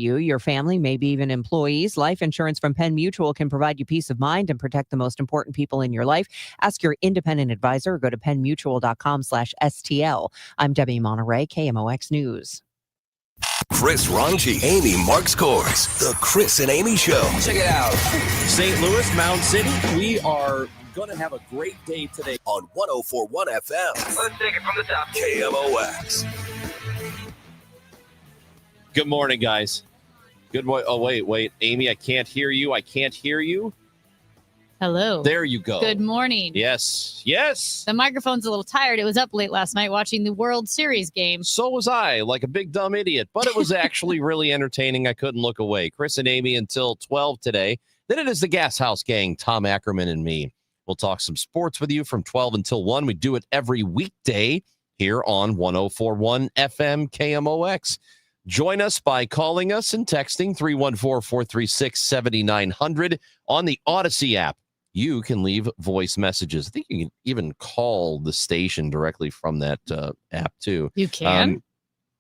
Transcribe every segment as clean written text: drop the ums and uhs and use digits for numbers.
you, your family, maybe even employees. Life insurance from Penn Mutual can provide you peace of mind and protect the most important people in your life. Ask your independent advisor or go to pennmutual.com/STL. I'm Debbie Monterey, KMOX News. Chris Ranji, Amy Marks Kors, The Chris and Amy Show. Check it out. St. Louis, Mound City, we are going to have a great day today. On 104.1 FM. Let's take it from the top. KMOX. Good morning, guys. Good morning. Oh, wait. Amy, I can't hear you. Hello. There you go. Good morning. Yes. The microphone's a little tired. It was up late last night watching the World Series game. So was I, like a big dumb idiot. But it was actually really entertaining. I couldn't look away. Chris and Amy until 12 today. Then it is the Gas House Gang, Tom Ackerman and me. We'll talk some sports with you from 12 until 1. We do it every weekday here on 104.1 FM KMOX. Join us by calling us and texting 314-436-7900 on the Odyssey app. You can leave voice messages. I think you can even call the station directly from that app, too. You can?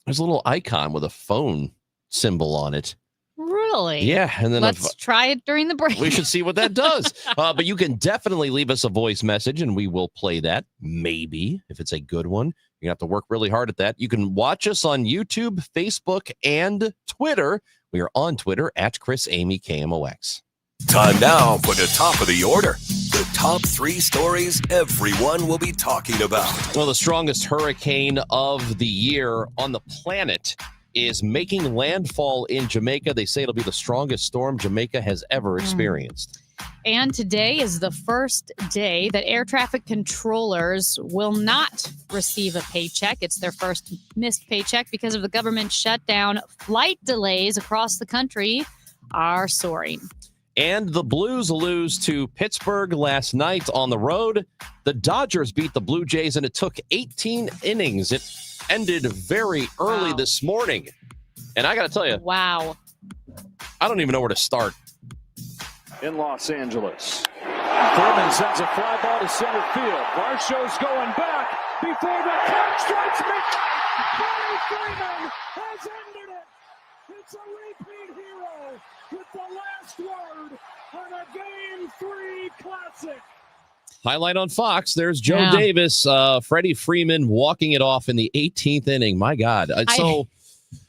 There's a little icon with a phone symbol on it. Really? Yeah. And then let's try it during the break. We should see what that does. But you can definitely leave us a voice message, and we will play that, maybe, if it's a good one. You have to work really hard at that. You can watch us on YouTube, Facebook, and Twitter. We are on Twitter at Chris Amy KMOX. Time now for the top of the order. The top 3 stories everyone will be talking about. Well, the strongest hurricane of the year on the planet is making landfall in Jamaica. They say it'll be the strongest storm Jamaica has ever experienced. And today is the first day that air traffic controllers will not receive a paycheck. It's their first missed paycheck because of the government shutdown. Flight delays across the country are soaring. And the Blues lose to Pittsburgh last night on the road. The Dodgers beat the Blue Jays, and it took 18 innings. It ended very early this morning. And I got to tell you, wow, I don't even know where to start. In Los Angeles, Thurman sends a fly ball to center field. Varsho's going back before the clock strikes midnight. Freddie Freeman has ended it. It's a repeat hero with the last word on a Game 3 classic. Highlight on Fox. There's Joe Davis, Freddie Freeman walking it off in the 18th inning. My God. I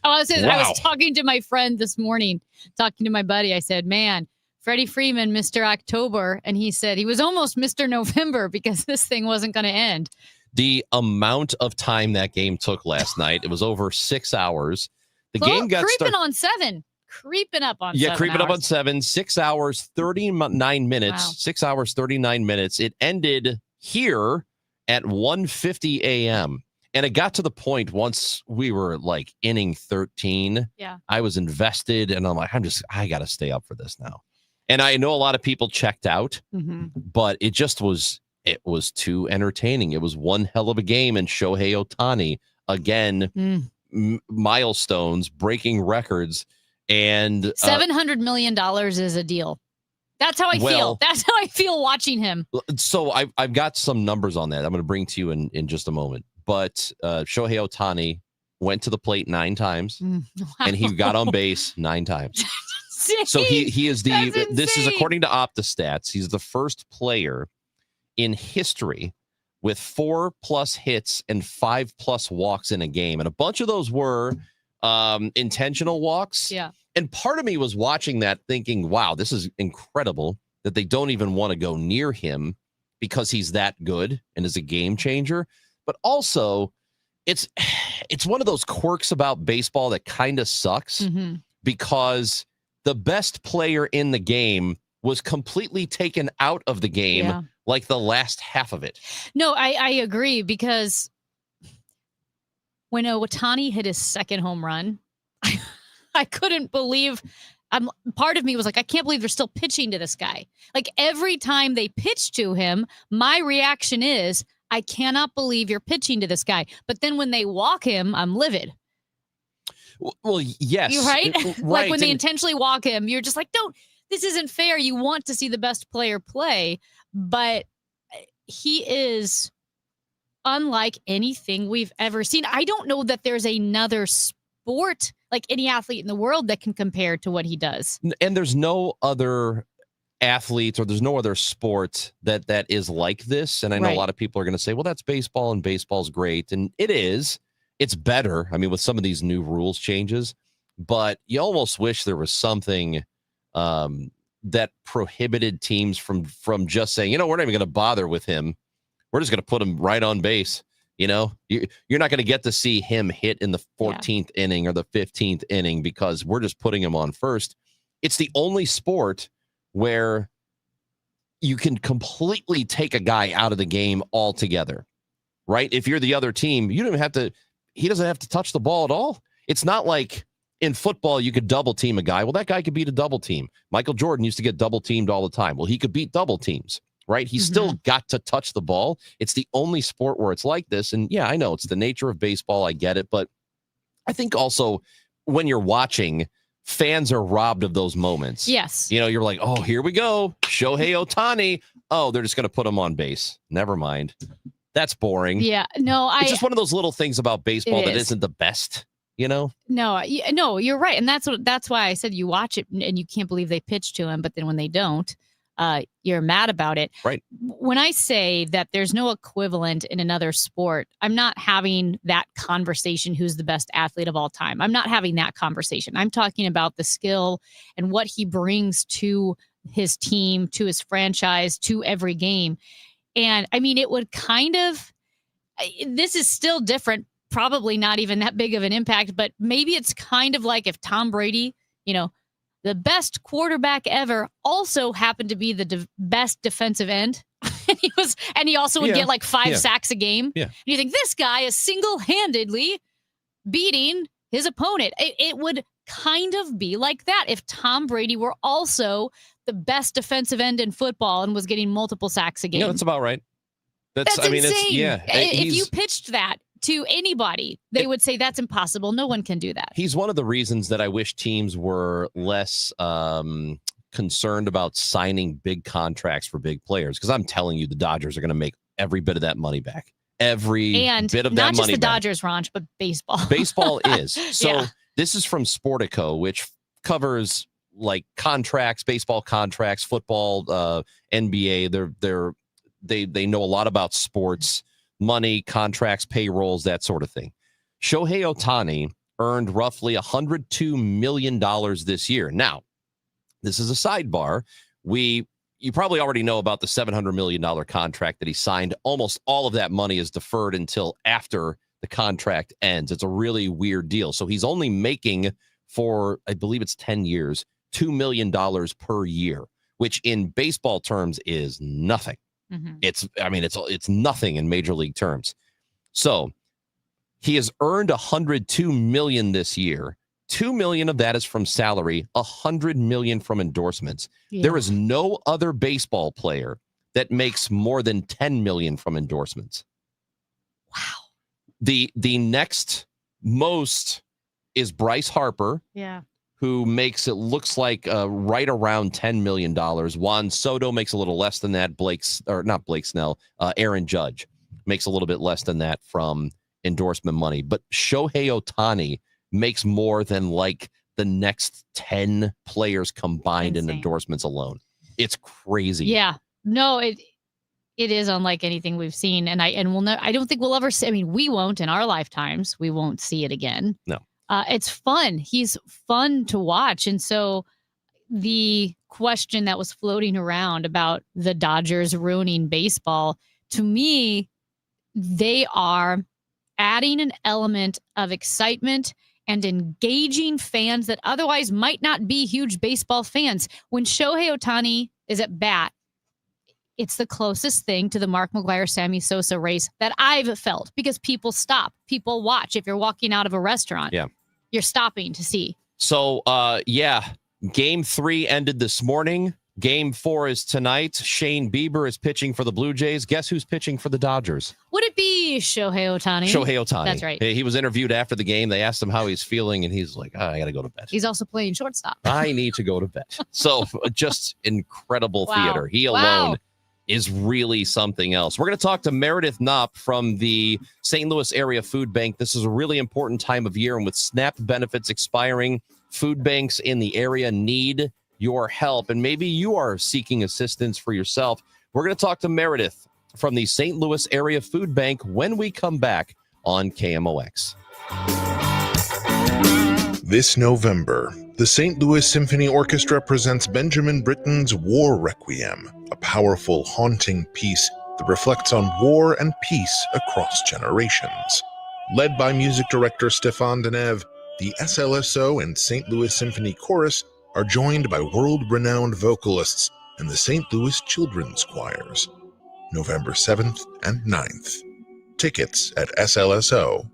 was talking to my friend this morning, talking to my buddy. I said, man, Freddie Freeman, Mr. October. And he said he was almost Mr. November because this thing wasn't going to end. The amount of time that game took last night, it was over 6 hours. The game got creeping on 7. Creeping up on 7 Yeah, creeping up on 7. 6 hours, 39 minutes. Wow. 6 hours, 39 minutes. It ended here at 1:50 a.m. And it got to the point once we were like inning 13. Yeah. I was invested, and I'm like, I got to stay up for this now. And I know a lot of people checked out, but it was too entertaining. It was one hell of a game, and Shohei Ohtani, again, milestones, breaking records. And $700 million is a deal. That's how I feel. That's how I feel watching him. So I've got some numbers on that I'm going to bring to you in just a moment. But Shohei Ohtani went to the plate 9 times, and he got on base 9 times. So he is this is according to OptaStats. He's the first player in history with 4+ hits and 5+ walks in a game. And a bunch of those were intentional walks. Yeah. And part of me was watching that thinking, wow, this is incredible that they don't even want to go near him because he's that good and is a game changer. But also, it's one of those quirks about baseball that kind of sucks because the best player in the game was completely taken out of the game like the last half of it. No, I agree because when Ohtani hit his second home run, I couldn't believe. Part of me was like, I can't believe they're still pitching to this guy. Like every time they pitch to him, my reaction is, I cannot believe you're pitching to this guy. But then when they walk him, I'm livid. Well, yes. You're right. Like when they intentionally walk him, you're just like, no, this isn't fair. You want to see the best player play, but he is unlike anything we've ever seen. I don't know that there's another sport, like any athlete in the world, that can compare to what he does. And there's no other athletes or there's no other sport that is like this. And I know a lot of people are going to say, well, that's baseball and baseball's great. And it is. It's better. I mean, with some of these new rules changes, but you almost wish there was something that prohibited teams from just saying, we're not even going to bother with him. We're just going to put him right on base. You're not going to get to see him hit in the 14th inning or the 15th inning because we're just putting him on first. It's the only sport where you can completely take a guy out of the game altogether, right? If you're the other team, he doesn't have to touch the ball at all. It's not like in football, you could double team a guy. Well, that guy could beat a double team. Michael Jordan used to get double teamed all the time. Well, he could beat double teams, right? He's still got to touch the ball. It's the only sport where it's like this. And yeah, I know it's the nature of baseball. I get it. But I think also when you're watching, fans are robbed of those moments. Yes. You're like, oh, here we go. Shohei Ohtani. Oh, they're just going to put him on base. Never mind. That's boring. Yeah. No, it's just one of those little things about baseball that isn't the best, No, you're right. And that's why I said you watch it and you can't believe they pitch to him. But then when they don't, you're mad about it. Right. When I say that there's no equivalent in another sport, I'm not having that conversation, who's the best athlete of all time. I'm not having that conversation. I'm talking about the skill and what he brings to his team, to his franchise, to every game. And I mean, it would this is still different, probably not even that big of an impact, but maybe it's kind of like if Tom Brady, the best quarterback ever, also happened to be the best defensive end. and he also would get like 5 sacks a game. Yeah. And you think this guy is single-handedly beating his opponent. It would kind of be like that if Tom Brady were also the best defensive end in football and was getting multiple sacks a game. Yeah, that's about right. That's insane. If you pitched that to anybody, they would say that's impossible. No one can do that. He's one of the reasons that I wish teams were less concerned about signing big contracts for big players. Because I'm telling you, the Dodgers are going to make every bit of that money back. Every bit of that money back. Not just the Dodgers, Ranch, but baseball. Baseball is. So this is from Sportico, which covers like contracts, baseball contracts, football, NBA. They know a lot about sports. Money, contracts, payrolls, that sort of thing. Shohei Ohtani earned roughly $102 million this year. Now, this is a sidebar. You probably already know about the $700 million contract that he signed. Almost all of that money is deferred until after the contract ends. It's a really weird deal. So he's only making, for, I believe it's 10 years, $2 million per year, which in baseball terms is nothing. Mm-hmm. It's nothing in major league terms. So he has earned $102 million this year. $2 million of that is from salary, $100 million from endorsements. Yeah. There is no other baseball player that makes more than $10 million from endorsements. Wow. The next most is Bryce Harper. Yeah. Who makes it looks like right around $10 million. Juan Soto makes a little less than that. Aaron Judge makes a little bit less than that from endorsement money. But Shohei Ohtani makes more than like the next 10 players combined in endorsements alone. It's crazy. Yeah. No, it is unlike anything we've seen. And I don't think we'll ever see. I mean, we won't in our lifetimes. We won't see it again. No. It's fun. He's fun to watch. And so the question that was floating around about the Dodgers ruining baseball, to me, they are adding an element of excitement and engaging fans that otherwise might not be huge baseball fans. When Shohei Ohtani is at bat, it's the closest thing to the Mark McGwire, Sammy Sosa race that I've felt, because people stop, people watch. If you're walking out of a restaurant, you're stopping to see. So, Game 3 ended this morning. Game 4 is tonight. Shane Bieber is pitching for the Blue Jays. Guess who's pitching for the Dodgers? Would it be Shohei Ohtani? Shohei Ohtani. That's right. He was interviewed after the game. They asked him how he's feeling, and he's like, I got to go to bed. He's also playing shortstop. I need to go to bed. So just incredible theater. He alone is really something else. We're going to talk to Meredith Knopp from the St. Louis Area Food Bank. This is a really important time of year, and with SNAP benefits expiring, food banks in the area need your help, and maybe you are seeking assistance for yourself. We're going to talk to Meredith from the St. Louis Area Food Bank when we come back on KMOX. This November, the St. Louis Symphony Orchestra presents Benjamin Britten's War Requiem, a powerful, haunting piece that reflects on war and peace across generations. Led by music director Stéphane Denève, the SLSO and St. Louis Symphony Chorus are joined by world-renowned vocalists and the St. Louis Children's Choirs. November 7th and 9th. Tickets at slso.org.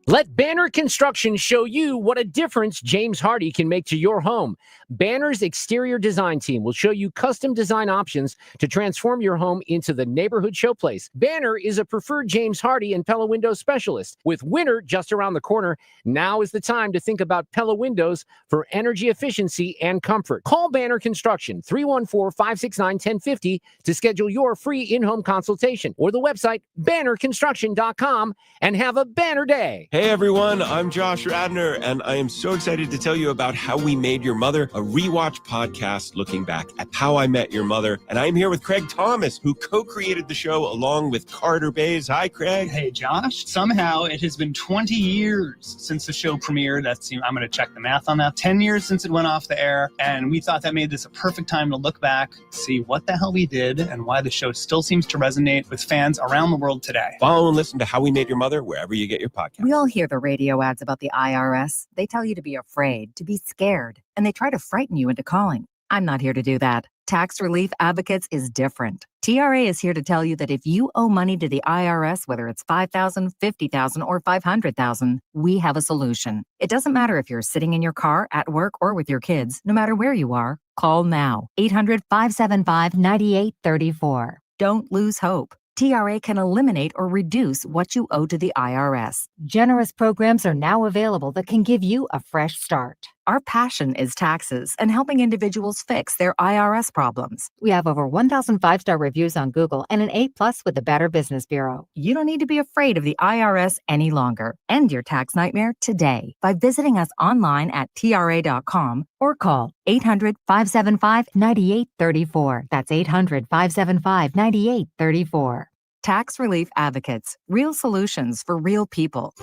Let Banner Construction show you what a difference James Hardy can make to your home. Banner's exterior design team will show you custom design options to transform your home into the neighborhood showplace. Banner is a preferred James Hardy and Pella Windows specialist. With winter just around the corner, now is the time to think about Pella Windows for energy efficiency and comfort. Call Banner Construction 314-569-1050 to schedule your free in-home consultation, or the website bannerconstruction.com, and have a banner day. Hey everyone, I'm Josh Radner, and I am so excited to tell you about How We Made Your Mother, a rewatch podcast looking back at How I Met Your Mother. And I'm here with Craig Thomas, who co-created the show along with Carter Bays. Hi, Craig. Hey, Josh. Somehow it has been 20 years since the show premiered. I'm going to check the math on that. 10 years since it went off the air, and we thought that made this a perfect time to look back, see what the hell we did, and why the show still seems to resonate with fans around the world today. Follow and listen to How We Made Your Mother wherever you get your podcast. We all hear the radio ads about the IRS. They tell you to be afraid, to be scared, and they try to frighten you into calling. I'm not here to do that. Tax Relief Advocates is different. TRA is here to tell you that if you owe money to the IRS, whether it's $5,000, $50,000, or $500,000, we have a solution. It doesn't matter if you're sitting in your car, at work, or with your kids. No matter where you are, call now. 800-575-9834. Don't lose hope. TRA can eliminate or reduce what you owe to the IRS. Generous programs are now available that can give you a fresh start. Our passion is taxes and helping individuals fix their IRS problems. We have over 1,000 5-star reviews on Google and an A+ with the Better Business Bureau. You don't need to be afraid of the IRS any longer. End your tax nightmare today by visiting us online at TRA.com or call 800-575-9834. That's 800-575-9834. Tax Relief Advocates. Real solutions for real people.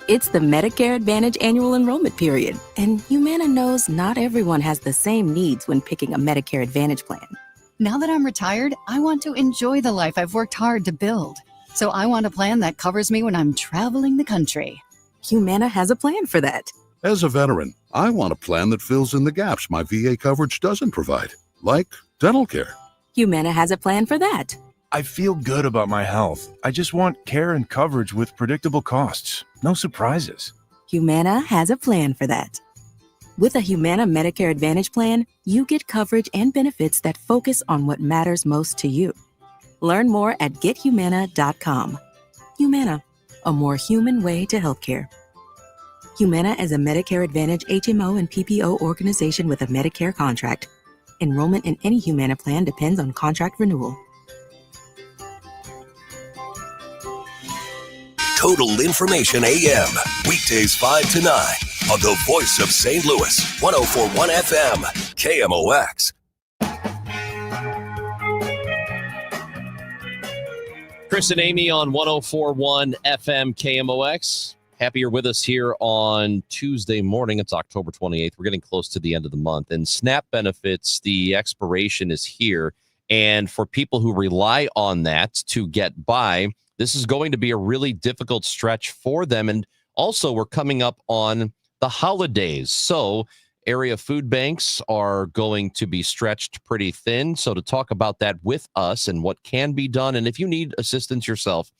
It's the Medicare Advantage annual enrollment period, and Humana knows not everyone has the same needs when picking a Medicare Advantage plan. Now that I'm retired, I want to enjoy the life I've worked hard to build. So I want a plan that covers me when I'm traveling the country. Humana has a plan for that. As a veteran, I want a plan that fills in the gaps my VA coverage doesn't provide, like dental care. Humana has a plan for that. I feel good about my health. I just want care and coverage with predictable costs. No surprises. Humana has a plan for that. With a Humana Medicare Advantage plan, you get coverage and benefits that focus on what matters most to you. Learn more at gethumana.com. Humana, a more human way to healthcare. Humana is a Medicare Advantage HMO and PPO organization with a Medicare contract. Enrollment in any Humana plan depends on contract renewal. Total Information AM. Weekdays 5 to 9 on the voice of St. Louis. 104.1 FM. KMOX. Chris and Amy on 104.1 FM KMOX. Happy you're with us here on Tuesday morning. It's October 28th. We're getting close to the end of the month. And SNAP benefits, the expiration is here. And for people who rely on that to get by, this is going to be a really difficult stretch for them. And also, we're coming up on the holidays. So area food banks are going to be stretched pretty thin. So to talk about that with us and what can be done, and if you need assistance yourself,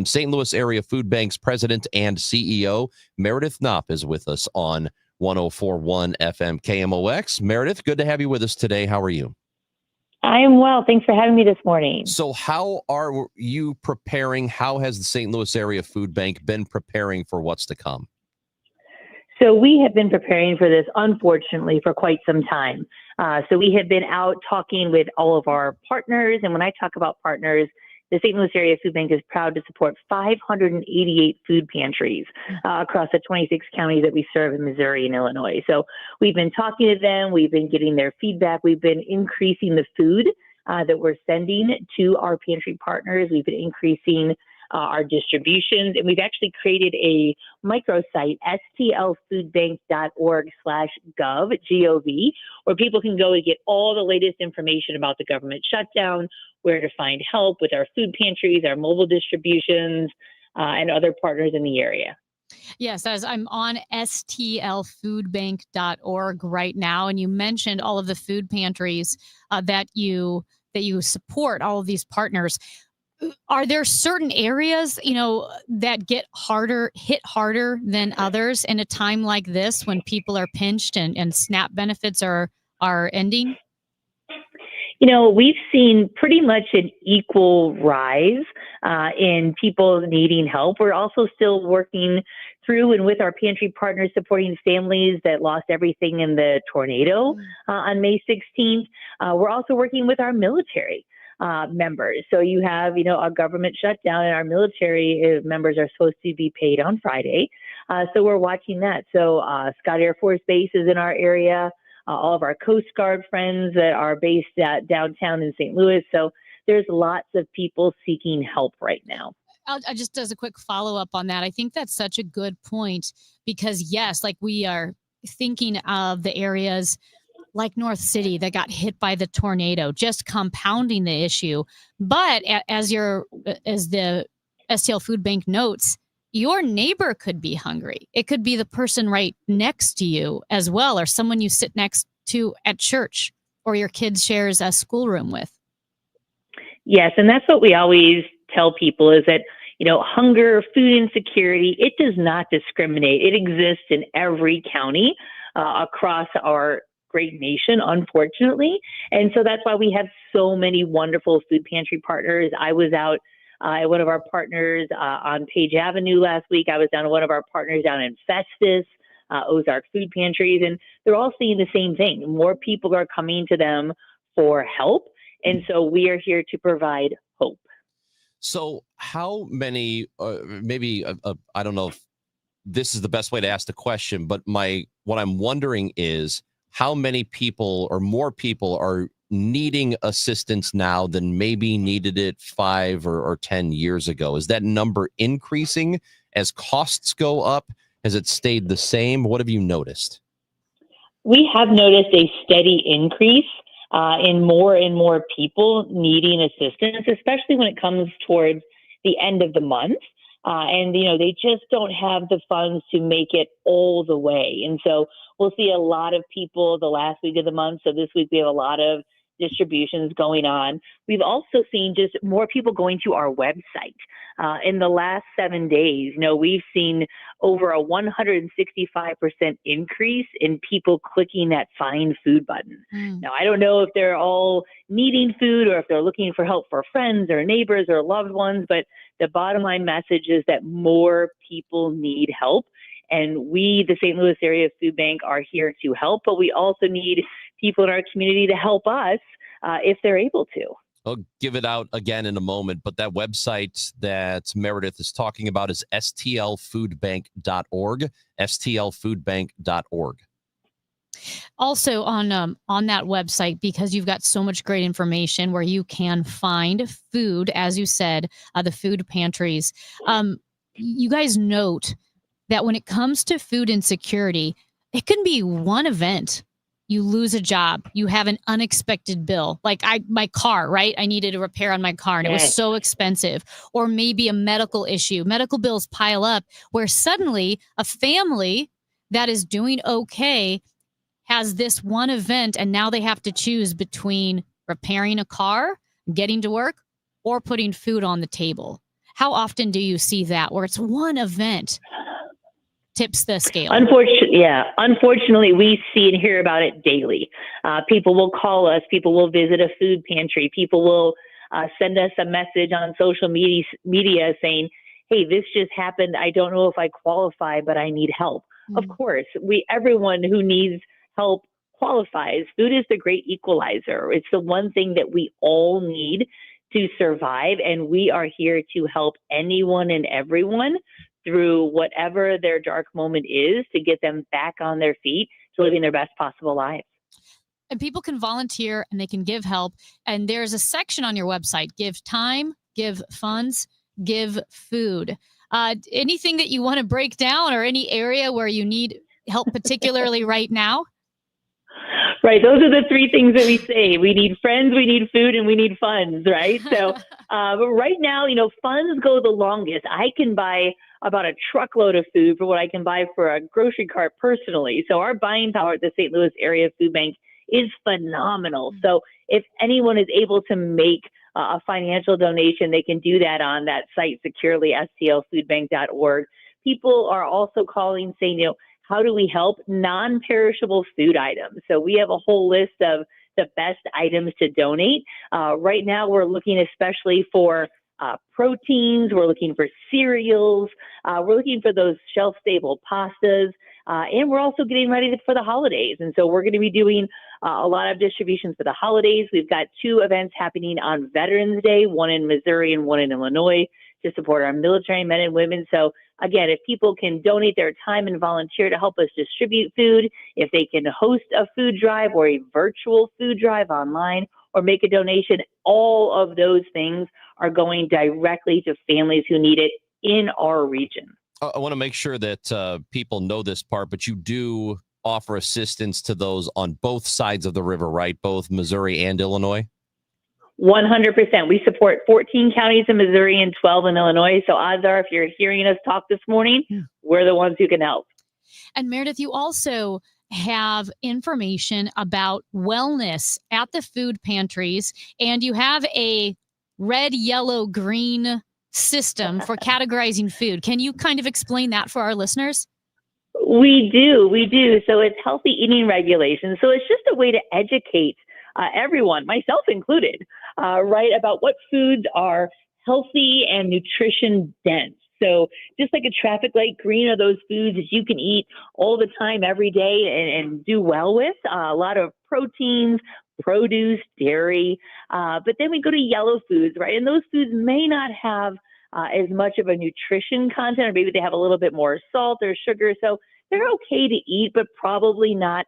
St. Louis Area Food Bank's president and CEO, Meredith Knopp, is with us on 104.1 FM KMOX. Meredith, good to have you with us today. How are you? I am well. Thanks for having me this morning. So how are you preparing? How has the St. Louis Area Food Bank been preparing for what's to come? So we have been preparing for this, unfortunately, for quite some time. So we have been out talking with all of our partners. And when I talk about partners, the St. Louis Area Food Bank is proud to support 588 food pantries across the 26 counties that we serve in Missouri and Illinois. So we've been talking to them. We've been getting their feedback. We've been increasing the food that we're sending to our pantry partners. We've been increasing our distributions, and we've actually created a microsite, stlfoodbank.org/gov, G-O-V, where people can go and get all the latest information about the government shutdown, where to find help with our food pantries, our mobile distributions, and other partners in the area. Yes, as I'm on stlfoodbank.org right now, and you mentioned all of the food pantries that you support, all of these partners. Are there certain areas, that get hit harder than others in a time like this when people are pinched and SNAP benefits are ending? We've seen pretty much an equal rise in people needing help. We're also still working through and with our pantry partners supporting families that lost everything in the tornado on May 16th. We're also working with our military members. So you have, a government shutdown, and our military members are supposed to be paid on Friday. So we're watching that. So Scott Air Force Base is in our area. All of our Coast Guard friends that are based at downtown in St. Louis. So there's lots of people seeking help right now. I just as a quick follow up on that, I think that's such a good point because yes, like we are thinking of the areas like North City that got hit by the tornado, just compounding the issue. But as the STL Food Bank notes, your neighbor could be hungry. It could be the person right next to you as well, or someone you sit next to at church, or your kid shares a schoolroom with. Yes, and that's what we always tell people is that, hunger, food insecurity, it does not discriminate. It exists in every county across our great nation, unfortunately. And so that's why we have so many wonderful food pantry partners. I was out at one of our partners on Page Avenue last week. I was down at one of our partners down in Festus, Ozark Food Pantries, and they're all seeing the same thing. More people are coming to them for help. And so we are here to provide hope. So how many, maybe, I don't know if this is the best way to ask the question, but what I'm wondering is how many people or more people are needing assistance now than maybe needed it 5 or 10 years ago? Is that number increasing as costs go up? Has it stayed the same? What have you noticed? We have noticed a steady increase in more and more people needing assistance, especially when it comes towards the end of the month. And they just don't have the funds to make it all the way. And so we'll see a lot of people the last week of the month. So this week we have a lot of distributions going on. We've also seen just more people going to our website. In the last 7 days, we've seen over a 165% increase in people clicking that Find Food button. Now, I don't know if they're all needing food or if they're looking for help for friends or neighbors or loved ones, but the bottom line message is that more people need help. And we, the St. Louis Area Food Bank, are here to help, but we also need people in our community to help us if they're able to. I'll give it out again in a moment, but that website that Meredith is talking about is stlfoodbank.org, stlfoodbank.org. Also on that website, because you've got so much great information where you can find food, as you said, the food pantries. You guys note that when it comes to food insecurity, it can be one event. You lose a job, you have an unexpected bill, like my car, right? I needed a repair on my car and it was so expensive. Or maybe a medical issue. Medical bills pile up where suddenly a family that is doing okay has this one event and now they have to choose between repairing a car, getting to work, or putting food on the table. How often do you see that where it's one event tips the scale? Unfortunately, we see and hear about it daily. People will call us. People will visit a food pantry. People will send us a message on social media saying, hey, this just happened. I don't know if I qualify, but I need help. Of course, everyone who needs help qualifies. Food is the great equalizer. It's the one thing that we all need to survive, and we are here to help anyone and everyone through whatever their dark moment is to get them back on their feet to living their best possible lives. And people can volunteer and they can give help. And there's a section on your website: give time, give funds, give food. Anything that you want to break down, or any area where you need help particularly right now? Right. Those are the three things that we say. We need friends, we need food, and we need funds, right? So but right now, funds go the longest. I can buy about a truckload of food for what I can buy for a grocery cart personally. So our buying power at the St. Louis Area Food Bank is phenomenal. So if anyone is able to make a financial donation, they can do that on that site securely, stlfoodbank.org. People are also calling saying, how do we help? Non-perishable food items. So we have a whole list of the best items to donate. Right now, we're looking especially for proteins. We're looking for cereals. We're looking for those shelf-stable pastas. And we're also getting ready for the holidays. And so we're going to be doing a lot of distributions for the holidays. We've got 2 events happening on Veterans Day, one in Missouri and one in Illinois, to support our military men and women. So again, if people can donate their time and volunteer to help us distribute food, if they can host a food drive or a virtual food drive online, or make a donation, all of those things are going directly to families who need it in our region. I want to make sure that people know this part, but you do offer assistance to those on both sides of the river, right? Both Missouri and Illinois? 100%. We support 14 counties in Missouri and 12 in Illinois. So odds are, if you're hearing us talk this morning, we're the ones who can help. And Meredith, you also have information about wellness at the food pantries, and you have a red, yellow, green system for categorizing food. Can you kind of explain that for our listeners? We do. So it's healthy eating regulations. So it's just a way to educate everyone, myself included, right, about what foods are healthy and nutrition dense. So just like a traffic light green are those foods that you can eat all the time, every day, and do well with. A lot of proteins, produce, dairy. But then we go to yellow foods, right? And those foods may not have as much of a nutrition content, or maybe they have a little bit more salt or sugar. So they're okay to eat, but probably not,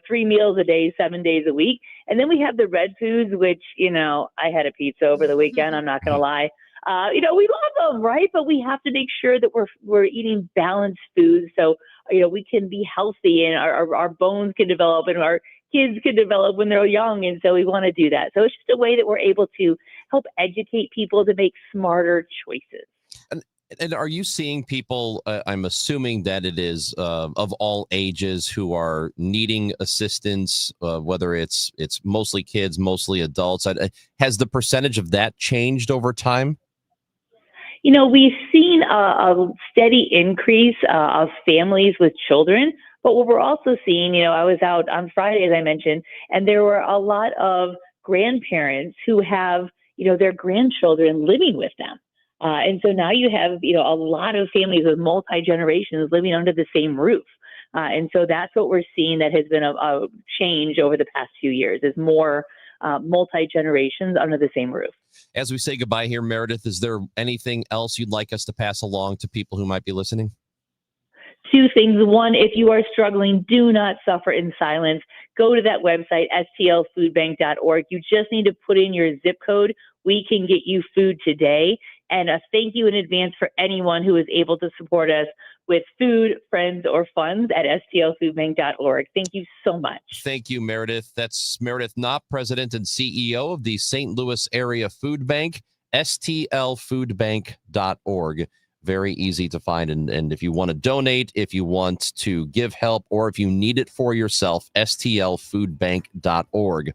3 meals a day, 7 days a week. And then we have the red foods, which, I had a pizza over the weekend. I'm not going to lie. We love them, right? But we have to make sure that we're eating balanced foods, so we can be healthy and our bones can develop and our kids can develop when they're young. And so we want to do that. So it's just a way that we're able to help educate people to make smarter choices. And are you seeing people, I'm assuming that it is of all ages, who are needing assistance, whether it's mostly kids, mostly adults? Has the percentage of that changed over time? We've seen a steady increase of families with children. But what we're also seeing, I was out on Friday, as I mentioned, and there were a lot of grandparents who have, their grandchildren living with them. And so now you have, a lot of families with multi-generations living under the same roof. And so that's what we're seeing that has been a change over the past few years, is more multi-generations under the same roof. As we say goodbye here, Meredith, is there anything else you'd like us to pass along to people who might be listening? 2 things. One, if you are struggling, do not suffer in silence. Go to that website, stlfoodbank.org. You just need to put in your zip code. We can get you food today. And a thank you in advance for anyone who is able to support us with food, friends, or funds at stlfoodbank.org. Thank you so much. Thank you, Meredith. That's Meredith Knopp, President and CEO of the St. Louis Area Food Bank, stlfoodbank.org. Very easy to find. And if you want to donate, if you want to give help, or if you need it for yourself, stlfoodbank.org.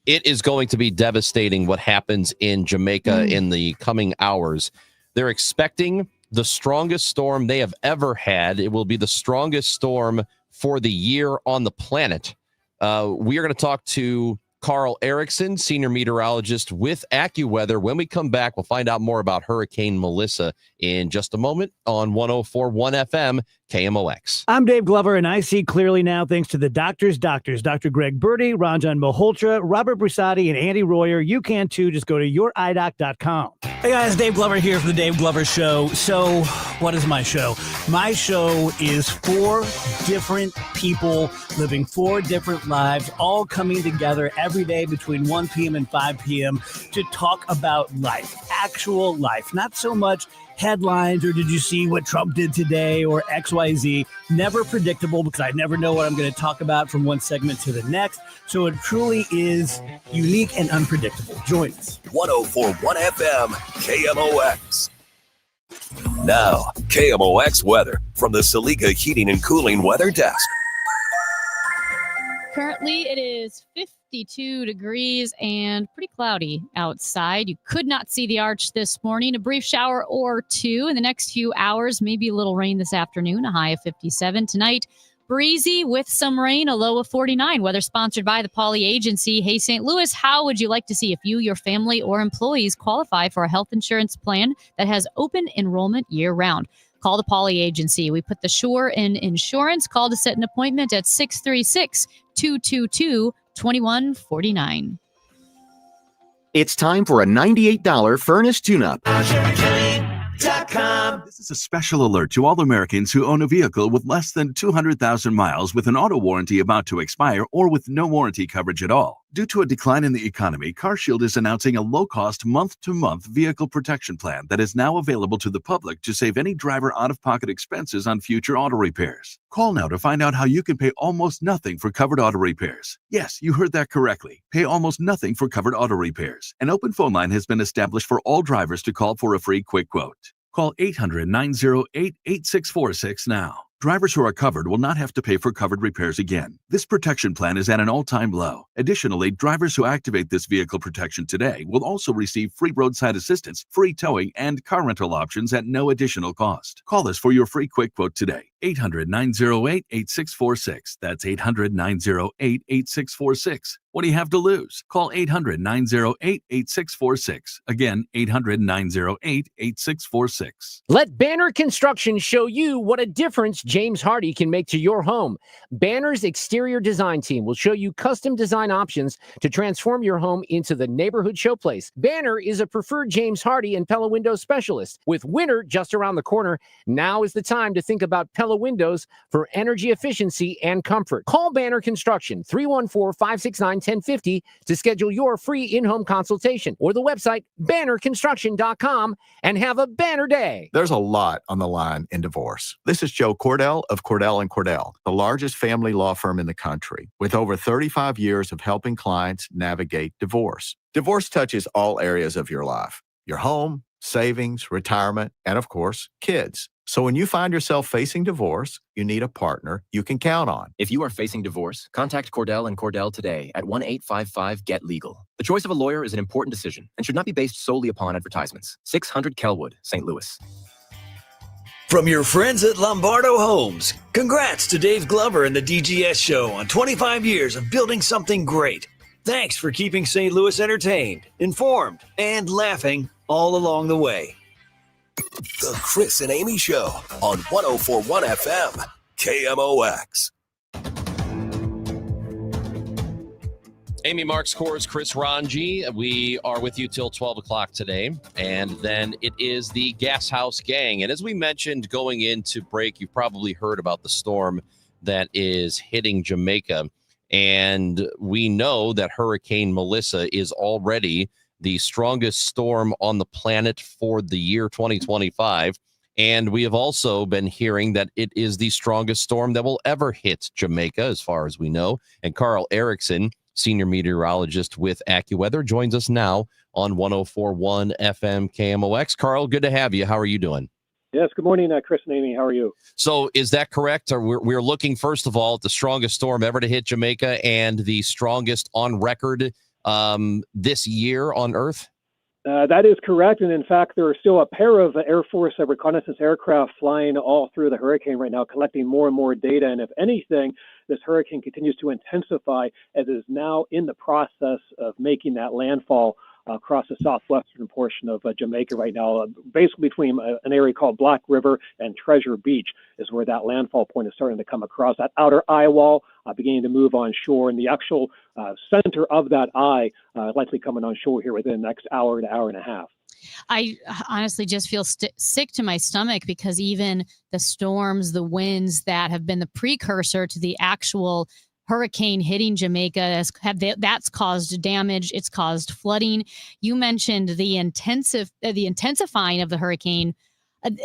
It is going to be devastating what happens in Jamaica in the coming hours. They're expecting the strongest storm they have ever had. It will be the strongest storm for the year on the planet. We are going to talk to Carl Erickson, senior meteorologist with AccuWeather. When we come back, we'll find out more about Hurricane Melissa in just a moment on 104.1 FM KMOX. I'm Dave Glover, and I see clearly now thanks to the doctors, Dr. Greg Birdie, Ranjan Malhotra, Robert Brusati, and Andy Royer. You can too. Just go to youridoc.com. Hey guys, Dave Glover here for the Dave Glover Show. So, what is my show? My show is 4 different people living 4 different lives, all coming together every day between 1 p.m. and 5 p.m. to talk about life, actual life, not so much headlines or did you see what Trump did today or XYZ. Never predictable because I never know what I'm going to talk about from one segment to the next. So it truly is unique and unpredictable. Join us. 104.1 FM, KMOX. Now, KMOX weather from the Saliga Heating and Cooling Weather Desk. Currently, it is 52 degrees and pretty cloudy outside. You could not see the arch this morning. A brief shower or two in the next few hours. Maybe a little rain this afternoon, a high of 57. Tonight, breezy with some rain, a low of 49. Weather sponsored by the Pauley Agency. Hey, St. Louis, how would you like to see if you, your family, or employees qualify for a health insurance plan that has open enrollment year-round? Call the Pauley Agency. We put the Sure in insurance. Call to set an appointment at 636-222-2149. It's time for a $98 furnace tune-up. This is a special alert to all Americans who own a vehicle with less than 200,000 miles with an auto warranty about to expire or with no warranty coverage at all. Due to a decline in the economy, CarShield is announcing a low-cost month-to-month vehicle protection plan that is now available to the public to save any driver out-of-pocket expenses on future auto repairs. Call now to find out how you can pay almost nothing for covered auto repairs. Yes, you heard that correctly. Pay almost nothing for covered auto repairs. An open phone line has been established for all drivers to call for a free quick quote. Call 800-908-8646 now. Drivers who are covered will not have to pay for covered repairs again. This protection plan is at an all-time low. Additionally, drivers who activate this vehicle protection today will also receive free roadside assistance, free towing, and car rental options at no additional cost. Call us for your free quick quote today. 800-908-8646. That's 800-908-8646. What do you have to lose? Call 800-908-8646. Again, 800-908-8646. Let Banner Construction show you what a difference James Hardy can make to your home. Banner's exterior design team will show you custom design options to transform your home into the neighborhood showplace. Banner is a preferred James Hardy and Pella Windows specialist. With winter just around the corner, now is the time to think about Pella Windows for energy efficiency and comfort. Call Banner Construction 314-569-1050 to schedule your free in-home consultation or the website bannerconstruction.com and have a banner day. There's a lot on the line in divorce. This is Joe Cordell of Cordell & Cordell, the largest family law firm in the country, with over 35 years of helping clients navigate divorce. Divorce touches all areas of your life: your home, savings, retirement, and of course, kids. So when you find yourself facing divorce, you need a partner you can count on. If you are facing divorce, contact Cordell & Cordell today at 1-855-GET-LEGAL. The choice of a lawyer is an important decision and should not be based solely upon advertisements. 600 Kelwood, St. Louis. From your friends at Lombardo Homes, congrats to Dave Glover and the DGS Show on 25 years of building something great. Thanks for keeping St. Louis entertained, informed, and laughing all along the way. The Chris and Amy Show on 104.1 FM, KMOX. Amy Marks Coors, Chris Ranji. We are with you till 12 o'clock today. And then it is the Gas House Gang. And as we mentioned going into break, you've probably heard about the storm that is hitting Jamaica. And we know that Hurricane Melissa is already the strongest storm on the planet for the year 2025. And we have also been hearing that it is the strongest storm that will ever hit Jamaica, as far as we know. And Carl Erickson, senior meteorologist with AccuWeather, joins us now on 104.1 FM KMOX. Carl, good to have you. How are you doing? Yes, good morning, Chris and Amy. How are you? So is that correct? Or we're looking, first of all, at the strongest storm ever to hit Jamaica and the strongest on record this year on Earth? That is correct. And in fact, there are still a pair of Air Force reconnaissance aircraft flying all through the hurricane right now, collecting more and more data. And if anything, this hurricane continues to intensify as it is now in the process of making that landfall across the southwestern portion of Jamaica right now, basically between an area called Black River and Treasure Beach is where that landfall point is starting to come across. That outer eye wall beginning to move on shore, and the actual center of that eye likely coming on shore here within the next hour to hour and a half. I honestly just feel sick to my stomach because even the storms, the winds that have been the precursor to the actual hurricane hitting Jamaica that's caused damage. It's caused flooding. You mentioned the intensifying of the hurricane.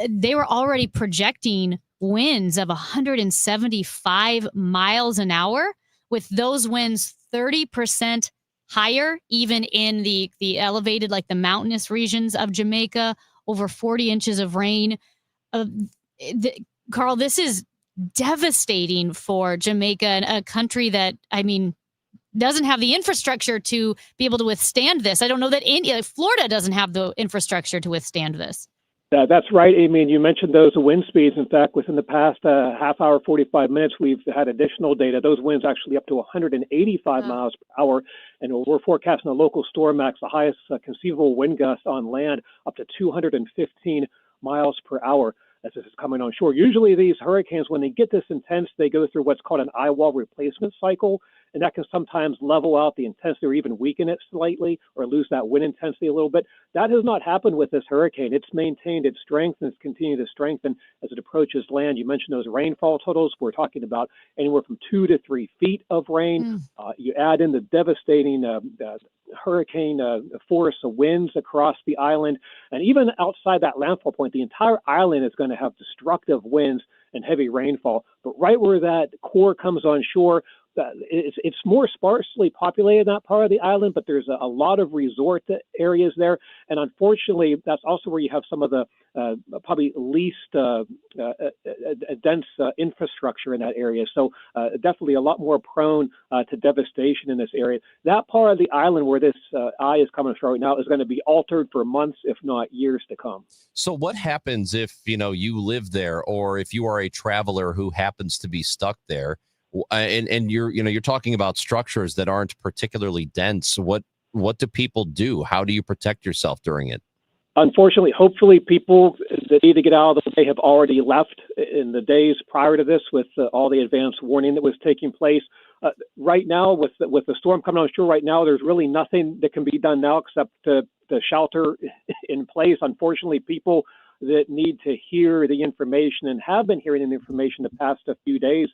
They were already projecting winds of 175 miles an hour, with those winds 30% higher, even in the elevated, like the mountainous regions of Jamaica, over 40 inches of rain. Carl, this is devastating for Jamaica, a country that, I mean, doesn't have the infrastructure to be able to withstand this. I don't know that Florida doesn't have the infrastructure to withstand this. That's right, Amy. And you mentioned those wind speeds. In fact, within the past half hour, 45 minutes, we've had additional data. Those winds actually up to 185 miles per hour. And we're forecasting a local storm max, the highest conceivable wind gust on land, up to 215 miles per hour as this is coming on shore. Usually these hurricanes, when they get this intense, they go through what's called an eye wall replacement cycle. And that can sometimes level out the intensity or even weaken it slightly or lose that wind intensity a little bit. That has not happened with this hurricane. It's maintained its strength and it's continued to strengthen as it approaches land. You mentioned those rainfall totals. We're talking about anywhere from 2 to 3 feet of rain. You add in the devastating hurricane force of winds across the island. And even outside that landfall point, the entire island is going to have destructive winds and heavy rainfall. But right where that core comes on shore, it's more sparsely populated in that part of the island, but there's a lot of resort areas there. And unfortunately, that's also where you have some of the probably least dense infrastructure in that area. So definitely a lot more prone to devastation in this area. That part of the island where this eye is coming from right now is going to be altered for months, if not years to come. So what happens if, you live there, or if you are a traveler who happens to be stuck there? And you're talking about structures that aren't particularly dense. What do people do? How do you protect yourself during it? Unfortunately, hopefully people that need to get out of the way have already left in the days prior to this with all the advance warning that was taking place. Right now, with the storm coming on shore right now, there's really nothing that can be done now except to shelter in place. Unfortunately, people that need to hear the information and have been hearing the information the past few days,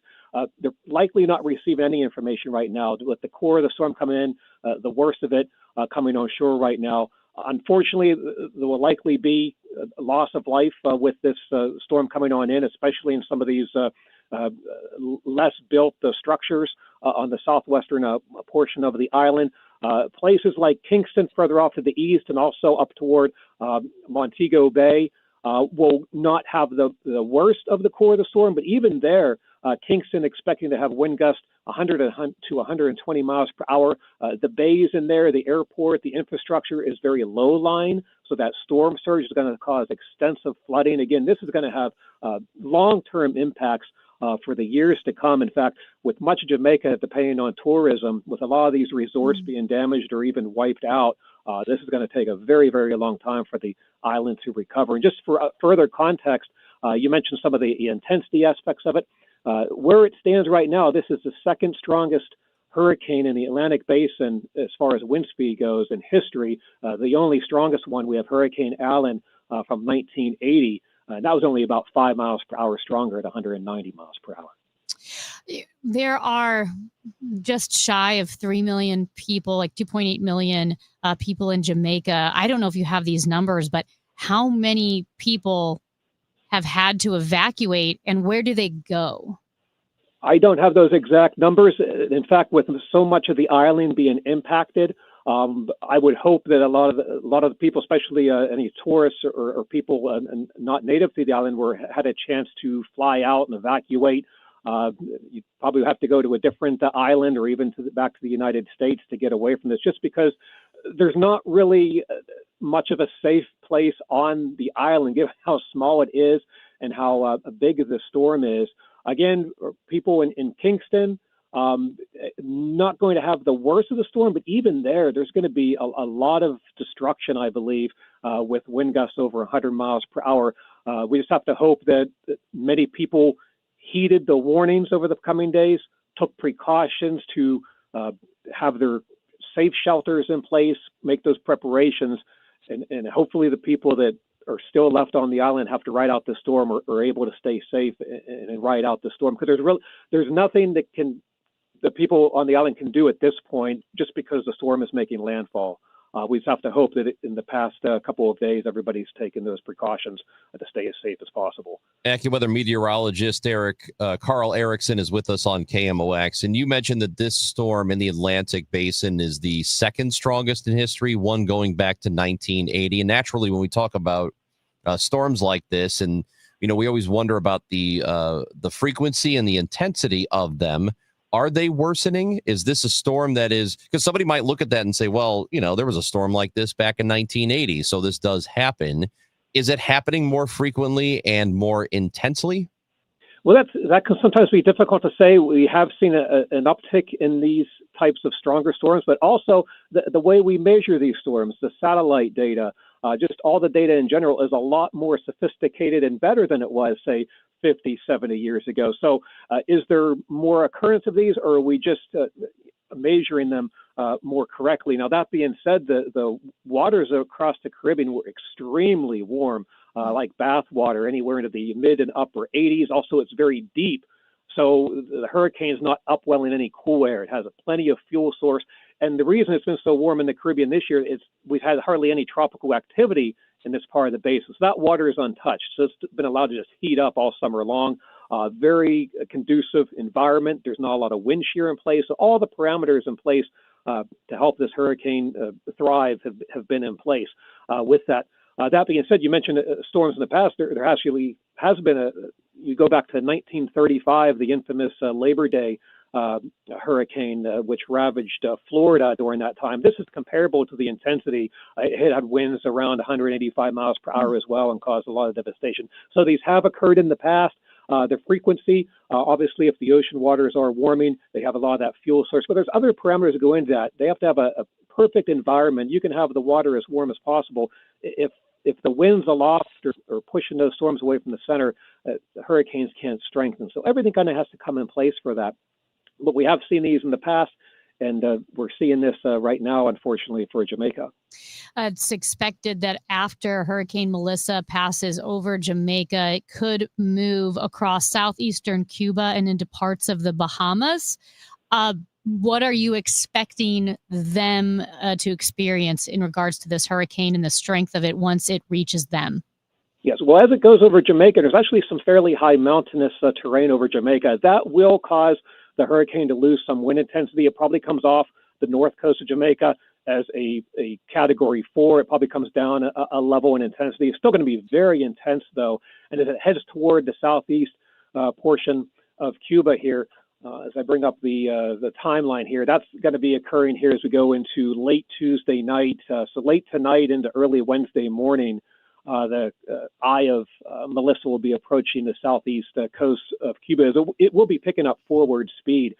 they're likely not receiving any information right now. With the core of the storm coming in, the worst of it coming on shore right now. Unfortunately, there will likely be a loss of life with this storm coming on in, especially in some of these less built structures on the southwestern portion of the island. Places like Kingston further off to the east and also up toward Montego Bay will not have the worst of the core of the storm, but even there, Kingston expecting to have wind gusts 100 to 120 miles per hour. The bays in there, the airport, the infrastructure is very low lying, so that storm surge is going to cause extensive flooding. Again, this is going to have long-term impacts for the years to come. In fact, with much of Jamaica depending on tourism, with a lot of these resorts being damaged or even wiped out, this is going to take a very, very long time for the island to recover. And just for further context, you mentioned some of the intensity aspects of it. Where it stands right now, this is the second strongest hurricane in the Atlantic Basin as far as wind speed goes in history. The only strongest one, we have Hurricane Allen from 1980. That was only about 5 miles per hour stronger at 190 miles per hour. There are just shy of 3 million people, like 2.8 million people in Jamaica. I don't know if you have these numbers, but how many people have had to evacuate and where do they go? I don't have those exact numbers. In fact, with so much of the island being impacted, I would hope that a lot of the people, especially any tourists or people not native to the island, had a chance to fly out and evacuate. You probably have to go to a different island or even back to the United States to get away from this, just because there's not really much of a safe place on the island, given how small it is and how big the storm is. Again, people in Kingston, Not going to have the worst of the storm, but even there's going to be a lot of destruction, I believe, with wind gusts over 100 miles per hour. We just have to hope that many people heeded the warnings over the coming days, took precautions to have their safe shelters in place, make those preparations, and hopefully the people that are still left on the island have to ride out the storm or are able to stay safe and ride out the storm, because there's nothing that the people on the island can do at this point just because the storm is making landfall. We just have to hope that in the past couple of days, everybody's taken those precautions to stay as safe as possible. AccuWeather meteorologist Carl Erickson is with us on KMOX. And you mentioned that this storm in the Atlantic Basin is the second strongest in history, one going back to 1980. And naturally, when we talk about storms like this, and we always wonder about the frequency and the intensity of them. Are they worsening? Is this a storm that is, because somebody might look at that and say, well, there was a storm like this back in 1980, so this does happen. Is it happening more frequently and more intensely? Well, that can sometimes be difficult to say. We have seen an uptick in these types of stronger storms, but also the way we measure these storms, the satellite data, just all the data in general is a lot more sophisticated and better than it was, say, 50, 70 years ago. So is there more occurrence of these, or are we just measuring them more correctly? Now, that being said, the waters across the Caribbean were extremely warm, like bath water, anywhere into the mid and upper 80s. Also, it's very deep. So the hurricane's not upwelling any cool air. It has plenty of fuel source. And the reason it's been so warm in the Caribbean this year is we've had hardly any tropical activity in this part of the basin. So that water is untouched. So it's been allowed to just heat up all summer long. Very conducive environment. There's not a lot of wind shear in place. So all the parameters in place to help this hurricane thrive have been in place. With that, that being said, you mentioned storms in the past. There actually has been you go back to 1935, the infamous Labor Day hurricane, which ravaged Florida during that time. This is comparable to the intensity. It had winds around 185 miles per hour as well and caused a lot of devastation. So these have occurred in the past. The frequency, obviously, if the ocean waters are warming, they have a lot of that fuel source. But there's other parameters that go into that. They have to have a perfect environment. You can have the water as warm as possible. If the winds aloft or pushing those storms away from the center, the hurricanes can't strengthen. So everything kind of has to come in place for that. But we have seen these in the past, and we're seeing this right now, unfortunately, for Jamaica. It's expected that after Hurricane Melissa passes over Jamaica, it could move across southeastern Cuba and into parts of the Bahamas. What are you expecting them to experience in regards to this hurricane and the strength of it once it reaches them? Yes, well, as it goes over Jamaica, there's actually some fairly high mountainous terrain over Jamaica. That will cause the hurricane to lose some wind intensity. It probably comes off the north coast of Jamaica as a Category 4. It probably comes down a level in intensity. It's still going to be very intense, though. And as it heads toward the southeast portion of Cuba here, as I bring up the timeline here, that's going to be occurring here as we go into late Tuesday night. So late tonight into early Wednesday morning, the eye of Melissa will be approaching the southeast coast of Cuba. It will be picking up forward speed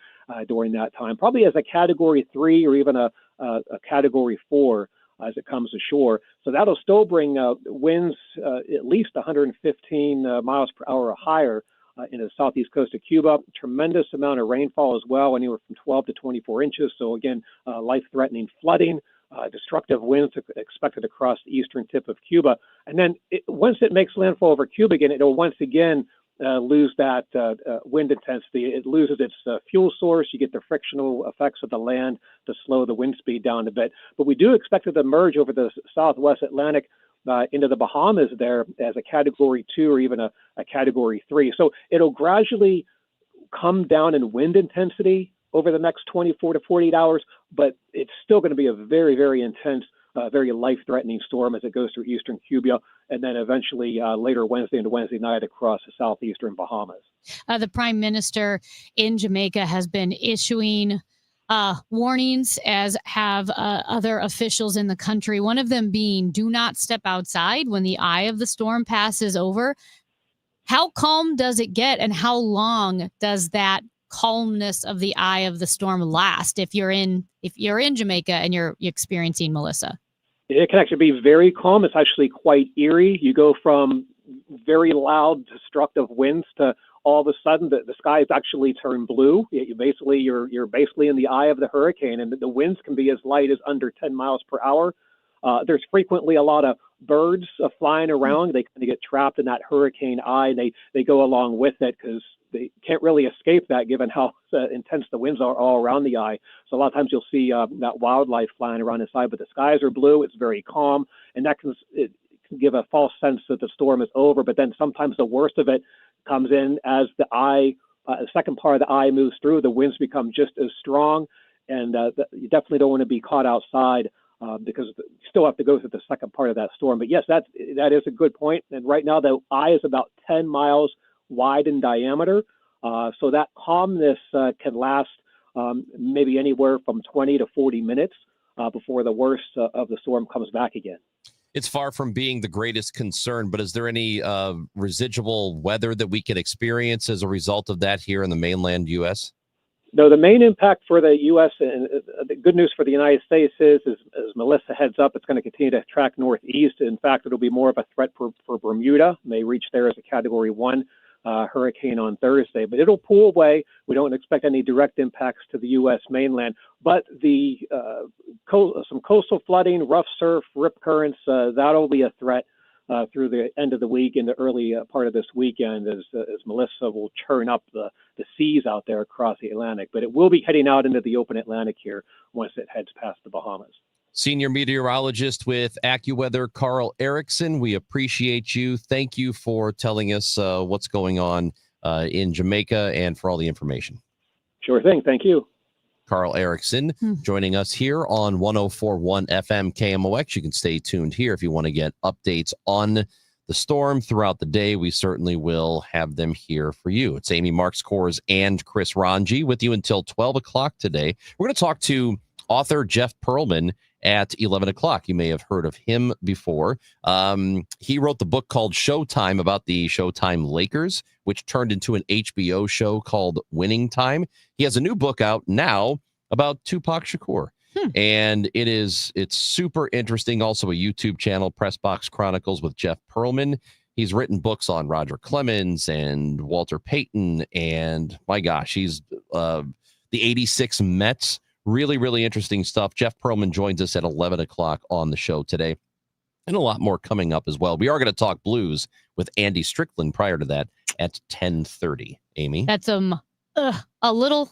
during that time, probably as a Category 3 or even a Category 4 as it comes ashore. So that'll still bring winds at least 115 miles per hour or higher in the southeast coast of Cuba. Tremendous amount of rainfall as well, anywhere from 12 to 24 inches. So again, life-threatening flooding. Destructive winds expected across the eastern tip of Cuba. And then once it makes landfall over Cuba again, it'll once again lose that wind intensity. It loses its fuel source. You get the frictional effects of the land to slow the wind speed down a bit. But we do expect it to merge over the southwest Atlantic into the Bahamas there as a Category 2 or even a Category 3. So it'll gradually come down in wind intensity over the next 24 to 48 hours, but it's still going to be a very, very intense, very life-threatening storm as it goes through eastern Cuba and then eventually later Wednesday into Wednesday night across the southeastern Bahamas. The Prime Minister in Jamaica has been issuing warnings, as have other officials in the country, one of them being do not step outside when the eye of the storm passes over. How calm does it get, and how long does that calmness of the eye of the storm last if you're in Jamaica and you're experiencing Melissa? It can actually be very calm. It's actually quite eerie. You go from very loud, destructive winds to all of a sudden the skies actually turn blue. You're basically in the eye of the hurricane, and the winds can be as light as under 10 miles per hour. There's frequently a lot of birds flying around. They kind of get trapped in that hurricane eye, and they go along with it because they can't really escape that given how intense the winds are all around the eye. So a lot of times you'll see that wildlife flying around inside, but the skies are blue. It's very calm, and that can give a false sense that the storm is over. But then sometimes the worst of it comes in as the second part of the eye moves through. The winds become just as strong, and you definitely don't want to be caught outside because you still have to go through the second part of that storm. But yes, that is a good point. And right now the eye is about 10 miles wide in diameter, so that calmness can last maybe anywhere from 20 to 40 minutes before the worst of the storm comes back again. It's far from being the greatest concern, but is there any residual weather that we can experience as a result of that here in the mainland U.S.? No, the main impact for the U.S. and the good news for the United States is as Melissa heads up, it's going to continue to track northeast. In fact, it'll be more of a threat for Bermuda. It may reach there as a Category 1 hurricane on Thursday, but it'll pull away. We don't expect any direct impacts to the U.S. mainland, but some coastal flooding, rough surf, rip currents, that'll be a threat through the end of the week and the early part of this weekend as Melissa will churn up the seas out there across the Atlantic. But it will be heading out into the open Atlantic here once it heads past the Bahamas. Senior meteorologist with AccuWeather, Carl Erickson. We appreciate you. Thank you for telling us what's going on in Jamaica and for all the information. Sure thing. Thank you. Carl Erickson joining us here on 104.1 FM KMOX. You can stay tuned here if you want to get updates on the storm throughout the day. We certainly will have them here for you. It's Amy Marks Kors and Chris Ranji with you until 12 o'clock today. We're going to talk to author Jeff Pearlman at 11 o'clock. You may have heard of him before. He wrote the book called Showtime about the Showtime Lakers, which turned into an HBO show called Winning Time. He has a new book out now about Tupac Shakur. And it's super interesting. Also a YouTube channel, Pressbox Chronicles with Jeff Pearlman. He's written books on Roger Clemens and Walter Payton. And my gosh, he's the 86 Mets. Really, really interesting stuff. Jeff Pearlman joins us at 11 o'clock on the show today. And a lot more coming up as well. We are going to talk blues with Andy Strickland prior to that at 10:30. Amy? That's a little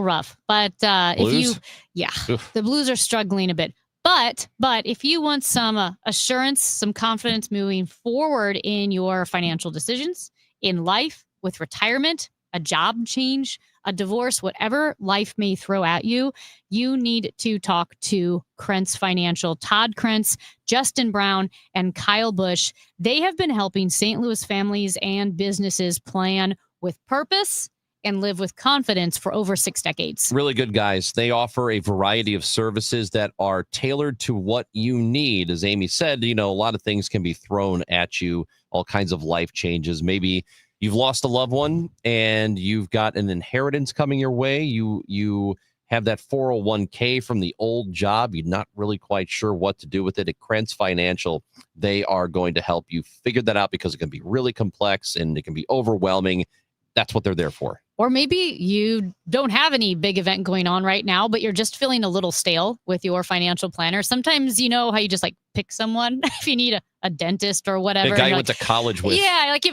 rough. But Blues? the Blues are struggling a bit. But if you want some assurance, some confidence moving forward in your financial decisions, in life, with retirement, a job change, a divorce, whatever life may throw at you, you need to talk to Krentz Financial. Todd Krentz, Justin Brown, and Kyle Bush. They have been helping St. Louis families and businesses plan with purpose and live with confidence for over 6 decades. Really good guys. They offer a variety of services that are tailored to what you need. As Amy said, a lot of things can be thrown at you, all kinds of life changes. Maybe you've lost a loved one and you've got an inheritance coming your way. You have that 401k from the old job. You're not really quite sure what to do with it. At Krentz Financial, they are going to help you figure that out because it can be really complex and it can be overwhelming. That's what they're there for. Or maybe you don't have any big event going on right now, but you're just feeling a little stale with your financial planner. Sometimes you know how you just pick someone if you need a dentist or whatever. The guy you went to college with. Yeah, like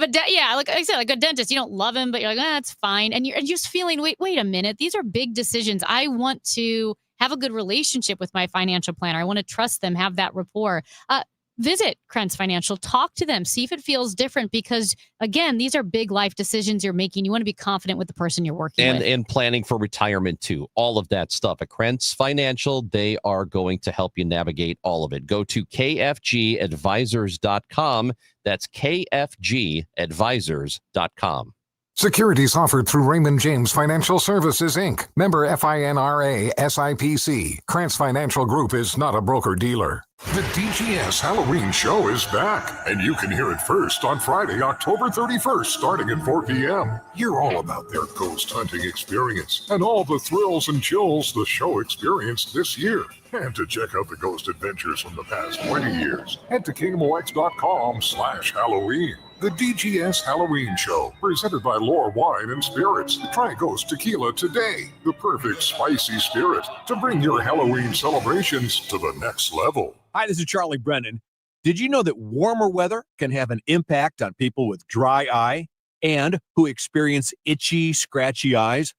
I said, like a dentist. You don't love him, but you're like, that's fine. And you're just feeling, wait a minute. These are big decisions. I want to have a good relationship with my financial planner. I want to trust them, have that rapport. Visit Krentz Financial, talk to them, see if it feels different because, again, these are big life decisions you're making. You want to be confident with the person you're working with. And planning for retirement, too. All of that stuff. At Krentz Financial, they are going to help you navigate all of it. Go to kfgadvisors.com. That's kfgadvisors.com. Securities offered through Raymond James Financial Services, Inc., member FINRA SIPC. Krantz Financial Group is not a broker-dealer. The DGS Halloween show is back, and you can hear it first on Friday, October 31st, starting at 4 p.m. Hear all about their ghost hunting experience and all the thrills and chills the show experienced this year. And to check out the ghost adventures from the past 20 years, head to KMOX.com/Halloween. The DGS Halloween Show, presented by Lore Wine and Spirits. Try Ghost Tequila today, the perfect spicy spirit to bring your Halloween celebrations to the next level. Hi, this is Charlie Brennan. Did you know that warmer weather can have an impact on people with dry eye and who experience itchy, scratchy eyes?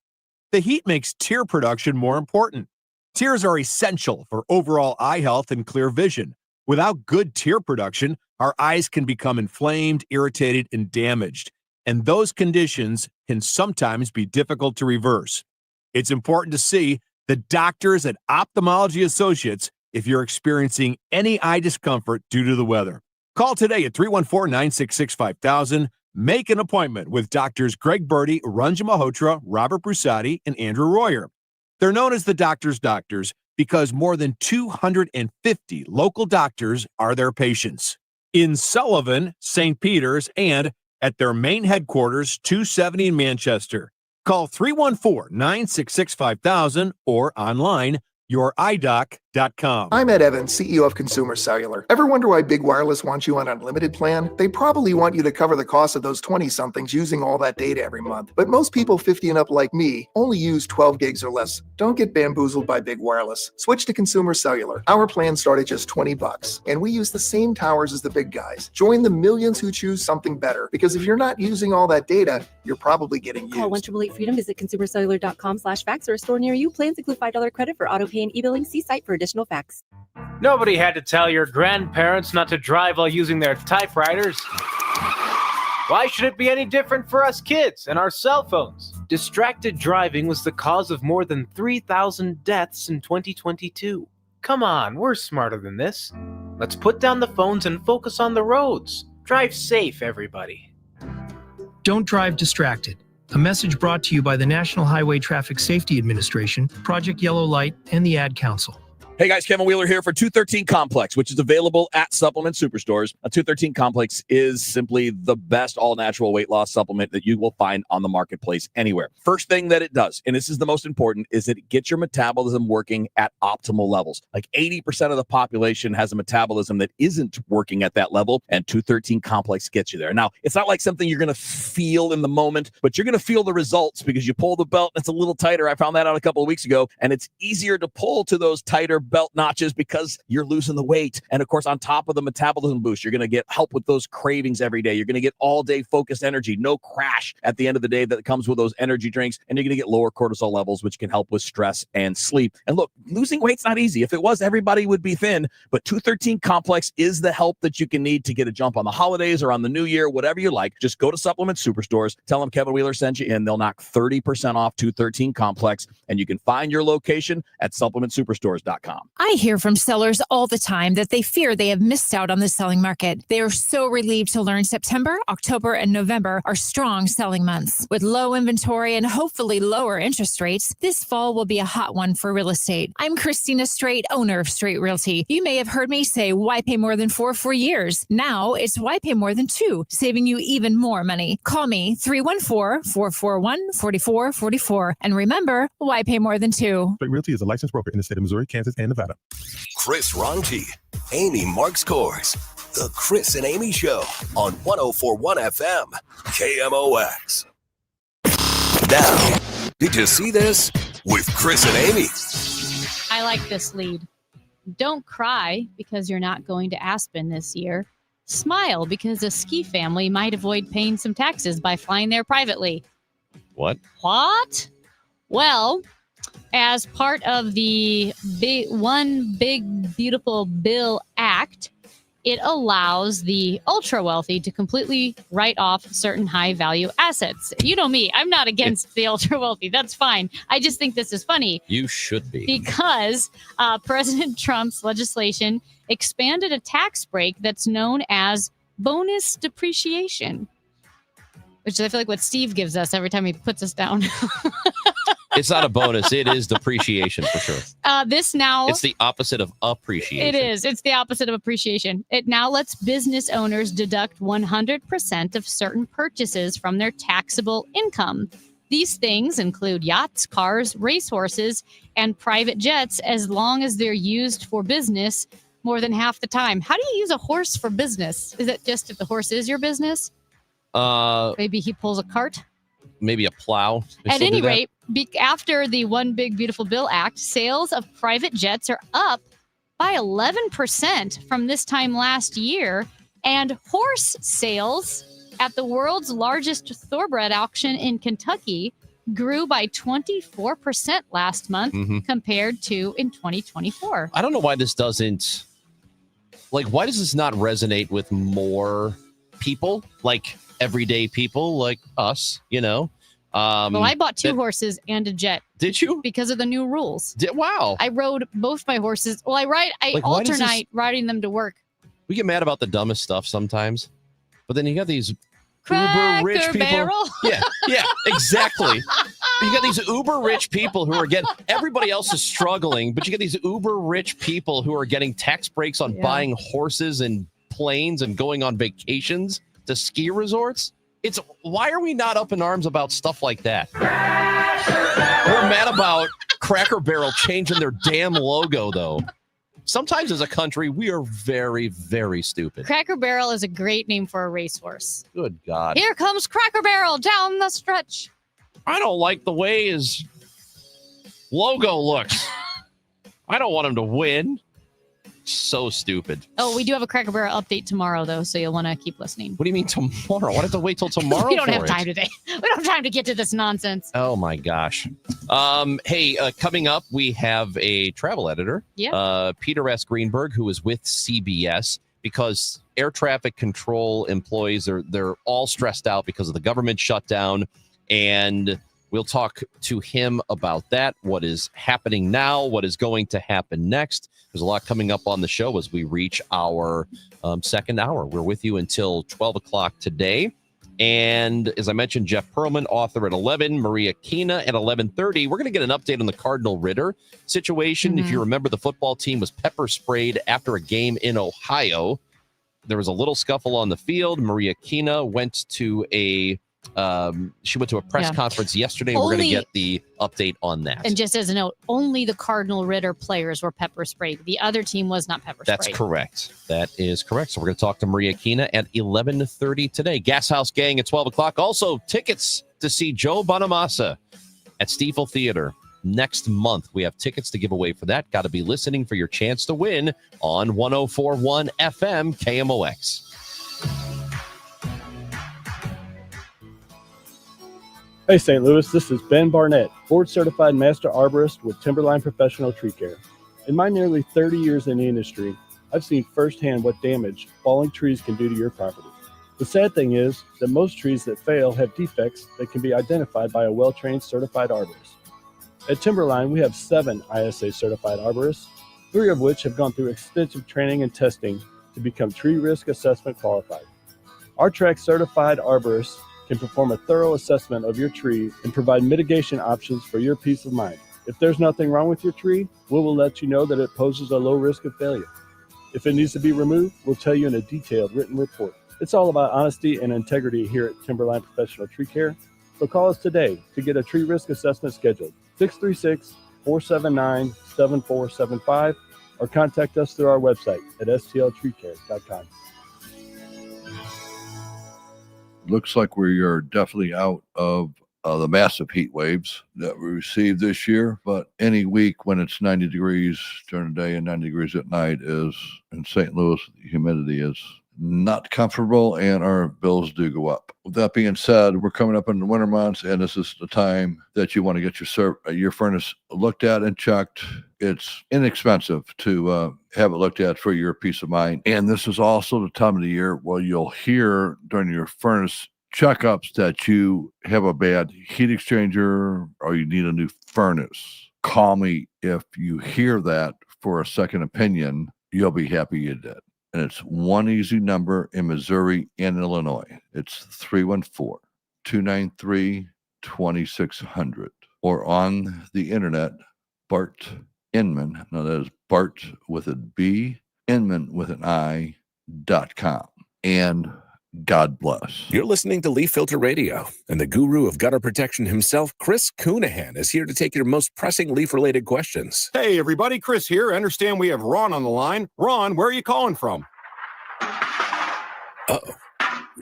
The heat makes tear production more important. Tears are essential for overall eye health and clear vision. Without good tear production, our eyes can become inflamed, irritated, and damaged. And those conditions can sometimes be difficult to reverse. It's important to see the doctors at Ophthalmology Associates if you're experiencing any eye discomfort due to the weather. Call today at 314-966-5000. Make an appointment with doctors Greg Birdie, Ranjan Malhotra, Robert Brusati, and Andrew Royer. They're known as the doctors' doctors because more than 250 local doctors are their patients. In Sullivan, St. Peter's, and at their main headquarters, 270 in Manchester. Call 314-966-5000 or online, youridoc.com. I'm Ed Evans, CEO of Consumer Cellular. Ever wonder why Big Wireless wants you on an unlimited plan? They probably want you to cover the cost of those 20-somethings using all that data every month. But most people 50 and up like me only use 12 gigs or less. Don't get bamboozled by Big Wireless. Switch to Consumer Cellular. Our plans start at just $20, and we use the same towers as the big guys. Join the millions who choose something better, because if you're not using all that data, you're probably getting used. Call 1-888-FREEDOM, visit consumercellular.com/facts, or a store near you. Plans include $5 credit for auto pay and e-billing. See site for additional facts. Nobody had to tell your grandparents not to drive while using their typewriters. Why should it be any different for us kids and our cell phones? Distracted driving was the cause of more than 3,000 deaths in 2022. Come on, we're smarter than this. Let's put down the phones and focus on the roads. Drive safe, everybody. Don't drive distracted. A message brought to you by the National Highway Traffic Safety Administration, Project Yellow Light, and the Ad Council. Hey guys, Kevin Wheeler here for 213 Complex, which is available at supplement superstores. A 213 Complex is simply the best all-natural weight loss supplement that you will find on the marketplace anywhere. First thing that it does, and this is the most important, is that it gets your metabolism working at optimal levels. Like 80% of the population has a metabolism that isn't working at that level, and 213 Complex gets you there. Now, it's not like something you're going to feel in the moment, but you're going to feel the results because you pull the belt and it's a little tighter. I found that out a couple of weeks ago, and it's easier to pull to those tighter belt notches because you're losing the weight. And of course, on top of the metabolism boost, you're going to get help with those cravings every day. You're going to get all day focused energy, no crash at the end of the day that comes with those energy drinks. And you're going to get lower cortisol levels, which can help with stress and sleep. And look, losing weight's not easy. If it was, everybody would be thin, but 213 Complex is the help that you can need to get a jump on the holidays or on the new year, whatever you like. Just go to Supplement Superstores, tell them Kevin Wheeler sent you in. They'll knock 30% off 213 Complex, and you can find your location at supplementsuperstores.com. I hear from sellers all the time that they fear they have missed out on the selling market. They are so relieved to learn September, October, and November are strong selling months. With low inventory and hopefully lower interest rates, this fall will be a hot one for real estate. I'm Christina Straight, owner of Straight Realty. You may have heard me say, why pay more than 4 for years? Now it's why pay more than 2, saving you even more money. Call me 314-441-4444. And remember, why pay more than 2? Straight Realty is a licensed broker in the state of Missouri, Kansas, and Nevada. Chris Ronchi, Amy Marks Kors, The Chris and Amy Show on 104.1 FM, KMOX. Now, did you see this? With Chris and Amy. I like this lead. Don't cry because you're not going to Aspen this year. Smile because a ski family might avoid paying some taxes by flying there privately. What? What? Well, as part of the One Big Beautiful Bill Act, it allows the ultra wealthy to completely write off certain high value assets. You know me, I'm not against the ultra wealthy. That's fine. I just think this is funny. You should be. Because President Trump's legislation expanded a tax break that's known as bonus depreciation. which I feel like what Steve gives us every time he puts us down. It's not a bonus. It is depreciation for sure. This now. It's the opposite of appreciation. It is. It's the opposite of appreciation. It now lets business owners deduct 100% of certain purchases from their taxable income. These things include yachts, cars, racehorses, and private jets, as long as they're used for business more than half the time. How do you use a horse for business? Is it just if the horse is your business? Maybe he pulls a cart? Maybe a plow. At any rate, after the One Big Beautiful Bill Act, sales of private jets are up by 11% from this time last year, and horse sales at the world's largest thoroughbred auction in Kentucky grew by 24% last month compared to in 2024. I don't know why this doesn't, why does this not resonate with more people, like everyday people like us, Well, I bought two horses and a jet. Did you? Because of the new rules. Wow. I rode both my horses. Well, I alternate riding them to work. We get mad about the dumbest stuff sometimes, but then you got these Cracker uber rich people. Barrel. Yeah, exactly. You got these uber rich people who are getting, everybody else is struggling, but you get these uber rich people who are getting tax breaks on buying horses and planes and going on vacations to ski resorts. Why are we not up in arms about stuff like that? We're mad about Cracker Barrel changing their damn logo, though. Sometimes as a country, we are very, very stupid. Cracker Barrel is a great name for a racehorse. Good God. Here comes Cracker Barrel down the stretch. I don't like the way his logo looks. I don't want him to win. So stupid. Oh, we do have a Cracker Barrel update tomorrow, though, so you'll want to keep listening. What do you mean tomorrow? Why do I have to wait till tomorrow? We don't have for time it? today. We don't have time to get to this nonsense. Oh my gosh. Coming up, we have a travel editor, Peter S. Greenberg, who is with CBS because air traffic control employees they're all stressed out because of the government shutdown, and we'll talk to him about that. What is happening now? What is going to happen next? There's a lot coming up on the show as we reach our second hour. We're with you until 12 o'clock today. And as I mentioned, Jeff Pearlman, author at 11, Maria Kina at 11:30. We're going to get an update on the Cardinal Ritter situation. If you remember, the football team was pepper sprayed after a game in Ohio. There was a little scuffle on the field. Maria Kina went to a press conference yesterday. We're going to get the update on that. And just as a note, only the Cardinal Ritter players were pepper sprayed. The other team was not pepper sprayed. That's correct. That is correct. So we're going to talk to Maria Kina at 11:30 today. Gas House Gang at 12 o'clock. Also, tickets to see Joe Bonamassa at Stiefel Theater next month. We have tickets to give away for that. Got to be listening for your chance to win on 104.1 FM KMOX. Hey, St. Louis, this is Ben Barnett, board-certified master arborist with Timberline Professional Tree Care. In my nearly 30 years in the industry, I've seen firsthand what damage falling trees can do to your property. The sad thing is that most trees that fail have defects that can be identified by a well-trained certified arborist. At Timberline, we have 7 ISA-certified arborists, 3 of which have gone through extensive training and testing to become tree risk assessment qualified. Our track certified arborists can perform a thorough assessment of your tree and provide mitigation options for your peace of mind. If there's nothing wrong with your tree, we will let you know that it poses a low risk of failure. If it needs to be removed, we'll tell you in a detailed written report. It's all about honesty and integrity here at Timberline Professional Tree Care. So call us today to get a tree risk assessment scheduled, 636-479-7475, or contact us through our website at stltreecare.com. Looks like we are definitely out of the massive heat waves that we received this year. But any week when it's 90 degrees during the day and 90 degrees at night is, in St. Louis, the humidity is not comfortable and our bills do go up. With that being said, we're coming up in the winter months and this is the time that you want to get your furnace looked at and checked. It's inexpensive to have it looked at for your peace of mind. And this is also the time of the year where you'll hear during your furnace checkups that you have a bad heat exchanger or you need a new furnace. Call me if you hear that for a second opinion. You'll be happy you did. And it's one easy number in Missouri and Illinois. It's 293-2600. Or on the internet, Bart Inman. Now that is Bart with a B, Inman with an I.com. And God bless. You're listening to Leaf Filter Radio, and the guru of gutter protection himself, Chris Coonahan, is here to take your most pressing leaf-related questions. Hey, everybody, Chris here. I understand we have Ron on the line. Ron, where are you calling from? Uh-oh.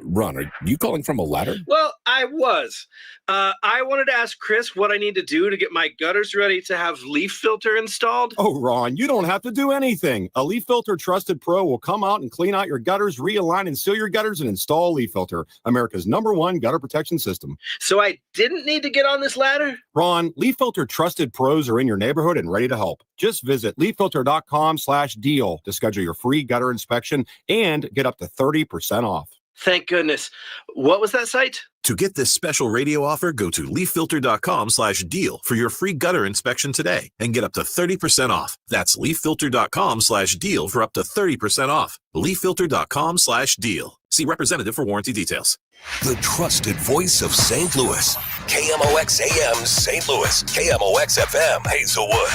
Ron, are you calling from a ladder? Well, I was. I wanted to ask Chris what I need to do to get my gutters ready to have Leaf Filter installed. Oh, Ron, you don't have to do anything. A Leaf Filter Trusted Pro will come out and clean out your gutters, realign and seal your gutters, and install Leaf Filter, America's #1 gutter protection system. So I didn't need to get on this ladder? Ron, Leaf Filter Trusted Pros are in your neighborhood and ready to help. Just visit leaffilter.com/deal to schedule your free gutter inspection and get up to 30% off. Thank goodness. What was that site? To get this special radio offer, go to leaffilter.com/deal for your free gutter inspection today and get up to 30% off. That's leaffilter.com/deal for up to 30% off. leaffilter.com/deal. See representative for warranty details. The trusted voice of St. Louis. KMOX AM St. Louis. KMOX FM Hazelwood.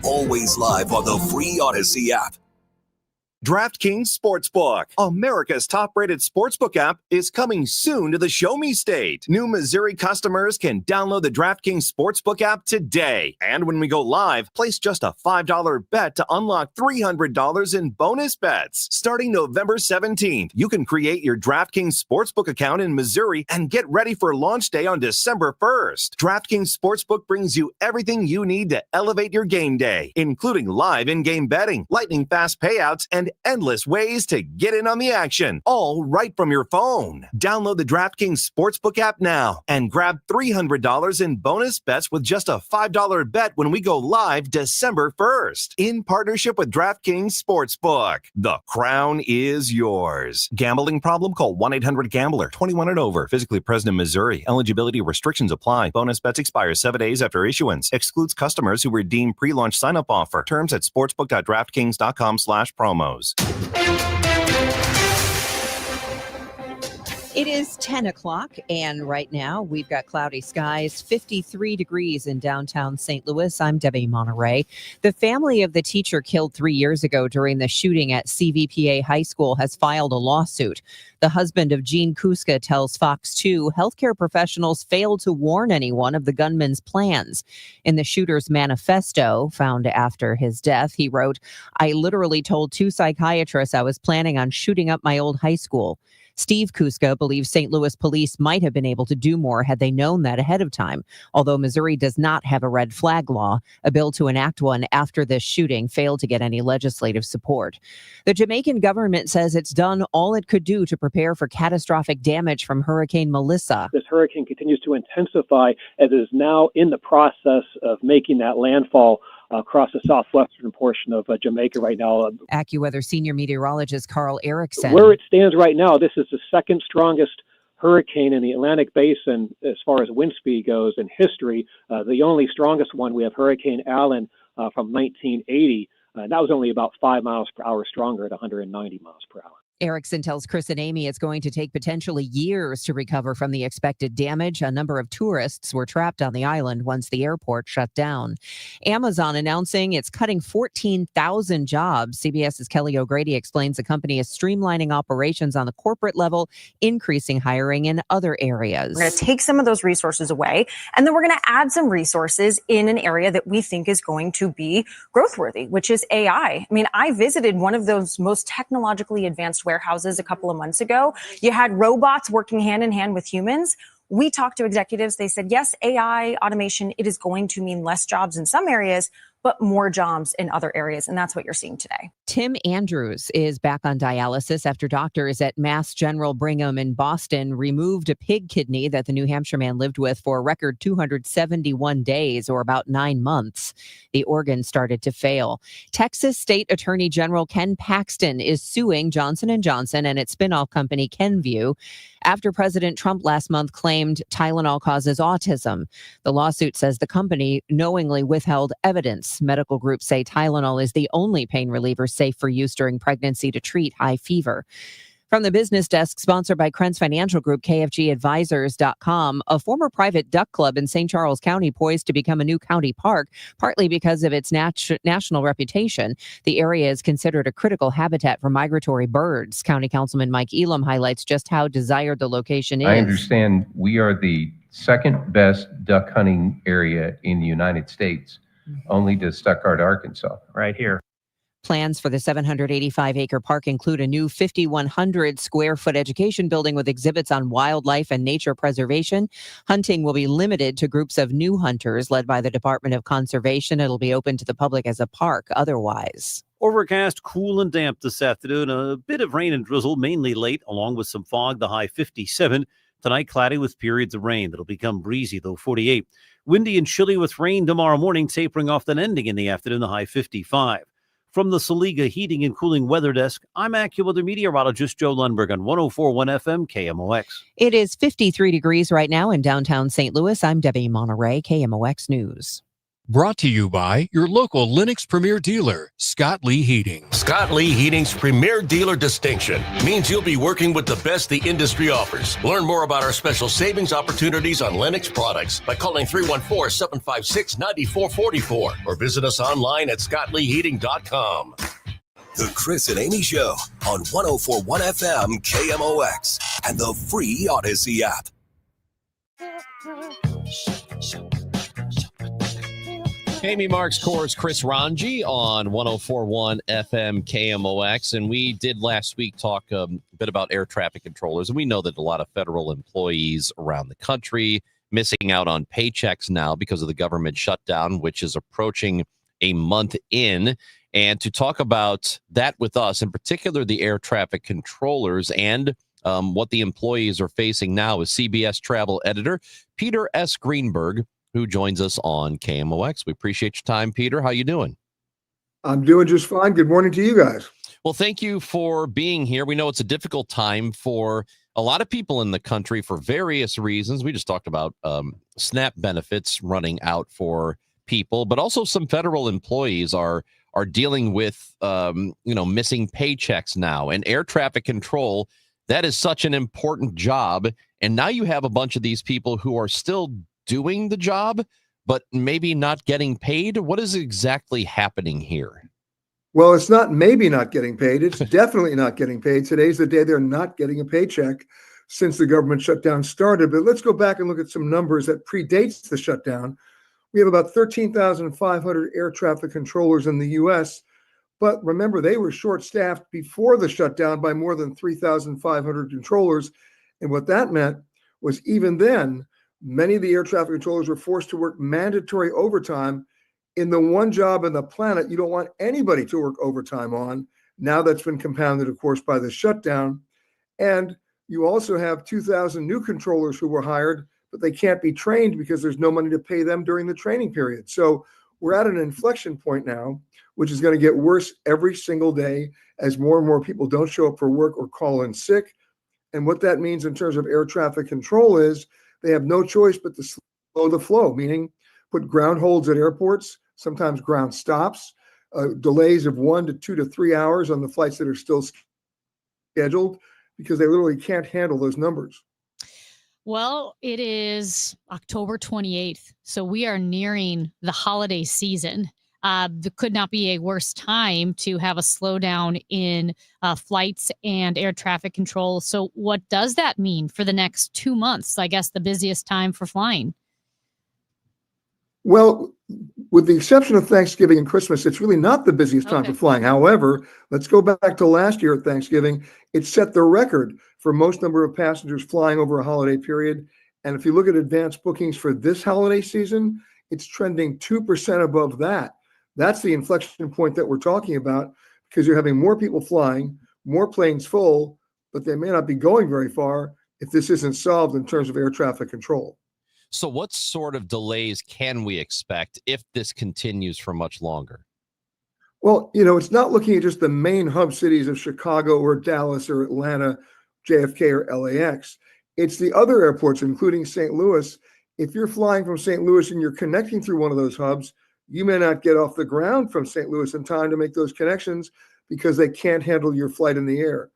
Always live on the free Odyssey app. DraftKings Sportsbook, America's top-rated sportsbook app, is coming soon to the Show Me State. New Missouri customers can download the DraftKings Sportsbook app today. And when we go live, place just a $5 bet to unlock $300 in bonus bets. Starting November 17th, you can create your DraftKings Sportsbook account in Missouri and get ready for launch day on December 1st. DraftKings Sportsbook brings you everything you need to elevate your game day, including live in-game betting, lightning-fast payouts, and endless ways to get in on the action, all right from your phone. Download the DraftKings Sportsbook app now and grab $300 in bonus bets with just a $5 bet when we go live December 1st. In partnership with DraftKings Sportsbook, the crown is yours. Gambling problem? Call 1-800-GAMBLER. 21 and over. Physically present in Missouri. Eligibility restrictions apply. Bonus bets expire 7 days after issuance. Excludes customers who redeem pre-launch sign-up offer. Terms at sportsbook.draftkings.com/promos. It is 10 o'clock, and right now we've got cloudy skies, 53 degrees in downtown St. Louis. I'm Debbie Monterey. The family of the teacher killed 3 years ago during the shooting at CVPA High School has filed a lawsuit. The husband of Gene Kuska tells Fox 2 healthcare professionals failed to warn anyone of the gunman's plans. In the shooter's manifesto, found after his death, he wrote, "I literally told 2 psychiatrists I was planning on shooting up my old high school." Steve Kuska believes St. Louis police might have been able to do more had they known that ahead of time. Although Missouri does not have a red flag law, a bill to enact one after this shooting failed to get any legislative support. The Jamaican government says it's done all it could do to prepare for catastrophic damage from Hurricane Melissa. This hurricane continues to intensify as it is now in the process of making that landfall across the southwestern portion of Jamaica right now. AccuWeather senior meteorologist Carl Erickson. Where it stands right now, this is the second strongest hurricane in the Atlantic Basin as far as wind speed goes in history. The only strongest one, we have Hurricane Allen from 1980. That was only about 5 miles per hour stronger at 190 miles per hour. Erickson tells Chris and Amy it's going to take potentially years to recover from the expected damage. A number of tourists were trapped on the island once the airport shut down. Amazon announcing it's cutting 14,000 jobs. CBS's Kelly O'Grady explains the company is streamlining operations on the corporate level, increasing hiring in other areas. We're going to take some of those resources away, and then we're going to add some resources in an area that we think is going to be growth worthy, which is AI. I mean, I visited one of those most technologically advanced warehouses a couple of months ago. You had robots working hand in hand with humans. We talked to executives. They said, yes, AI automation, it is going to mean less jobs in some areas, but more jobs in other areas. And that's what you're seeing today. Tim Andrews is back on dialysis after doctors at Mass General Brigham in Boston removed a pig kidney that the New Hampshire man lived with for a record 271 days, or about 9 months. The organ started to fail. Texas State Attorney General Ken Paxton is suing Johnson & Johnson and its spinoff company Kenvue after President Trump last month claimed Tylenol causes autism. The lawsuit says the company knowingly withheld evidence. Medical groups say Tylenol is the only pain reliever safe for use during pregnancy to treat high fever. From the business desk sponsored by Krentz Financial Group, KFGadvisors.com, a former private duck club in St. Charles County poised to become a new county park, partly because of its national reputation. The area is considered a critical habitat for migratory birds. County Councilman Mike Elam highlights just how desired the location is. I understand we are the second best duck hunting area in the United States, only to Stuttgart, Arkansas, right here. Plans for the 785-acre park include a new 5,100 square foot education building with exhibits on wildlife and nature preservation. Hunting will be limited to groups of new hunters led by the Department of Conservation. It'll be open to the public as a park otherwise. Overcast, cool and damp this afternoon. A bit of rain and drizzle, mainly late, along with some fog, the high 57. Tonight, cloudy with periods of rain. That'll become breezy, though, 48. Windy and chilly with rain tomorrow morning, tapering off then ending in the afternoon, the high 55. From the Saliga Heating and Cooling Weather Desk, I'm AccuWeather meteorologist Joe Lundberg on 104.1 FM KMOX. It is 53 degrees right now in downtown St. Louis. I'm Debbie Monterey, KMOX News. Brought to you by your local Lennox Premier dealer, Scott Lee Heating. Scott Lee Heating's Premier Dealer distinction means you'll be working with the best the industry offers. Learn more about our special savings opportunities on Lennox products by calling 314-756-9444 or visit us online at scottleeheating.com. The Chris and Amy Show on 104.1 FM KMOX and the free Odyssey app. Amy Marks Coors, Chris Ranji on 104.1 FM KMOX. And we did last week talk a bit about air traffic controllers. And we know that a lot of federal employees around the country missing out on paychecks now because of the government shutdown, which is approaching a month in. And to talk about that with us, in particular, the air traffic controllers and what the employees are facing now is CBS travel editor Peter S. Greenberg, who joins us on KMOX. We appreciate your time, Peter. How you doing? I'm doing just fine. Good morning to you guys. Well, thank you for being here. We know it's a difficult time for a lot of people in the country for various reasons. We just talked about SNAP benefits running out for people, but also some federal employees are dealing with missing paychecks now. And air traffic control, that is such an important job. And now you have a bunch of these people who are still doing the job, but maybe not getting paid. What is exactly happening here? Well, it's not maybe not getting paid. It's definitely not getting paid. Today's the day they're not getting a paycheck since the government shutdown started. But let's go back and look at some numbers that predates the shutdown. We have about 13,500 air traffic controllers in the U.S., but remember, they were short-staffed before the shutdown by more than 3,500 controllers. And what that meant was even then, many of the air traffic controllers were forced to work mandatory overtime in the one job on the planet you don't want anybody to work overtime on. Now that's been compounded, of course, by the shutdown. And you also have 2,000 new controllers who were hired, but they can't be trained because there's no money to pay them during the training period. So we're at an inflection point now, which is going to get worse every single day as more and more people don't show up for work or call in sick. And what that means in terms of air traffic control is they have no choice but to slow the flow, meaning put ground holds at airports, sometimes ground stops, delays of 1 to 2 to 3 hours on the flights that are still scheduled because they literally can't handle those numbers. Well, it is October 28th, so we are nearing the holiday season. There could not be a worse time to have a slowdown in flights and air traffic control. So what does that mean for the next 2 months? I guess the busiest time for flying. Well, with the exception of Thanksgiving and Christmas, it's really not the busiest time for flying. However, let's go back to last year at Thanksgiving. It set the record for most number of passengers flying over a holiday period. And if you look at advanced bookings for this holiday season, it's trending 2% above that. That's the inflection point that we're talking about because you're having more people flying, more planes full, but they may not be going very far if this isn't solved in terms of air traffic control. So what sort of delays can we expect if this continues for much longer? Well, it's not looking at just the main hub cities of Chicago or Dallas or Atlanta, JFK or LAX. It's the other airports, including St. Louis. If you're flying from St. Louis and you're connecting through one of those hubs, you may not get off the ground from St. Louis in time to make those connections because they can't handle your flight in the air.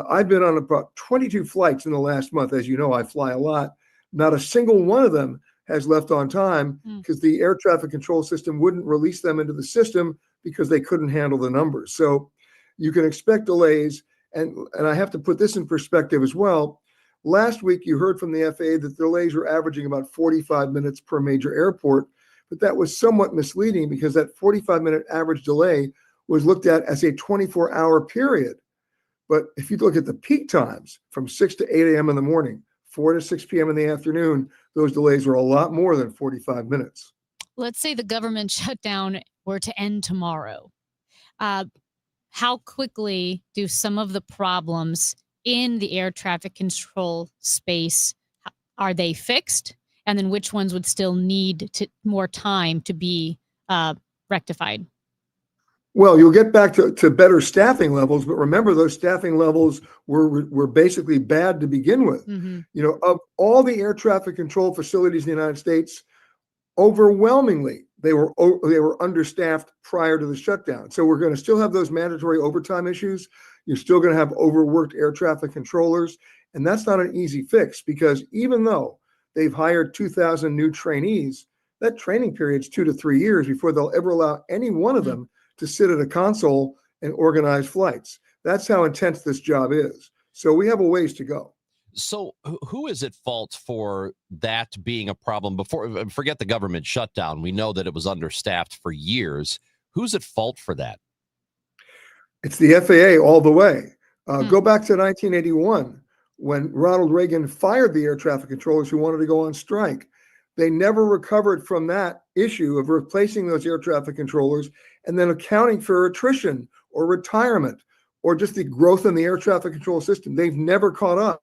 I've been on about 22 flights in the last month. As you know, I fly a lot. Not a single one of them has left on time because the air traffic control system wouldn't release them into the system because they couldn't handle the numbers. So you can expect delays. And I have to put this in perspective as well. Last week, you heard from the FAA that delays were averaging about 45 minutes per major airport, but that was somewhat misleading because that 45-minute average delay was looked at as a 24-hour period. But if you look at the peak times from 6 to 8 a.m. in the morning, 4 to 6 p.m. in the afternoon, those delays were a lot more than 45 minutes. Let's say the government shutdown were to end tomorrow. How quickly do some of the problems in the air traffic control space, are they fixed? And then which ones would still need more time to be rectified? Well, you'll get back to better staffing levels, but remember those staffing levels were basically bad to begin with. Mm-hmm. You know, of all the air traffic control facilities in the United States, overwhelmingly they were understaffed prior to the shutdown. So we're going to still have those mandatory overtime issues. You're still going to have overworked air traffic controllers, and that's not an easy fix because even though they've hired 2,000 new trainees, that training period's 2 to 3 years before they'll ever allow any one of them to sit at a console and organize flights. That's how intense this job is. So we have a ways to go. So who is at fault for that being a problem? Forget the government shutdown. We know that it was understaffed for years. Who's at fault for that? It's the FAA all the way. Go back to 1981 when Ronald Reagan fired the air traffic controllers who wanted to go on strike. They never recovered from that issue of replacing those air traffic controllers and then accounting for attrition or retirement or just the growth in the air traffic control system. They've never caught up.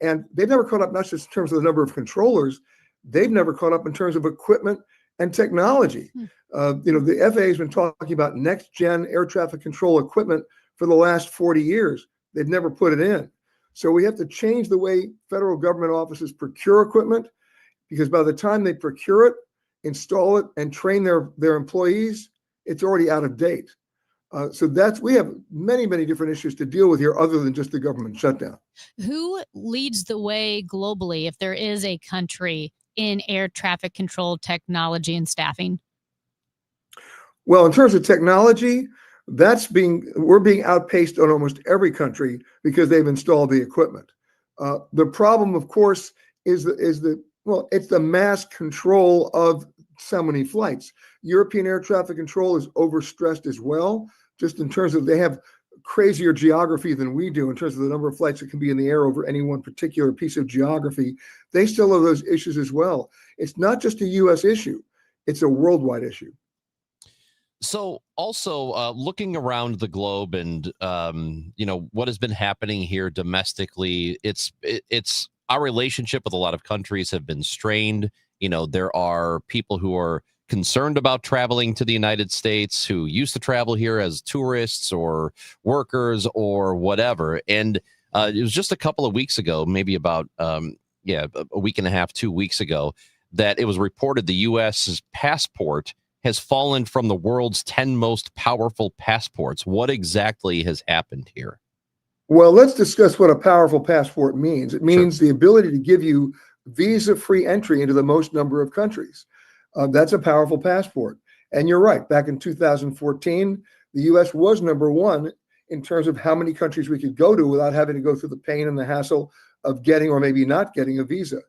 And they've never caught up not just in terms of the number of controllers, they've never caught up in terms of equipment and technology. You know, the FAA has been talking about next-gen air traffic control equipment for the last 40 years. They've never put it in. So we have to change the way federal government offices procure equipment because by the time they procure it, install it, and train their employees, it's already out of date. So we have many, many different issues to deal with here other than just the government shutdown. Who leads the way globally if there is a country in air traffic control technology and staffing? Well, in terms of technology, we're being outpaced on almost every country because they've installed the equipment. The problem, of course, it's the mass control of so many flights. European air traffic control is overstressed as well, just in terms of they have crazier geography than we do in terms of the number of flights that can be in the air over any one particular piece of geography. They still have those issues as well. It's not just a U.S. issue. It's a worldwide issue. So also looking around the globe and, what has been happening here domestically, it's our relationship with a lot of countries have been strained. There are people who are concerned about traveling to the United States who used to travel here as tourists or workers or whatever. And it was just a couple of weeks ago, maybe about, a week and a half, 2 weeks ago, that it was reported the U.S.'s passport has fallen from the world's 10 most powerful passports. What exactly has happened here? Well, let's discuss what a powerful passport means. It means the ability to give you visa-free entry into the most number of countries. That's a powerful passport. And you're right. Back in 2014, the U.S. was number one in terms of how many countries we could go to without having to go through the pain and the hassle of getting or maybe not getting a visa.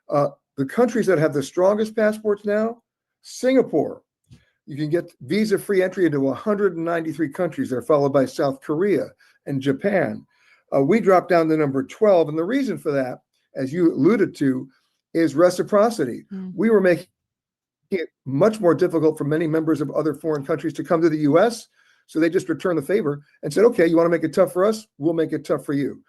The countries that have the strongest passports now, Singapore. You can get visa-free entry into 193 countries. They're followed by South Korea and Japan. We dropped down to number 12. And the reason for that, as you alluded to, is reciprocity. We were making it much more difficult for many members of other foreign countries to come to the U.S. So they just returned the favor and said, okay, you want to make it tough for us? We'll make it tough for you.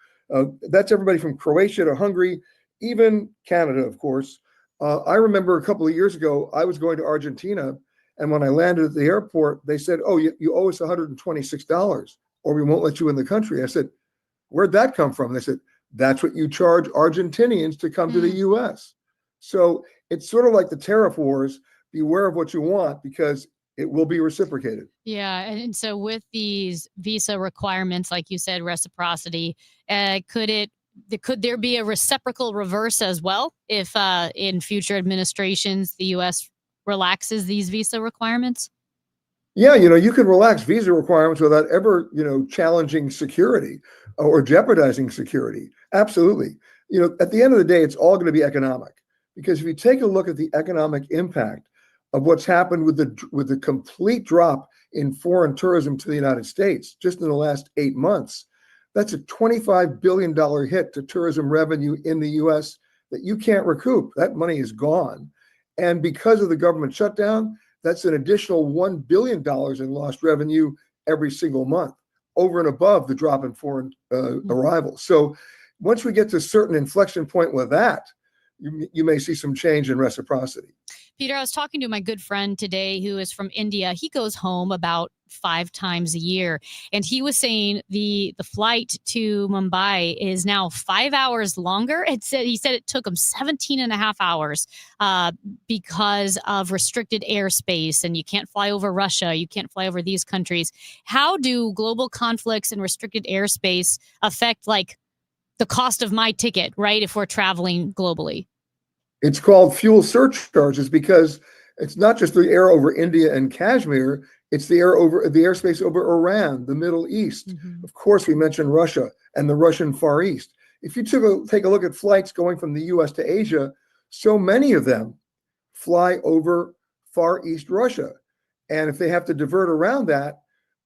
That's everybody from Croatia to Hungary, even Canada, of course. I remember a couple of years ago, I was going to Argentina. And when I landed at the airport, they said, oh, you owe us $126 or we won't let you in the country. I said, where'd that come from? They said, that's what you charge Argentinians to come to the U.S. So it's sort of like the tariff wars. Beware of what you want, because it will be reciprocated. Yeah, and so with these visa requirements, like you said, reciprocity, could there be a reciprocal reverse as well if in future administrations the U.S. relaxes these visa requirements? Yeah, you can relax visa requirements without ever, challenging security or jeopardizing security. Absolutely. At the end of the day, it's all going to be economic, because if you take a look at the economic impact of what's happened with the complete drop in foreign tourism to the United States just in the last 8 months, that's a $25 billion hit to tourism revenue in the U.S. that you can't recoup. That money is gone. And because of the government shutdown, that's an additional $1 billion in lost revenue every single month, over and above the drop in foreign arrivals. So once we get to a certain inflection point with that, you may see some change in reciprocity. Peter, I was talking to my good friend today who is from India. He goes home about 5 times a year. And he was saying the flight to Mumbai is now 5 hours longer. He said it took him 17 and a half hours because of restricted airspace. And you can't fly over Russia. You can't fly over these countries. How do global conflicts and restricted airspace affect the cost of my ticket, right, if we're traveling globally? It's called fuel surcharges because it's not just the air over India and Kashmir, it's the airspace over Iran, the Middle East. Mm-hmm. Of course, we mentioned Russia and the Russian Far East. If you take a look at flights going from the US to Asia, so many of them fly over Far East Russia. And if they have to divert around that,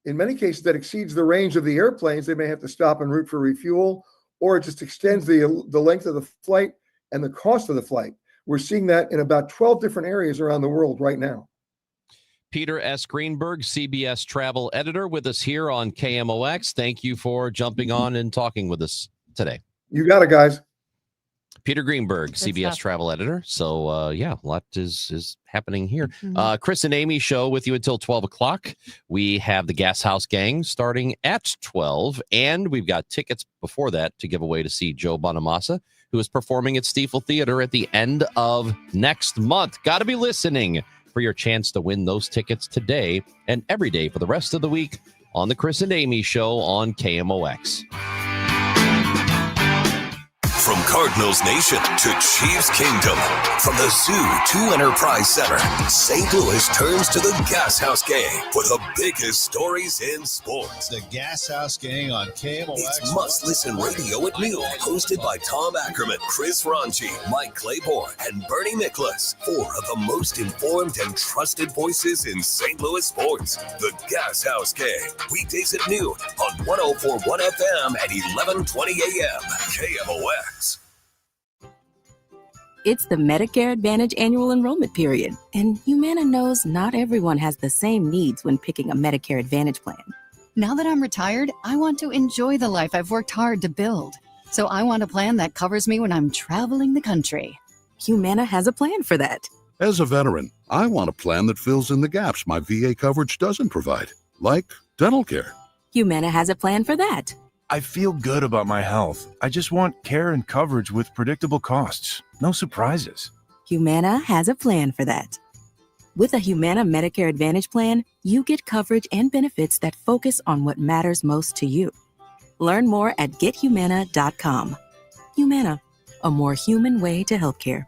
in many cases that exceeds the range of the airplanes, they may have to stop en route for refuel, or it just extends the length of the flight and the cost of the flight. We're seeing that in about 12 different areas around the world right now. Peter S. Greenberg, CBS travel editor, with us here on KMOX. Thank you for jumping on and talking with us today. You got it, guys. Peter Greenberg, CBS travel editor. So, a lot is happening here. Mm-hmm. Chris and Amy show with you until 12 o'clock. We have the Gas House Gang starting at 12, and we've got tickets before that to give away to see Joe Bonamassa, who is performing at Stiefel Theater at the end of next month. Got to be listening for your chance to win those tickets today and every day for the rest of the week on the Chris and Amy show on KMOX. From Cardinals Nation to Chiefs Kingdom, from the Zoo to Enterprise Center, St. Louis turns to the Gas House Gang for the biggest stories in sports. The Gas House Gang on KMOX. It's must-listen radio at noon, hosted by Tom Ackerman, Chris Ranji, Mike Claiborne, and Bernie Nicholas. 4 of the most informed and trusted voices in St. Louis sports. The Gas House Gang, weekdays at noon on 104.1 FM at 11:20 a.m. KMOX. It's the Medicare Advantage annual enrollment period, and Humana knows not everyone has the same needs when picking a Medicare Advantage plan. Now that I'm retired, I want to enjoy the life I've worked hard to build. So I want a plan that covers me when I'm traveling the country. Humana has a plan for that. As a veteran, I want a plan that fills in the gaps my VA coverage doesn't provide, like dental care. Humana has a plan for that. I feel good about my health. I just want care and coverage with predictable costs. No surprises. Humana has a plan for that. With a Humana Medicare Advantage plan, you get coverage and benefits that focus on what matters most to you. Learn more at gethumana.com. Humana, a more human way to healthcare.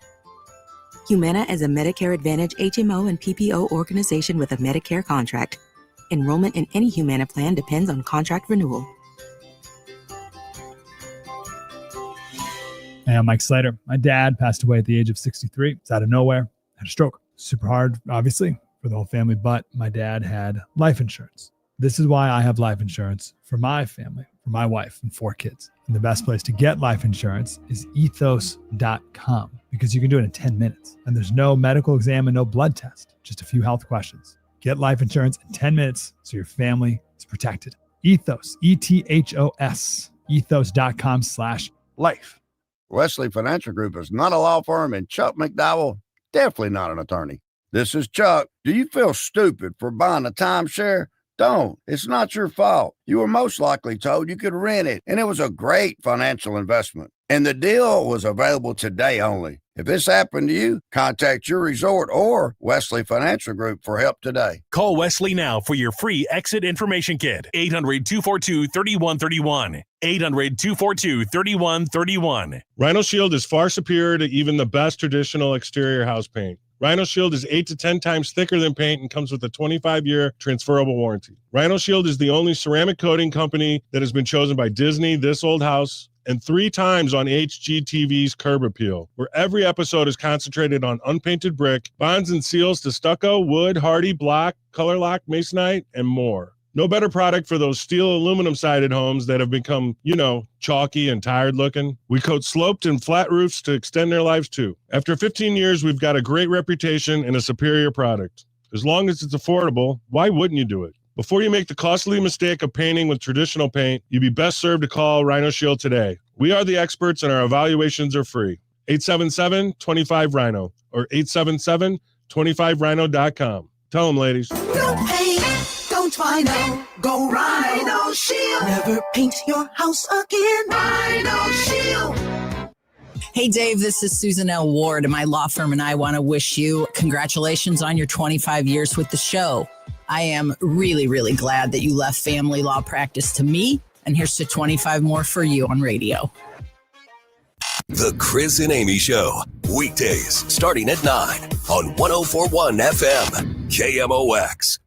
Humana is a Medicare Advantage HMO and PPO organization with a Medicare contract. Enrollment in any Humana plan depends on contract renewal. Hey, I'm Mike Slater. My dad passed away at the age of 63. It's out of nowhere. Had a stroke. Super hard, obviously, for the whole family, but my dad had life insurance. This is why I have life insurance for my family, for my wife and 4 kids. And the best place to get life insurance is ethos.com, because you can do it in 10 minutes. And there's no medical exam and no blood test, just a few health questions. Get life insurance in 10 minutes so your family is protected. Ethos, ETHOS, ethos.com/life. Wesley Financial Group is not a law firm, and Chuck McDowell, definitely not an attorney. This is Chuck. Do you feel stupid for buying a timeshare? Don't. It's not your fault. You were most likely told you could rent it, and it was a great financial investment. And the deal was available today only. If this happened to you, contact your resort or Wesley Financial Group for help today. Call Wesley now for your free exit information kit. 800-242-3131. 800-242-3131. Rhino Shield is far superior to even the best traditional exterior house paint. Rhino Shield is 8 to 10 times thicker than paint and comes with a 25-year transferable warranty. Rhino Shield is the only ceramic coating company that has been chosen by Disney, This Old House, and 3 times on HGTV's Curb Appeal, where every episode is concentrated on unpainted brick, bonds and seals to stucco, wood, hardy, block, color lock, masonite, and more. No better product for those steel aluminum-sided homes that have become, chalky and tired looking. We coat sloped and flat roofs to extend their lives too. After 15 years, we've got a great reputation and a superior product. As long as it's affordable, why wouldn't you do it? Before you make the costly mistake of painting with traditional paint, you'd be best served to call Rhino Shield today. We are the experts and our evaluations are free. 877-25-RHINO or 877-25rhino.com. Tell them, ladies. No paint, don't Rhino, go Rhino Shield. Never paint your house again. Rhino Shield. Hey, Dave, this is Susan L. Ward, and my law firm and I want to wish you congratulations on your 25 years with the show. I am really, really glad that you left family law practice to me, and here's to 25 more for you on radio. The Chris and Amy Show, weekdays starting at 9 on 104.1 FM, KMOX.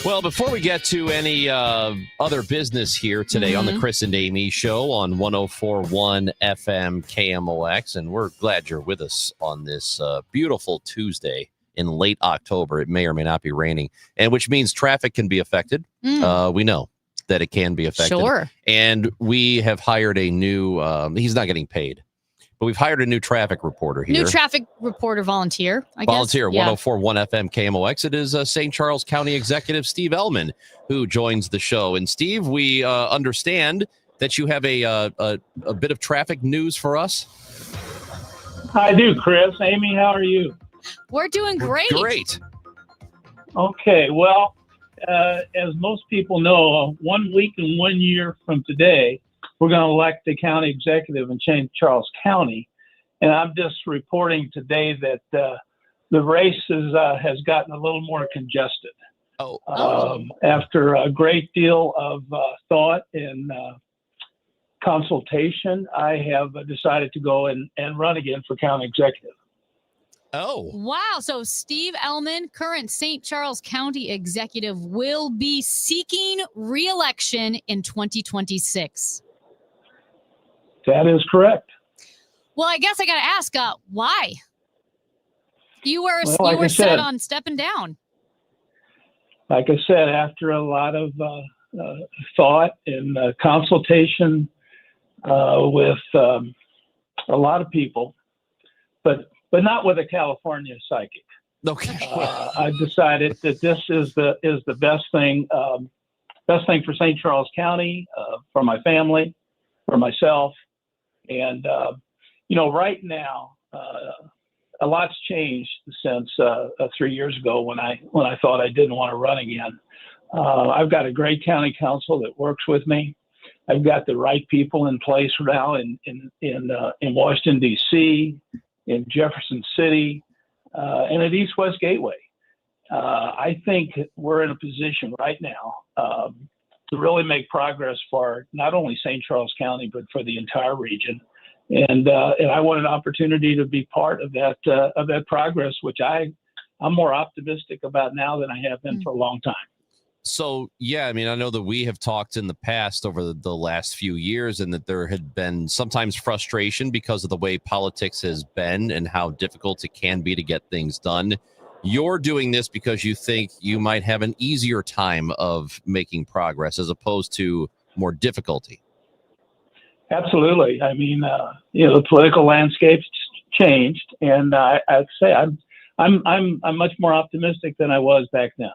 Well, before we get to any other business here today on the Chris and Amy Show on 104.1 FM KMOX, and we're glad you're with us on this beautiful Tuesday in late October. It may or may not be raining, and which means traffic can be affected. We know that it can be affected. Sure. And we have hired a new, he's not getting paid, but we've hired a new traffic reporter here. New traffic reporter volunteer, I guess. Volunteer, Yeah. 104.1 FM KMOX. It is St. Charles County Executive Steve Ellman who joins the show. And Steve, we understand that you have a bit of traffic news for us. I do, Chris. Amy, how are you? We're doing great. Great. Okay, well, as most people know, 1 week and 1 year from today, we're going to elect the county executive in St. Charles County. And I'm just reporting today that the race has gotten a little more congested. After a great deal of thought and consultation, I have decided to go and run again for county executive. Oh. Wow. So Steve Ellman, current St. Charles County executive, will be seeking re-election in 2026. That is correct. Well, I guess I got to ask, why? You were Well, like I set said- on stepping down. Like I said, after a lot of thought and consultation with a lot of people, but not with a California psychic. Okay. I decided that this is the best thing for St. Charles County, for my family, for myself, and right now a lot's changed since 3 years ago when I thought I didn't want to run again. I've got a great county council that works with me. I've got the right people in place now in Washington D.C., in Jefferson City, and at East West Gateway. I think we're in a position right now to really make progress for not only St. Charles County, but for the entire region. And I want an opportunity to be part of that progress, which I'm more optimistic about now than I have been for a long time. So, yeah, I mean, I know that we have talked in the past over the last few years and that there had been sometimes frustration because of the way politics has been and how difficult it can be to get things done. You're doing this because you think you might have an easier time of making progress as opposed to more difficulty. Absolutely. I mean, the political landscape's changed, and I'd say I'm much more optimistic than I was back then.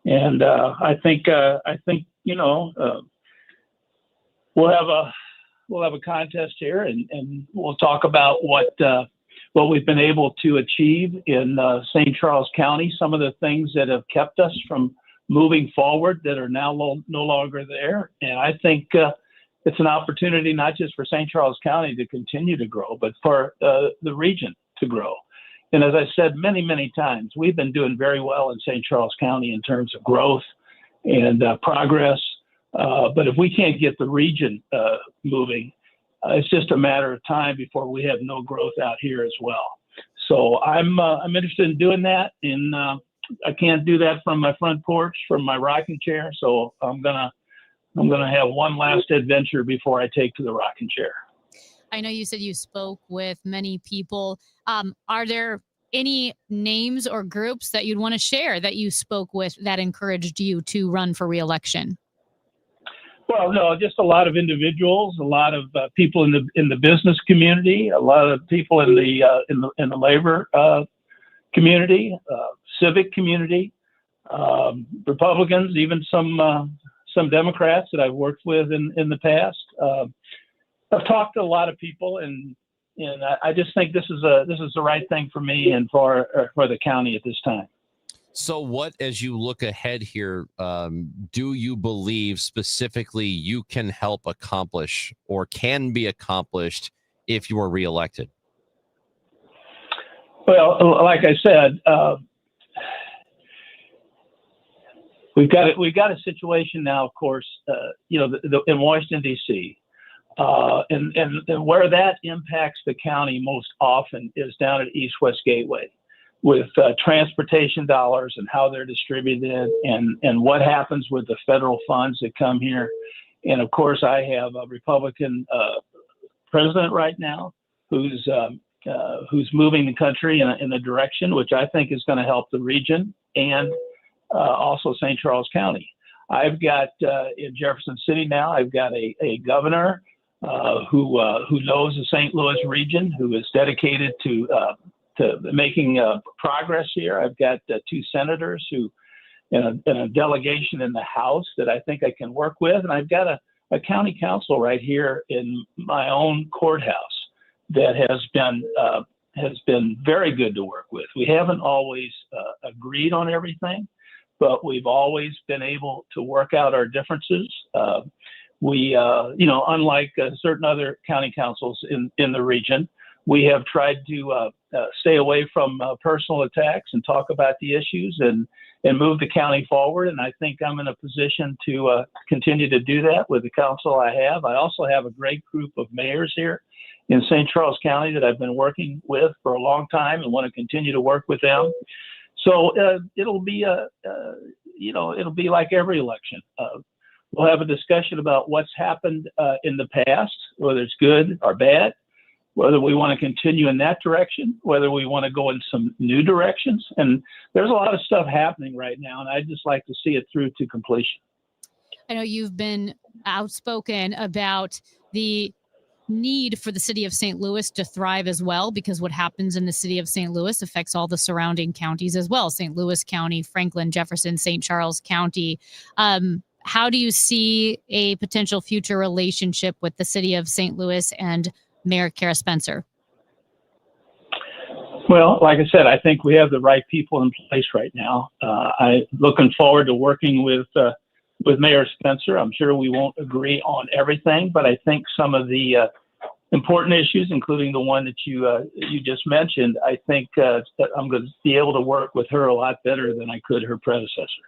And I think we'll have a contest here, and we'll talk about what we've been able to achieve in St. Charles County. Some of the things that have kept us from moving forward that are now no longer there. And I think it's an opportunity not just for St. Charles County to continue to grow, but for the region to grow. And as I said many, many times, we've been doing very well in St. Charles County in terms of growth and progress. But if we can't get the region moving, it's just a matter of time before we have no growth out here as well. So I'm interested in doing that, and I can't do that from my front porch, from my rocking chair. So I'm gonna have one last adventure before I take to the rocking chair. I know you said you spoke with many people. Are there any names or groups that you'd want to share that you spoke with that encouraged you to run for re-election? Well, no, just a lot of individuals, a lot of people in the business community, a lot of people in the labor community, civic community, Republicans, even some Democrats that I've worked with in the past. I've talked to a lot of people, and I just think this is the right thing for me and for the county at this time. So what, as you look ahead here, do you believe specifically you can help accomplish or can be accomplished if you are reelected? Well, like I said, we've got a situation now, of course, in Washington, D.C., and where that impacts the county most often is down at East-West Gateway, with transportation dollars and how they're distributed and what happens with the federal funds that come here. And of course, I have a Republican president right now who's moving the country in a direction which I think is going to help the region and also St. Charles County. I've got in Jefferson City now, I've got a governor who knows the St. Louis region, who is dedicated to making progress here. I've got two senators who, in a delegation in the House that I think I can work with, and I've got a county council right here in my own courthouse that has been very good to work with. We haven't always agreed on everything, but we've always been able to work out our differences. Unlike certain other county councils in the region, we have tried to stay away from personal attacks and talk about the issues and move the county forward. And I think I'm in a position to continue to do that with the council I have. I also have a great group of mayors here in St. Charles County that I've been working with for a long time and want to continue to work with them. So it'll be like every election. We'll have a discussion about what's happened in the past, whether it's good or bad, whether we want to continue in that direction, whether we want to go in some new directions. And there's a lot of stuff happening right now, and I'd just like to see it through to completion. I know you've been outspoken about the need for the city of St. Louis to thrive as well, because what happens in the city of St. Louis affects all the surrounding counties as well. St. Louis County, Franklin, Jefferson, St. Charles County. How do you see a potential future relationship with the city of St. Louis and Mayor Kara Spencer? Well, like I said, I think we have the right people in place right now. I'm looking forward to working with Mayor Spencer. I'm sure we won't agree on everything, but I think some of the important issues, including the one that you just mentioned, I think that I'm going to be able to work with her a lot better than I could her predecessor.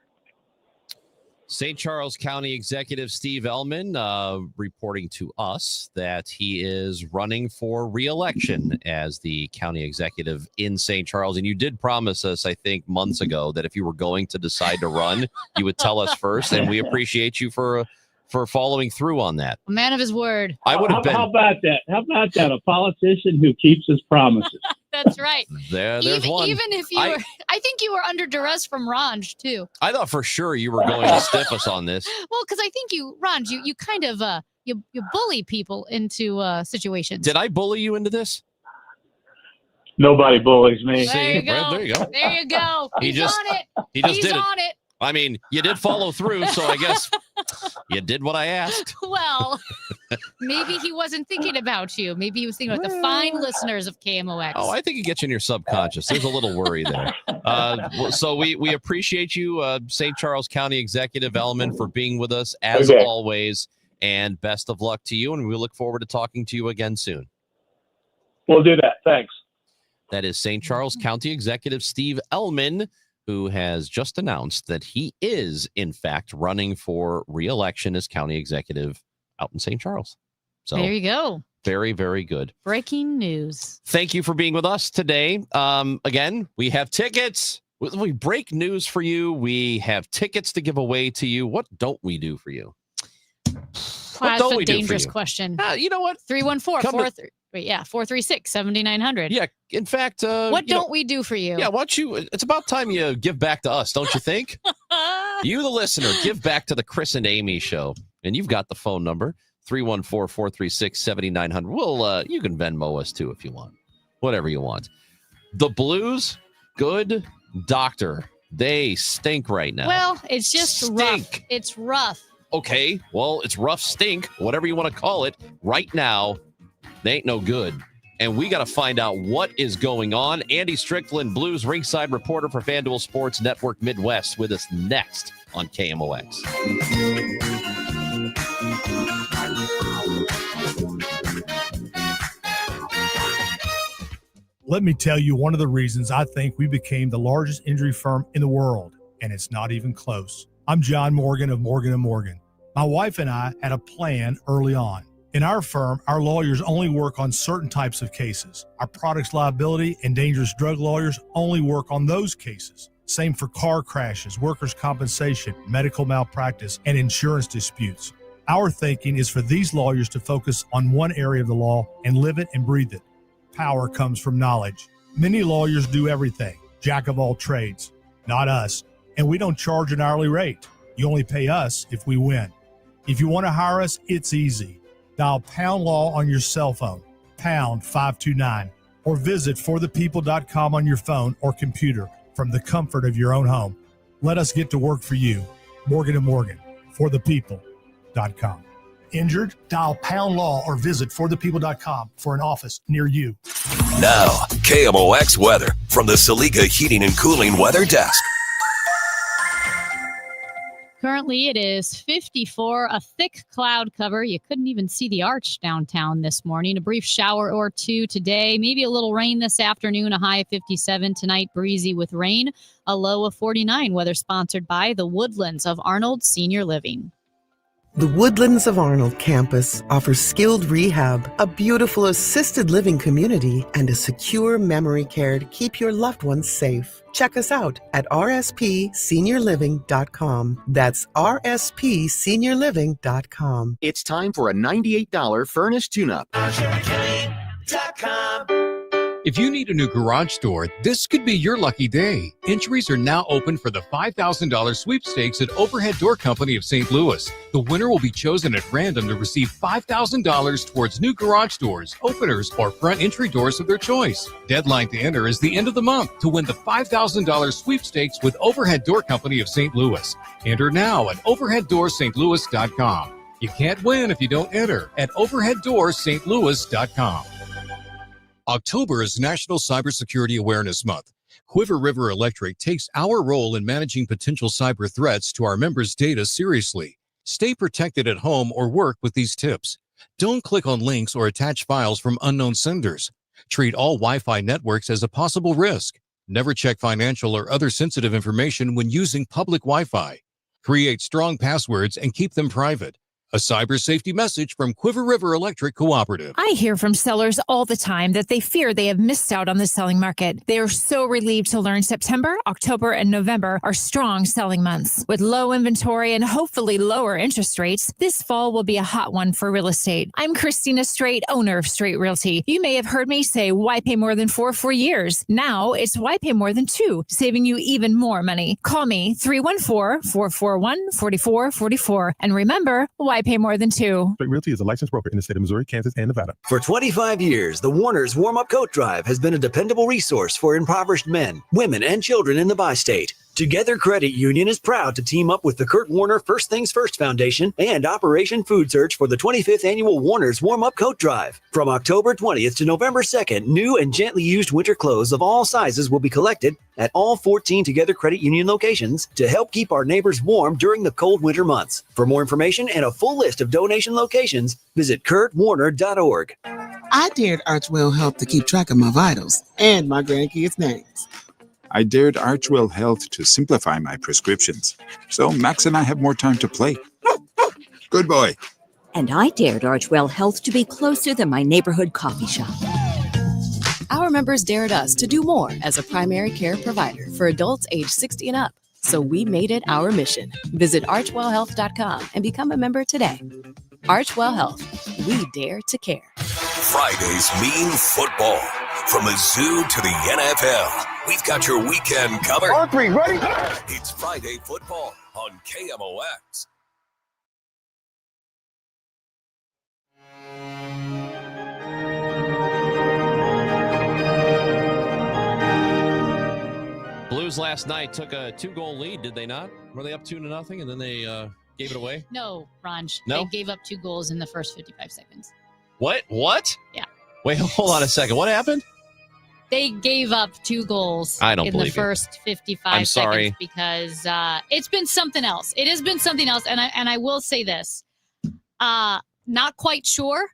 St. Charles County Executive Steve Ellman reporting to us that he is running for re-election as the county executive in St. Charles. And you did promise us, I think, months ago that if you were going to decide to run, you would tell us first. And we appreciate you for following through on that. A man of his word. How about that? How about that? A politician who keeps his promises. That's right. There's one. Even if you were, I think you were under duress from Ranj too. I thought for sure you were going to stiff us on this. Well, because I think Ranj, you kind of you bully people into situations. Did I bully you into this? Nobody bullies me. There you go. There you go. There you go. He's on it. He's on it. I mean, you did follow through, so I guess you did what I asked. Well, maybe he wasn't thinking about you. Maybe he was thinking about the fine listeners of KMOX. Oh, I think it gets you in your subconscious. There's a little worry there. So we appreciate you, St. Charles County Executive Ellman, for being with us as always. And best of luck to you, and we look forward to talking to you again soon. We'll do that. Thanks. That is St. Charles County Executive Steve Ellman, who has just announced that he is, in fact, running for re-election as county executive out in St. Charles. So there you go. Very, very good. Breaking news. Thank you for being with us today. Again, we have tickets. We break news for you. We have tickets to give away to you. What don't we do for you? That's a dangerous question. You know what? 436-7900. Yeah, in fact, what don't we do for you? Yeah, why don't you? It's about time you give back to us, don't you think? You, the listener, give back to the Chris and Amy show, and you've got the phone number 314-436-7900. We'll you can Venmo us too if you want, whatever you want. The Blues, good doctor. They stink right now. Well, it's just rough. It's rough. Okay, well, it's rough stink, whatever you want to call it. Right now, they ain't no good. And we got to find out what is going on. Andy Strickland, Blues ringside reporter for FanDuel Sports Network Midwest, with us next on KMOX. Let me tell you one of the reasons I think we became the largest injury firm in the world, and it's not even close. I'm John Morgan of Morgan & Morgan. My wife and I had a plan early on. In our firm, our lawyers only work on certain types of cases. Our products liability and dangerous drug lawyers only work on those cases. Same for car crashes, workers' compensation, medical malpractice, and insurance disputes. Our thinking is for these lawyers to focus on one area of the law and live it and breathe it. Power comes from knowledge. Many lawyers do everything, jack of all trades. Not us. And we don't charge an hourly rate. You only pay us if we win. If you want to hire us, it's easy. Dial Pound Law on your cell phone, pound 529, or visit forthepeople.com on your phone or computer from the comfort of your own home. Let us get to work for you. Morgan & Morgan, forthepeople.com. Injured? Dial Pound Law or visit forthepeople.com for an office near you. Now, KMOX weather from the Saliga Heating and Cooling Weather Desk. Currently, it is 54, a thick cloud cover. You couldn't even see the arch downtown this morning. A brief shower or two today, maybe a little rain this afternoon, a high of 57. Tonight, breezy with rain, a low of 49. Weather sponsored by the Woodlands of Arnold Senior Living. The Woodlands of Arnold campus offers skilled rehab, a beautiful assisted living community, and a secure memory care to keep your loved ones safe. Check us out at rspseniorliving.com. That's rspseniorliving.com. It's time for a $98 furnace tune-up. If you need a new garage door, this could be your lucky day. Entries are now open for the $5,000 sweepstakes at Overhead Door Company of St. Louis. The winner will be chosen at random to receive $5,000 towards new garage doors, openers, or front entry doors of their choice. Deadline to enter is the end of the month to win the $5,000 sweepstakes with Overhead Door Company of St. Louis. Enter now at overheaddoorsstlouis.com. You can't win if you don't enter at overheaddoorsstlouis.com. October is National Cybersecurity Awareness Month. Quiver River Electric takes our role in managing potential cyber threats to our members' data seriously. Stay protected at home or work with these tips. Don't click on links or attach files from unknown senders. Treat all Wi-Fi networks as a possible risk. Never check financial or other sensitive information when using public Wi-Fi. Create strong passwords and keep them private. A cyber safety message from Quiver River Electric Cooperative. I hear from sellers all the time that they fear they have missed out on the selling market. They are so relieved to learn September, October, and November are strong selling months. With low inventory and hopefully lower interest rates, this fall will be a hot one for real estate. I'm Christina Straight, owner of Straight Realty. You may have heard me say, why pay more than 4 for years? Now it's why pay more than 2, saving you even more money. Call me 314-441-4444. And remember, why pay more than 2? Straight Realty is a licensed broker in the state of Missouri, Kansas, and Nevada. For 25 years, the Warner's Warm-Up Coat Drive has been a dependable resource for impoverished men, women, and children in the bi-state. Together Credit Union is proud to team up with the Kurt Warner First Things First Foundation and Operation Food Search for the 25th Annual Warner's Warm-Up Coat Drive. From October 20th to November 2nd, new and gently used winter clothes of all sizes will be collected at all 14 Together Credit Union locations to help keep our neighbors warm during the cold winter months. For more information and a full list of donation locations, visit kurtwarner.org. I dared Archwell Health to keep track of my vitals and my grandkids' names. I dared Archwell Health to simplify my prescriptions, so Max and I have more time to play. Good boy. And I dared Archwell Health to be closer than my neighborhood coffee shop. Our members dared us to do more as a primary care provider for adults age 60 and up. So we made it our mission. Visit archwellhealth.com and become a member today. Archwell Health. We dare to care. Fridays mean football. From the zoo to the NFL, we've got your weekend covered. All three, ready? It's Friday football on KMOX. Blues last night took a 2-goal lead, did they not? Were they up 2-0 and then they gave it away? No, Ranj. No? They gave up 2 goals in the first 55 seconds. What? Yeah. Wait, hold on a second. What happened? They gave up 2 goals I don't in the believe you. first 55 I'm sorry. seconds because it's been something else. It has been something else. And I will say this. Not quite sure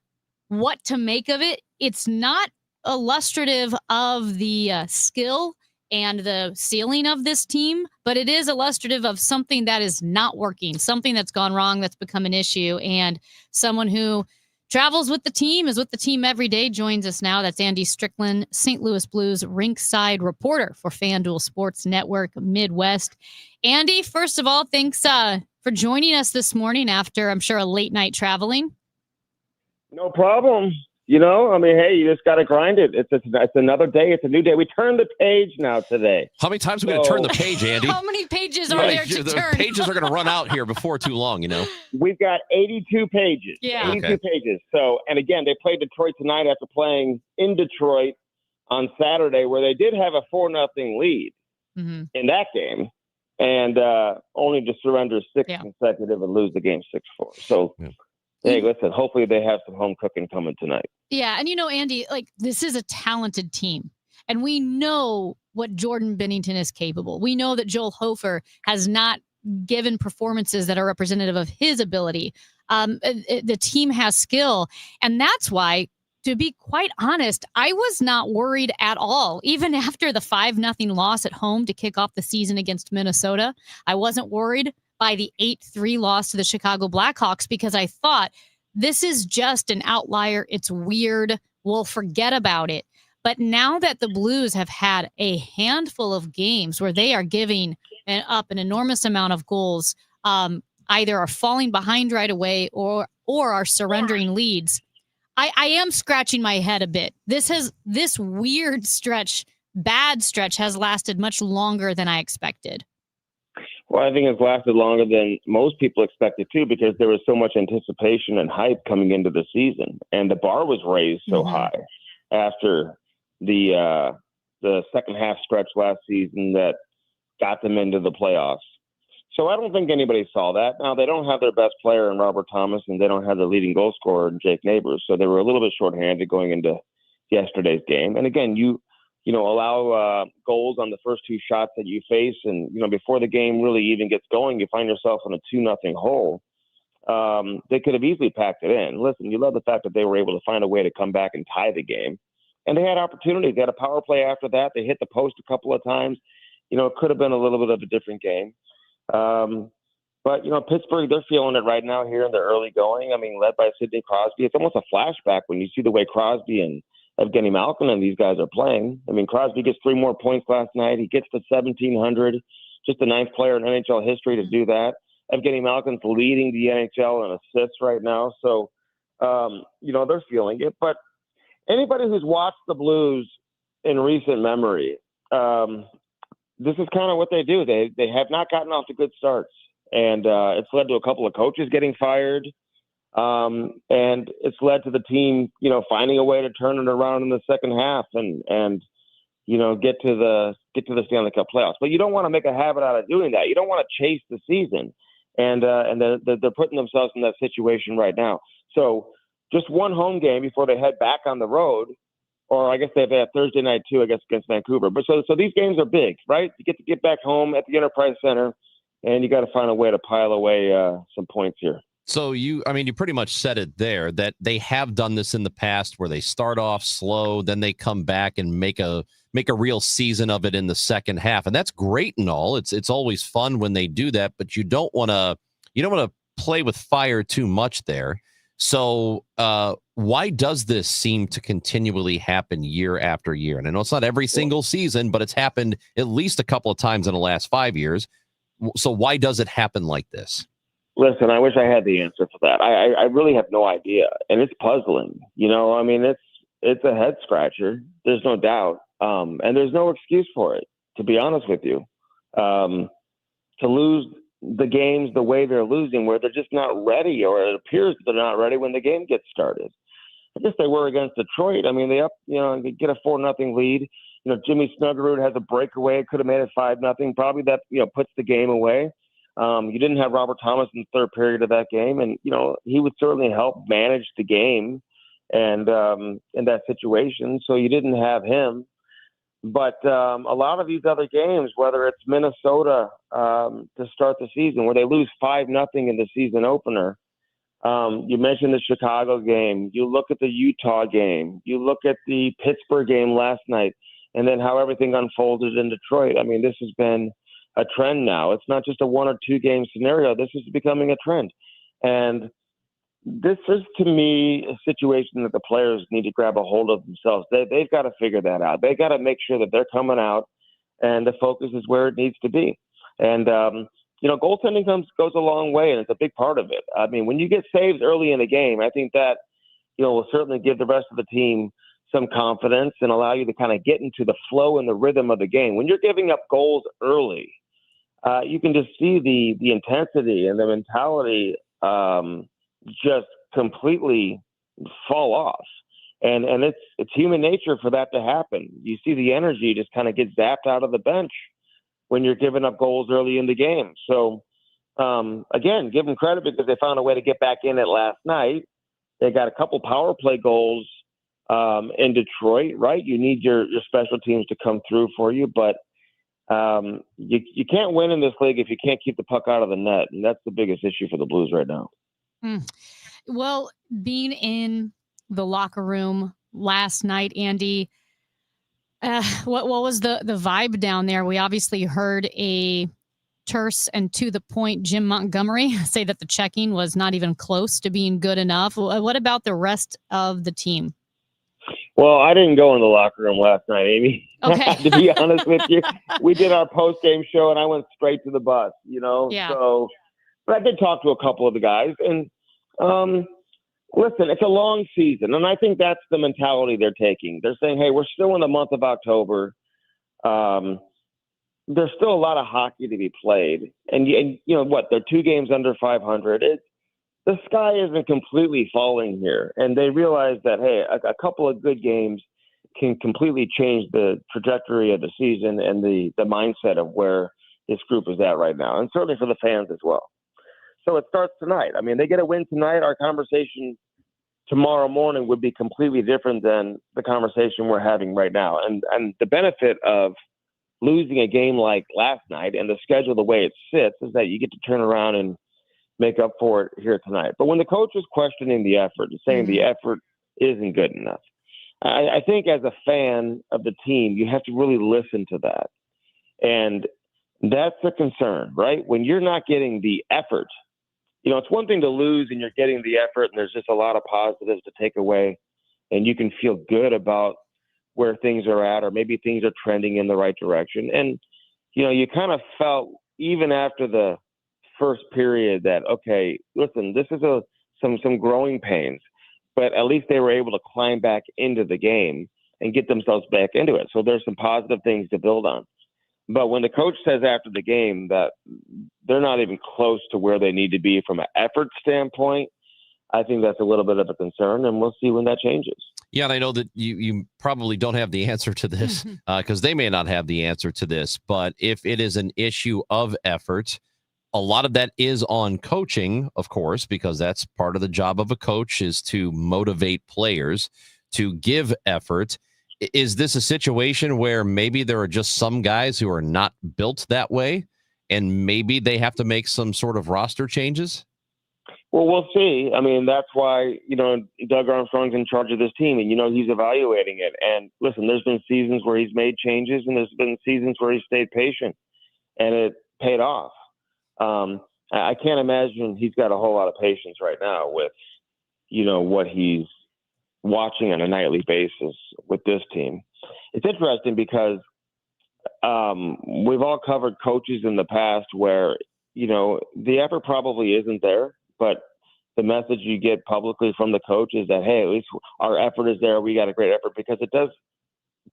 what to make of it. It's not illustrative of the skill and the ceiling of this team, but it is illustrative of something that is not working, something that's gone wrong, that's become an issue. And someone who travels with the team, is with the team every day, joins us now. That's Andy Strickland, St. Louis Blues rinkside reporter for FanDuel Sports Network Midwest. Andy, first of all, thanks for joining us this morning after, I'm sure, a late night traveling. No problem. You know, I mean, hey, you just got to grind it. It's another day. It's a new day. We turn the page now today. How many times are we going to turn the page, Andy? How many pages are there to the turn? pages are going to run out here before too long, you know. We've got 82 pages. Yeah. 82 pages. So, and again, they played Detroit tonight after playing in Detroit on Saturday, where they did have a 4-0 lead in that game, and only to surrender 6 consecutive and lose the game 6-4. So. Yeah. Hey, listen, hopefully they have some home cooking coming tonight. Yeah, and you know, Andy, like, this is a talented team, and we know what Jordan Binnington is capable. We know that Joel Hofer has not given performances that are representative of his ability. The team has skill, and that's why, to be quite honest, I was not worried at all. Even after the 5-0 loss at home to kick off the season against Minnesota, I wasn't worried by the 8-3 loss to the Chicago Blackhawks, because I thought, this is just an outlier. It's weird. We'll forget about it. But now that the Blues have had a handful of games where they are giving up an enormous amount of goals, either are falling behind right away or are surrendering leads, I am scratching my head a bit. This weird stretch, bad stretch, has lasted much longer than I expected. Well, I think it's lasted longer than most people expected too, because there was so much anticipation and hype coming into the season, and the bar was raised so high after the second half stretch last season that got them into the playoffs. So I don't think anybody saw that. Now, they don't have their best player in Robert Thomas, and they don't have their leading goal scorer in Jake Neighbors, so they were a little bit shorthanded going into yesterday's game. And again, you allow goals on the first 2 shots that you face. And, before the game really even gets going, you find yourself in a 2-0 hole. They could have easily packed it in. Listen, you love the fact that they were able to find a way to come back and tie the game. And they had opportunities. They had a power play after that. They hit the post a couple of times. It could have been a little bit of a different game. But, Pittsburgh, they're feeling it right now here in the early going. I mean, led by Sidney Crosby. It's almost a flashback when you see the way Crosby and Evgeny Malkin and these guys are playing. I mean, Crosby gets 3 more points last night. He gets to 1,700, just the 9th player in NHL history to do that. Evgeny Malkin's leading the NHL in assists right now. So, they're feeling it. But anybody who's watched the Blues in recent memory, this is kind of what they do. They have not gotten off to good starts. And it's led to a couple of coaches getting fired. And it's led to the team, finding a way to turn it around in the second half. And get to the Stanley Cup playoffs. But you don't want to make a habit out of doing that. You don't want to chase the season, and they're putting themselves in that situation right now. So just one home game before they head back on the road, or I guess they have Thursday night too, I guess, against Vancouver. But so these games are big, right? You get to get back home at the Enterprise Center, and you got to find a way to pile away some points here. So you pretty much said it there, that they have done this in the past where they start off slow, then they come back and make a real season of it in the second half. And that's great and all. It's always fun when they do that, but you don't want to play with fire too much there. So why does this seem to continually happen year after year? And I know it's not every single season, but it's happened at least a couple of times in the last 5 years. So why does it happen like this? Listen, I wish I had the answer for that. I really have no idea, and it's puzzling. It's a head scratcher. There's no doubt, and there's no excuse for it. To be honest with you, to lose the games the way they're losing, where they're just not ready, or it appears they're not ready when the game gets started. I guess they were against Detroit. I mean, they get a 4-0 lead. Jimmy Snuggerud has a breakaway. Could have made it 5-0. Probably that puts the game away. You didn't have Robert Thomas in the third period of that game, and he would certainly help manage the game and in that situation. So you didn't have him, but a lot of these other games, whether it's Minnesota to start the season, where they lose 5-0 in the season opener. You mentioned the Chicago game. You look at the Utah game. You look at the Pittsburgh game last night, and then how everything unfolded in Detroit. I mean, this has been a trend now. It's not just a 1 or 2 game scenario. This is becoming a trend. And this is, to me, a situation that the players need to grab a hold of themselves. They've got to figure that out. They got to make sure that they're coming out and the focus is where it needs to be. And, goaltending goes a long way, and it's a big part of it. I mean, when you get saves early in the game, I think that, will certainly give the rest of the team some confidence and allow you to kind of get into the flow and the rhythm of the game. When you're giving up goals early, you can just see the intensity and the mentality just completely fall off. And it's human nature for that to happen. You see the energy just kind of get zapped out of the bench when you're giving up goals early in the game. So, again, give them credit because they found a way to get back in it last night. They got a couple power play goals in Detroit, right? You need your special teams to come through for you, but you can't win in this league if you can't keep the puck out of the net, and that's the biggest issue for the Blues right now. Well, being in the locker room last night, Andy, what was the vibe down there? We obviously heard a terse and to the point Jim Montgomery say that the checking was not even close to being good enough. What about the rest of the team? Well, I didn't go in the locker room last night, Amy. Okay. To be honest with you, we did our post-game show, and I went straight to the bus, Yeah. So, but I did talk to a couple of the guys, and listen, it's a long season, and I think that's the mentality they're taking. They're saying, hey, we're still in the month of October. There's still a lot of hockey to be played. And what, they're 2 games under 500. The sky isn't completely falling here. And they realize that, hey, a couple of good games can completely change the trajectory of the season and the mindset of where this group is at right now, and certainly for the fans as well. So it starts tonight. I mean, they get a win tonight. Our conversation tomorrow morning would be completely different than the conversation we're having right now. And the benefit of losing a game like last night and the schedule the way it sits is that you get to turn around and make up for it here tonight. But when the coach is questioning the effort and saying the effort isn't good enough, I think as a fan of the team, you have to really listen to that. And that's a concern, right? When you're not getting the effort, it's one thing to lose and you're getting the effort and there's just a lot of positives to take away and you can feel good about where things are at, or maybe things are trending in the right direction. And, you kind of felt even after the first period that, okay, listen, this is some growing pains, but at least they were able to climb back into the game and get themselves back into it. So there's some positive things to build on. But when the coach says after the game that they're not even close to where they need to be from an effort standpoint, I think that's a little bit of a concern, and we'll see when that changes. Yeah, and I know that you probably don't have the answer to this because they may not have the answer to this. But if it is an issue of effort, a lot of that is on coaching, of course, because that's part of the job of a coach is to motivate players to give effort. Is this a situation where maybe there are just some guys who are not built that way and maybe they have to make some sort of roster changes? Well, we'll see. I mean, that's why, Doug Armstrong's in charge of this team and, he's evaluating it. And listen, there's been seasons where he's made changes and there's been seasons where he stayed patient and it paid off. I can't imagine he's got a whole lot of patience right now with, what he's watching on a nightly basis with this team. It's interesting because we've all covered coaches in the past where, the effort probably isn't there, but the message you get publicly from the coach is that, hey, at least our effort is there. We got a great effort because it does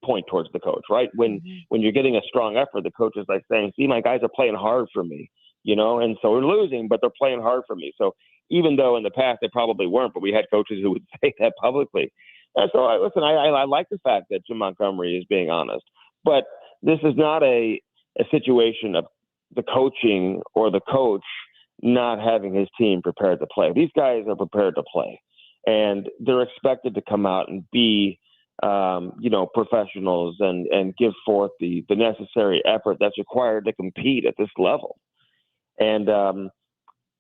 point towards the coach, right? When you're getting a strong effort, the coach is like saying, see, my guys are playing hard for me, and so we're losing, but they're playing hard for me. So even though in the past they probably weren't, but we had coaches who would say that publicly. And so I like the fact that Jim Montgomery is being honest, but this is not a situation of the coaching or the coach not having his team prepared to play. These guys are prepared to play, and they're expected to come out and be, professionals and give forth the necessary effort that's required to compete at this level. And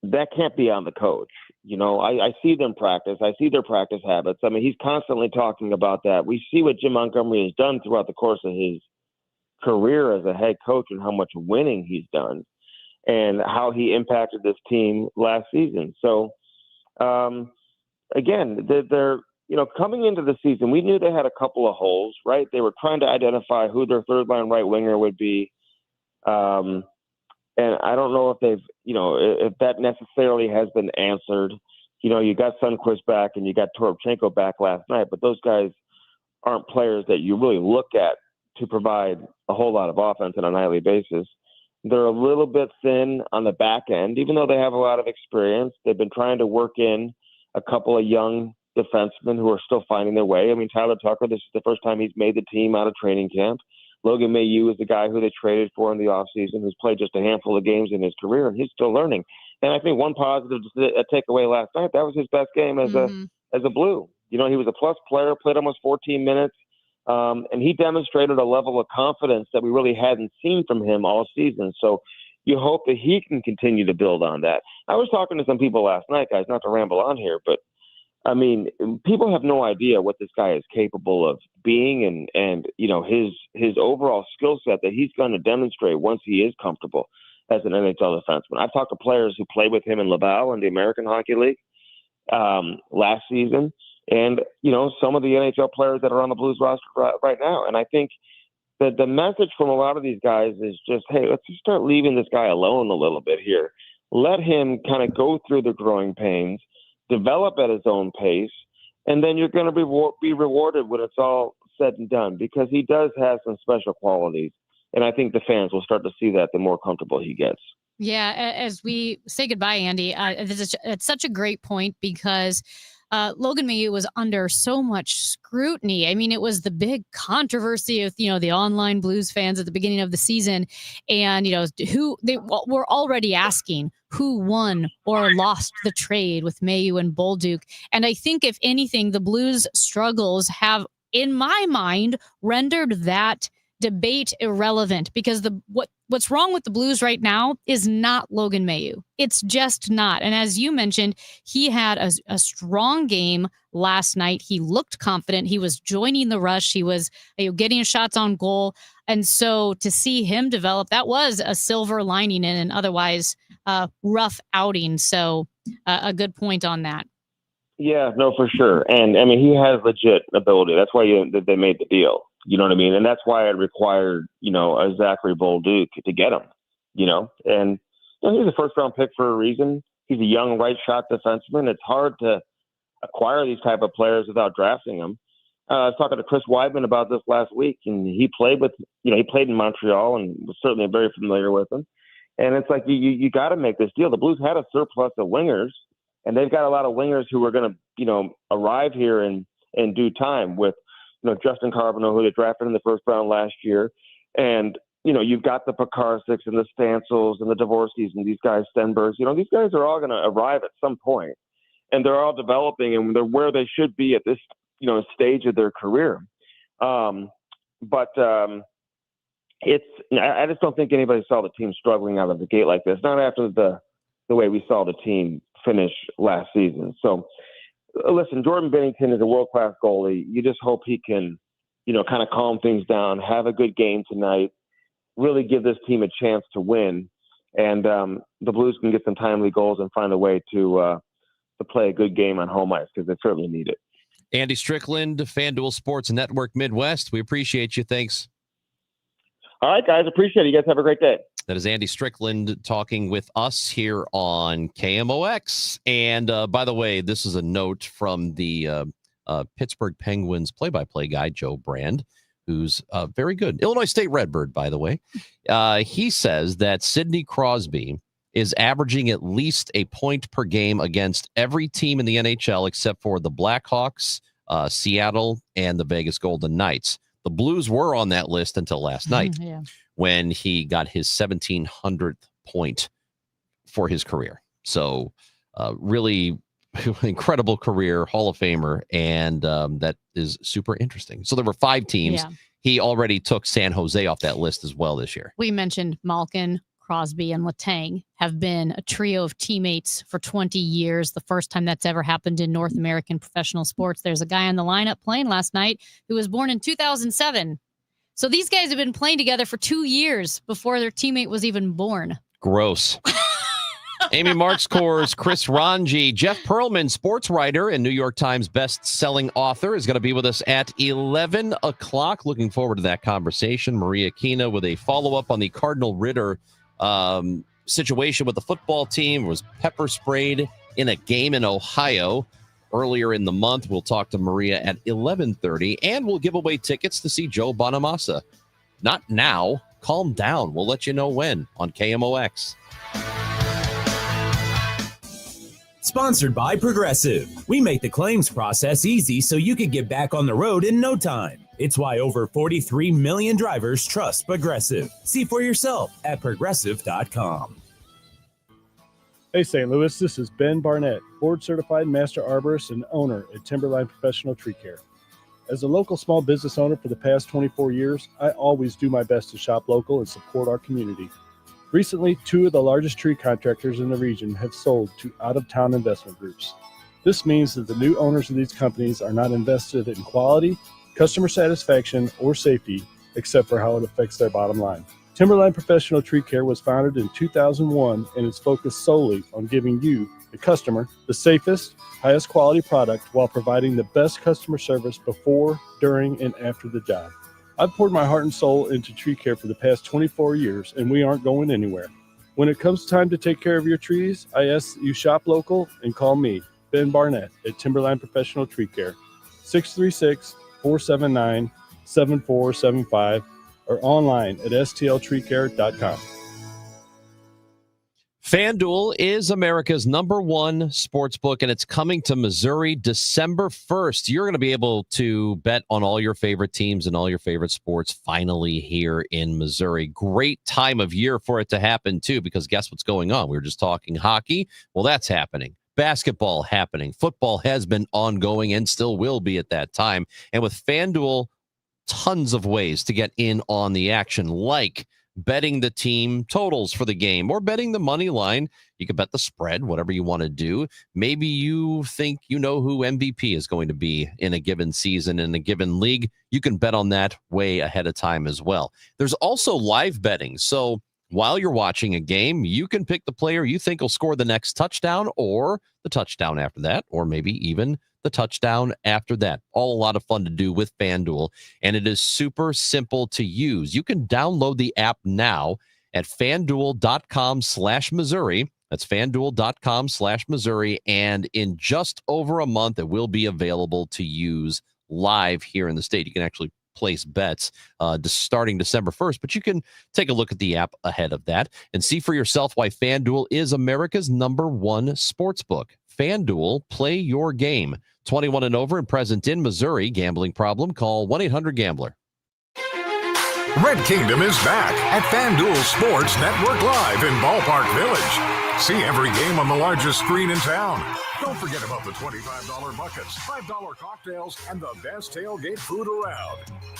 that can't be on the coach. I see them practice. I see their practice habits. I mean, he's constantly talking about that. We see what Jim Montgomery has done throughout the course of his career as a head coach and how much winning he's done and how he impacted this team last season. So, again, they're coming into the season, we knew they had a couple of holes, right? They were trying to identify who their third-line right winger would be. And I don't know if they've, if that necessarily has been answered. You got Sundqvist back and you got Toropchenko back last night, but those guys aren't players that you really look at to provide a whole lot of offense on a nightly basis. They're a little bit thin on the back end, even though they have a lot of experience. They've been trying to work in a couple of young defensemen who are still finding their way. I mean, Tyler Tucker, this is the first time he's made the team out of training camp. Logan Mailloux is the guy who they traded for in the offseason, who's played just a handful of games in his career, and he's still learning. And I think one positive takeaway last night, that was his best game as a Blue. He was a plus player, played almost 14 minutes, and he demonstrated a level of confidence that we really hadn't seen from him all season. So you hope that he can continue to build on that. I was talking to some people last night, guys, not to ramble on here, but I mean, people have no idea what this guy is capable of being and his overall skill set that he's going to demonstrate once he is comfortable as an NHL defenseman. I've talked to players who played with him in Laval in the American Hockey League last season, and some of the NHL players that are on the Blues roster right now. And I think that the message from a lot of these guys is just, hey, let's just start leaving this guy alone a little bit here. Let him kind of go through the growing pains, develop at his own pace, and then you're going to be rewarded when it's all said and done, because he does have some special qualities. And I think the fans will start to see that the more comfortable he gets. Yeah, as we say goodbye, Andy, it's such a great point because Logan Mailloux was under so much scrutiny. I mean, it was the big controversy of, the online Blues fans at the beginning of the season. And, who they were already asking who won or lost the trade with Mailloux and Bolduc. And I think, if anything, the Blues' struggles have, in my mind, rendered that debate irrelevant, because what's wrong with the Blues right now is not Logan Mailloux. It's just not. And as you mentioned, he had a strong game last night. He looked confident. He was joining the rush. He was getting shots on goal. And so to see him develop, that was a silver lining in an otherwise rough outing. So a good point on that. Yeah, no, for sure. And I mean, he has legit ability. That's why they made the deal. You know what I mean? And that's why it required, a Zachary Bolduc to get him, and he's a first-round pick for a reason. He's a young right-shot defenseman. It's hard to acquire these type of players without drafting them. I was talking to Chris Weidman about this last week, and he played in Montreal and was certainly very familiar with him. And it's like, you got to make this deal. The Blues had a surplus of wingers, and they've got a lot of wingers who are going to, arrive here in in due time with, Justin Carbonell, who they drafted in the first round last year. And, you've got the Pekarsiks and the Stancils and the Dvorskys and these guys, Stenbergs. These guys are all going to arrive at some point, and they're all developing, and they're where they should be at this, stage of their career. I just don't think anybody saw the team struggling out of the gate like this. Not after the way we saw the team finish last season. So, listen, Jordan Bennington is a world-class goalie. You just hope he can, kind of calm things down, have a good game tonight, really give this team a chance to win, and the Blues can get some timely goals and find a way to play a good game on home ice because they certainly need it. Andy Strickland, FanDuel Sports Network Midwest. We appreciate you. Thanks. All right, guys. Appreciate it. You guys have a great day. That is Andy Strickland talking with us here on KMOX. And by the way, this is a note from the Pittsburgh Penguins play-by-play guy, Joe Brand, who's very good. Illinois State Redbird, by the way. He says that Sidney Crosby is averaging at least a point per game against every team in the NHL except for the Blackhawks, Seattle, and the Vegas Golden Knights. The Blues were on that list until last night when he got his 1,700th point for his career. So really incredible career, Hall of Famer, and that is super interesting. So there were 5 teams. Yeah. He already took San Jose off that list as well this year. We mentioned Malkin, Crosby, and Letang have been a trio of teammates for 20 years. The first time that's ever happened in North American professional sports. There's a guy on the lineup playing last night who was born in 2007. So these guys have been playing together for 2 years before their teammate was even born. Gross. Amy Marks Kors, Chris Ranji, Jeff Pearlman, sports writer and New York Times best-selling author, is going to be with us at 11 o'clock. Looking forward to that conversation. Maria Kina with a follow-up on the Cardinal Ritter situation with the football team. Was pepper sprayed in a game in Ohio earlier in the month. We'll talk to Maria at 11:30, and we'll give away tickets to see Joe Bonamassa. Not now. Calm down. We'll let you know when on KMOX. Sponsored by Progressive. We make the claims process easy so you can get back on the road in no time. It's why over 43 million drivers trust Progressive. See for yourself at Progressive.com. Hey, St. Louis, this is Ben Barnett, board-certified master arborist and owner at Timberline Professional Tree Care. As a local small business owner for the past 24 years, I always do my best to shop local and support our community. Recently, 2 of the largest tree contractors in the region have sold to out-of-town investment groups. This means that the new owners of these companies are not invested in quality, customer satisfaction, or safety, except for how it affects their bottom line. Timberline Professional Tree Care was founded in 2001 and is focused solely on giving you, the customer, the safest, highest quality product while providing the best customer service before, during, and after the job. I've poured my heart and soul into tree care for the past 24 years, and we aren't going anywhere. When it comes time to take care of your trees, I ask that you shop local and call me, Ben Barnett, at Timberline Professional Tree Care, 636-479-7475, or online at stltreecare.com. FanDuel is America's #1 sports book, and it's coming to Missouri December 1st. You're going to be able to bet on all your favorite teams and all your favorite sports finally here in Missouri. Great time of year for it to happen, too, because guess what's going on? We were just talking hockey. Well, that's happening. Basketball happening. Football has been ongoing and still will be at that time. And with FanDuel, tons of ways to get in on the action, like betting the team totals for the game or betting the money line. You can bet the spread, whatever you want to do. Maybe you think you know who MVP is going to be in a given season, in a given league. You can bet on that way ahead of time as well. There's also live betting. So while you're watching a game, you can pick the player you think will score the next touchdown or the touchdown after that, or maybe even the touchdown after that. All a lot of fun to do with FanDuel, and it is super simple to use. You can download the app now at FanDuel.com/Missouri. That's FanDuel.com/Missouri, and in just over a month, it will be available to use live here in the state. You can actually place bets starting December 1st, but you can take a look at the app ahead of that and see for yourself why FanDuel is America's #1 sports book. FanDuel, play your game. 21 and over and present in Missouri. Gambling problem? Call 1-800-GAMBLER. Red Kingdom is back at FanDuel Sports Network Live in Ballpark Village. See every game on the largest screen in town. Don't forget about the $25 buckets, $5 cocktails, and the best tailgate food around.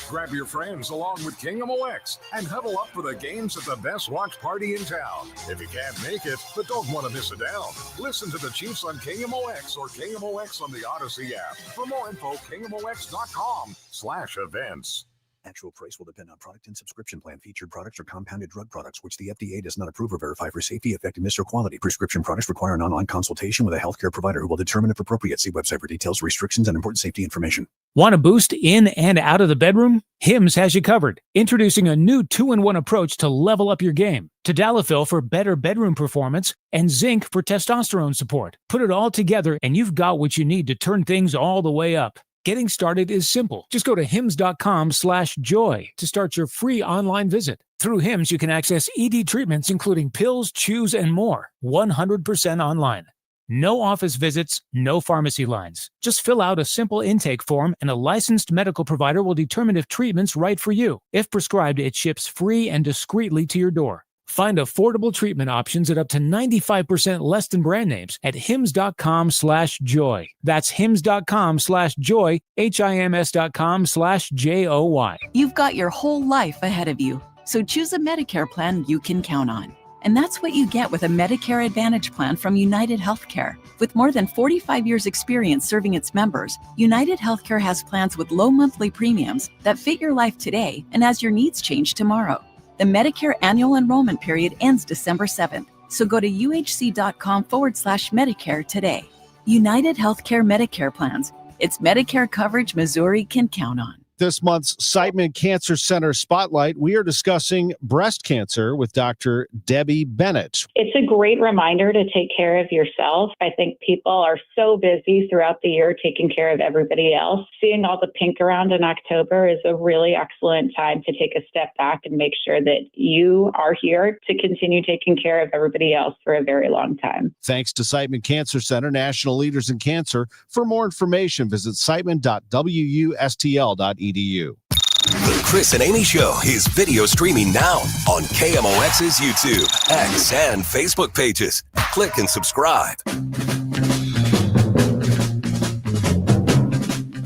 Grab your friends along with KMOX and huddle up for the games at the best watch party in town. If you can't make it, but don't want to miss it down, listen to the Chiefs on KMOX or KMOX on the Odyssey app. For more info, KMOX.com/events. Actual price will depend on product and subscription plan. Featured products are compounded drug products, which the FDA does not approve or verify for safety, effectiveness, or quality. Prescription products require an online consultation with a healthcare provider who will determine if appropriate. See website for details, restrictions, and important safety information. Want a boost in and out of the bedroom? Hims has you covered. Introducing a new 2-in-1 approach to level up your game. Tadalafil for better bedroom performance and zinc for testosterone support. Put it all together and you've got what you need to turn things all the way up. Getting started is simple. Just go to hims.com/joy to start your free online visit. Through Hims, you can access ED treatments, including pills, chews, and more, 100% online. No office visits, no pharmacy lines. Just fill out a simple intake form and a licensed medical provider will determine if treatment's right for you. If prescribed, it ships free and discreetly to your door. Find affordable treatment options at up to 95% less than brand names at hims.com/joy. That's hims.com/joy, HIMS.com/JOY. You've got your whole life ahead of you, so choose a Medicare plan you can count on. And that's what you get with a Medicare Advantage plan from United Healthcare. With more than 45 years experience serving its members, United Healthcare has plans with low monthly premiums that fit your life today and as your needs change tomorrow. The Medicare annual enrollment period ends December 7th, so go to uhc.com/Medicare today. United Healthcare Medicare plans. It's Medicare coverage Missouri can count on. This month's Siteman Cancer Center Spotlight, we are discussing breast cancer with Dr. Debbie Bennett. It's a great reminder to take care of yourself. I think people are so busy throughout the year taking care of everybody else. Seeing all the pink around in October is a really excellent time to take a step back and make sure that you are here to continue taking care of everybody else for a very long time. Thanks to Siteman Cancer Center, national leaders in cancer. For more information, visit siteman.wustl.edu. The Chris and Amy Show is video streaming now on KMOX's YouTube, X, and Facebook pages. Click and subscribe.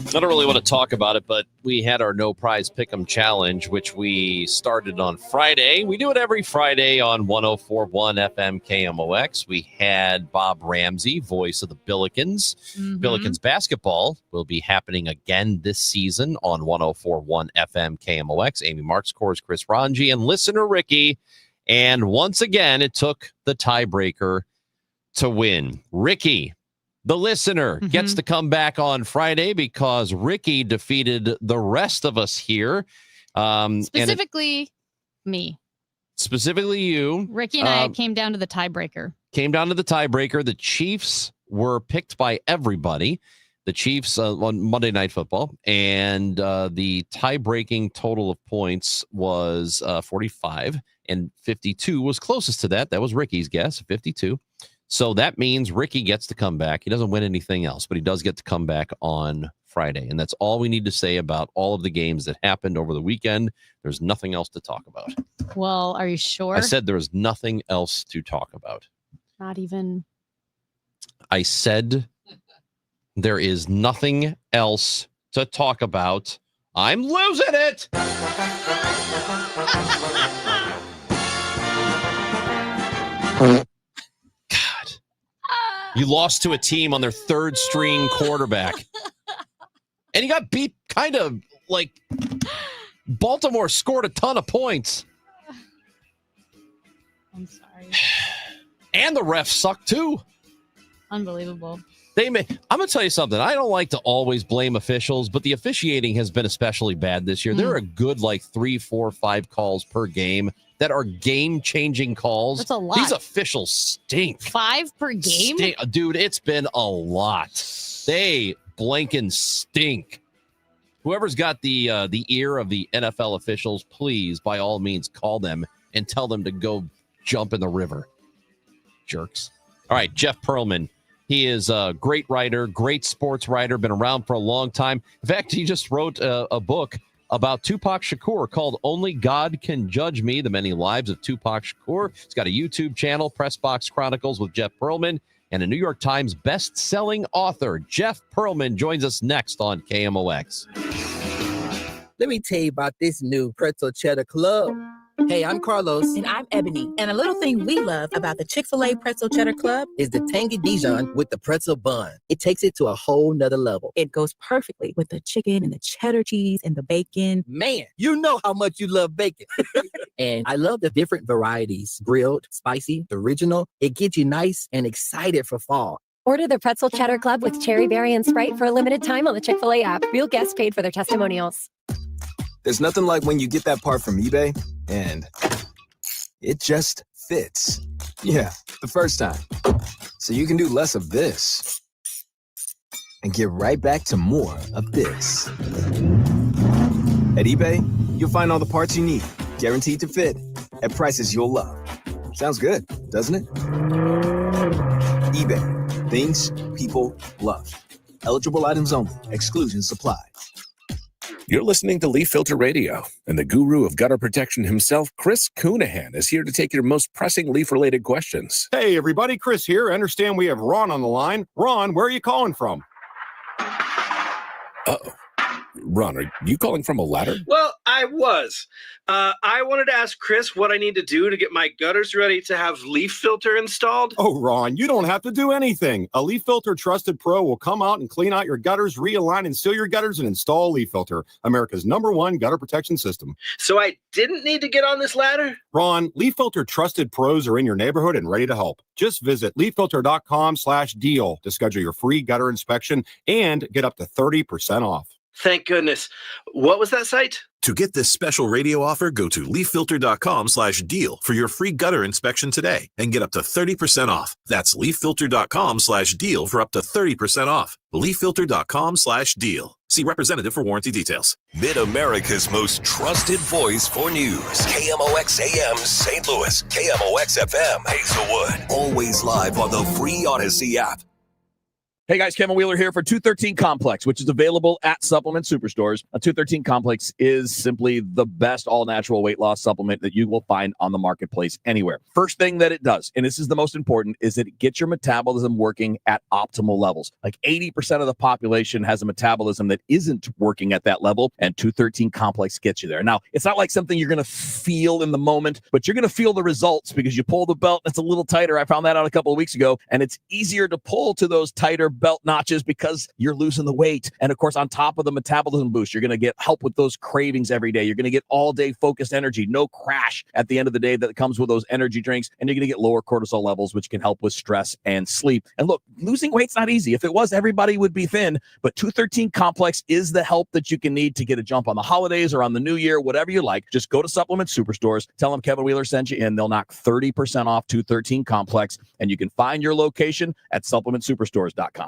I don't really want to talk about it, but we had our No Prize Pick'em Challenge, which we started on Friday. We do it every Friday on 104.1 FM KMOX. We had Bob Ramsey, voice of the Billikens. Billikens basketball will be happening again this season on 104.1 FM KMOX. Amy Marks, Chris Ranji, and listener Ricky. And once again, it took the tiebreaker to win. Ricky, the listener, gets to come back on Friday because Ricky defeated the rest of us here. Specifically me. Specifically you. Ricky and I came down to the tiebreaker. The Chiefs were picked by everybody. The Chiefs on Monday Night Football. And the tie-breaking total of points was 45. And 52 was closest to that. That was Ricky's guess, 52. So that means Ricky gets to come back. He doesn't win anything else, but he does get to come back on Friday. And that's all we need to say about all of the games that happened over the weekend. There's nothing else to talk about. Well, are you sure? I said there's nothing else to talk about. Not even. I said there is nothing else to talk about. I'm losing it. You lost to a team on their third string quarterback. And you got beat kind of like Baltimore scored a ton of points. I'm sorry. And the refs suck too. Unbelievable. I'm going to tell you something. I don't like to always blame officials, but the officiating has been especially bad this year. There are a good 3, 4, 5 calls per game that are game-changing calls. That's a lot. These officials stink. 5 per game? Dude, it's been a lot. They blanking stink. Whoever's got the ear of the NFL officials, please, by all means, call them and tell them to go jump in the river. Jerks. All right, Jeff Pearlman He is a great writer, great sports writer, been around for a long time. In fact, he just wrote a book about Tupac Shakur called Only God Can Judge Me, The Many Lives of Tupac Shakur. He's got a YouTube channel, Pressbox Chronicles with Jeff Pearlman, and a New York Times best-selling author. Jeff Pearlman joins us next on KMOX. Let me tell you about this new Pretzel Cheddar Club. Hey, I'm Carlos. And I'm Ebony. And a little thing we love about the Chick-fil-A Pretzel Cheddar Club is the tangy Dijon with the pretzel bun. It takes it to a whole nother level. It goes perfectly with the chicken and the cheddar cheese and the bacon. Man, you know how much you love bacon. And I love the different varieties. Grilled, spicy, original. It gets you nice and excited for fall. Order the Pretzel Cheddar Club with Cherry Berry and Sprite for a limited time on the Chick-fil-A app. Real guests paid for their testimonials. There's nothing like when you get that part from eBay and it just fits. Yeah, the first time. So you can do less of this and get right back to more of this. At eBay, you'll find all the parts you need, guaranteed to fit, at prices you'll love. Sounds good, doesn't it? eBay, things people love. Eligible items only. Exclusions apply. You're listening to Leaf Filter Radio, and the guru of gutter protection himself, Chris Coonahan, is here to take your most pressing leaf-related questions. Hey, everybody, Chris here. I understand we have Ron on the line. Ron, where are you calling from? Uh-oh. Ron, are you calling from a ladder? Well, I was. I wanted to ask Chris what I need to do to get my gutters ready to have leaf filter installed. Oh, Ron, you don't have to do anything. A Leaf Filter Trusted Pro will come out and clean out your gutters, realign and seal your gutters, and install Leaf Filter, America's #1 gutter protection system. So I didn't need to get on this ladder? Ron, Leaf Filter Trusted Pros are in your neighborhood and ready to help. Just visit leaffilter.com/deal to schedule your free gutter inspection and get up to 30% off. Thank goodness. What was that site? To get this special radio offer, go to leaffilter.com/deal for your free gutter inspection today and get up to 30% off. That's leaffilter.com/deal for up to 30% off. leaffilter.com/deal. See representative for warranty details. Mid-America's most trusted voice for news. KMOX AM St. Louis. KMOX FM Hazelwood. Always live on the free Odyssey app. Hey guys, Kevin Wheeler here for 213 Complex, which is available at Supplement Superstores. A 213 Complex is simply the best all-natural weight loss supplement that you will find on the marketplace anywhere. First thing that it does, and this is the most important, is that it gets your metabolism working at optimal levels. Like 80% of the population has a metabolism that isn't working at that level, and 213 Complex gets you there. Now, it's not like something you're going to feel in the moment, but you're going to feel the results because you pull the belt and it's a little tighter. I found that out a couple of weeks ago, and it's easier to pull to those tighter belt notches because you're losing the weight. And of course, on top of the metabolism boost, you're going to get help with those cravings every day. You're going to get all day focused energy, no crash at the end of the day that comes with those energy drinks. And you're going to get lower cortisol levels, which can help with stress and sleep. And look, losing weight's not easy. If it was, everybody would be thin, but 213 Complex is the help that you can need to get a jump on the holidays or on the new year, whatever you like. Just go to Supplement Superstores, tell them Kevin Wheeler sent you in. They'll knock 30% off 213 Complex, and you can find your location at supplementsuperstores.com.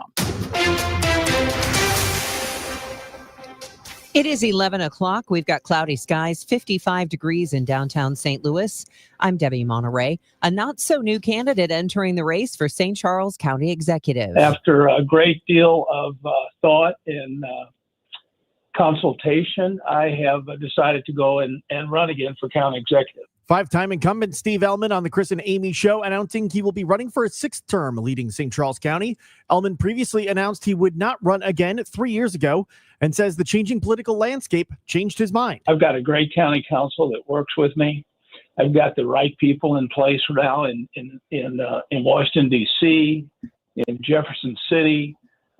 It is 11 o'clock. We've got cloudy skies, 55 degrees in downtown St. Louis. I'm Debbie Monterey, a not-so-new candidate entering the race for St. Charles County Executive. After a great deal of thought and consultation, I have decided to go and run again for county executive. Five-time incumbent Steve Ellman on the Chris and Amy Show announcing he will be running for a sixth term leading St. Charles County. Ellman previously announced he would not run again 3 years ago and says the changing political landscape changed his mind. I've got a great county council that works with me. I've got the right people in place now in Washington, D.C., in Jefferson City,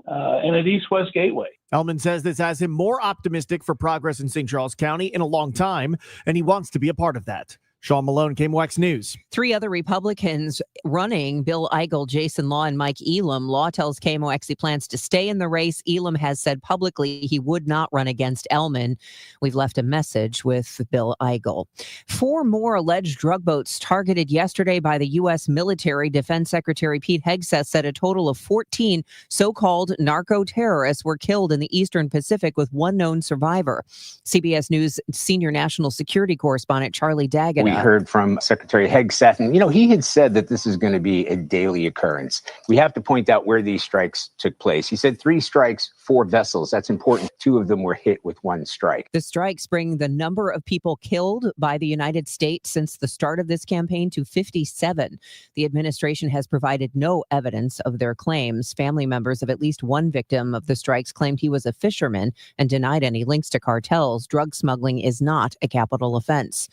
and at East West Gateway. Ellman says this has him more optimistic for progress in St. Charles County in a long time, and he wants to be a part of that. Sean Malone, KMOX News. Three other Republicans running, Bill Eigel, Jason Law, and Mike Elam. Law tells KMOX he plans to stay in the race. Elam has said publicly he would not run against Ellman. We've left a message with Bill Eigel. 4 more alleged drug boats targeted yesterday by the U.S. military. Defense Secretary Pete Hegseth said a total of 14 so-called narco-terrorists were killed in the Eastern Pacific with one known survivor. CBS News senior national security correspondent Charlie Daggett we heard from Secretary Hegseth, and he had said that this is going to be a daily occurrence. We have to point out where these strikes took place. He said 3 strikes, 4 vessels. That's important. 2 of them were hit with 1 strike. The strikes bring the number of people killed by the United States since the start of this campaign to 57. The administration has provided no evidence of their claims. Family members of at least one victim of the strikes claimed he was a fisherman and denied any links to cartels. Drug smuggling is not a capital offense.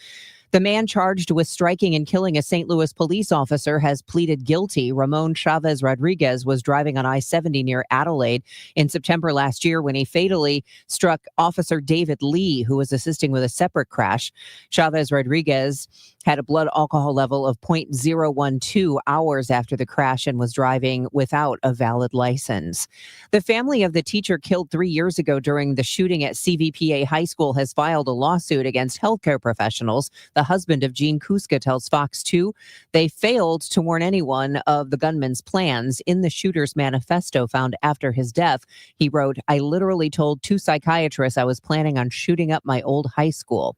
The man charged with striking and killing a St. Louis police officer has pleaded guilty. Ramon Chavez Rodriguez was driving on I-70 near Adelaide in September last year when he fatally struck Officer David Lee, who was assisting with a separate crash. Chavez Rodriguez had a blood alcohol level of 0.012 hours after the crash and was driving without a valid license. The family of the teacher killed 3 years ago during the shooting at CVPA High School has filed a lawsuit against healthcare professionals. The husband of Gene Kuska tells Fox 2 they failed to warn anyone of the gunman's plans. In the shooter's manifesto found after his death, he wrote, "I literally told 2 psychiatrists I was planning on shooting up my old high school."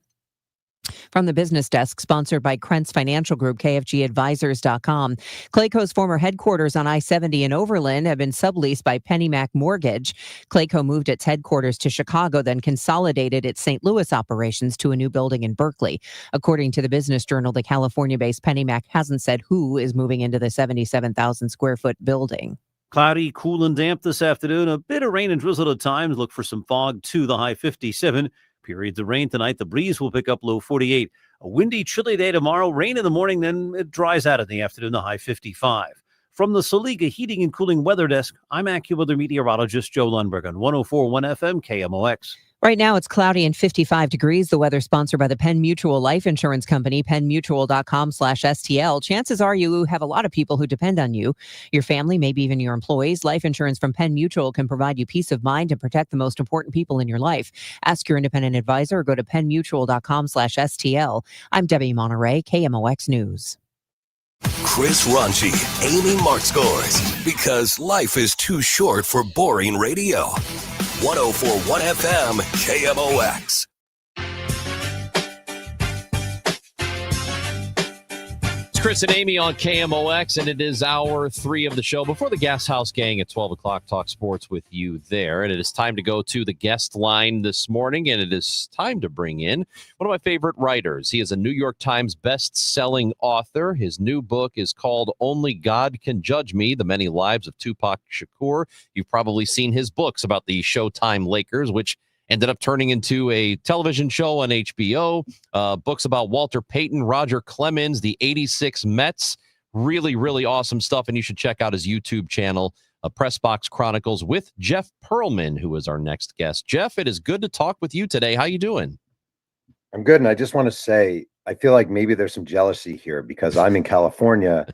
From the business desk, sponsored by Krentz Financial Group, KFGadvisors.com. Clayco's former headquarters on I-70 in Overland have been subleased by PennyMac Mortgage. Clayco moved its headquarters to Chicago, then consolidated its St. Louis operations to a new building in Berkeley. According to the Business Journal, the California-based PennyMac hasn't said who is moving into the 77,000 square foot building. Cloudy, cool, and damp this afternoon. A bit of rain and drizzle at times. Look for some fog to the high 57. Periods of rain tonight. The breeze will pick up, low 48. A windy, chilly day tomorrow. Rain in the morning, then it dries out in the afternoon, the high 55. From the Saliga Heating and Cooling Weather Desk, I'm AccuWeather meteorologist Joe Lundberg on 104.1 FM KMOX. Right now, it's cloudy and 55 degrees. The weather sponsored by the Penn Mutual Life Insurance Company, PennMutual.com/STL. Chances are you have a lot of people who depend on you, your family, maybe even your employees. Life insurance from Penn Mutual can provide you peace of mind and protect the most important people in your life. Ask your independent advisor or go to PennMutual.com/STL. I'm Debbie Monterey, KMOX News. Chris Ranchi, Amy Markscores, because life is too short for boring radio. 104.1 FM KMOX. It's Chris and Amy on KMOX, and it is hour 3 of the show. Before the Gas House Gang at 12 o'clock, talk sports with you there. And it is time to go to the guest line this morning, and it is time to bring in one of my favorite writers. He is a New York Times best-selling author. His new book is called Only God Can Judge Me, The Many Lives of Tupac Shakur. You've probably seen his books about the Showtime Lakers, which ended up turning into a television show on HBO, books about Walter Payton, Roger Clemens, the 86 Mets. Really, really awesome stuff, and you should check out his YouTube channel, Pressbox Chronicles, with Jeff Pearlman, who is our next guest. Jeff, it is good to talk with you today. How you doing? I'm good, and I just want to say, I feel like maybe there's some jealousy here because I'm in California,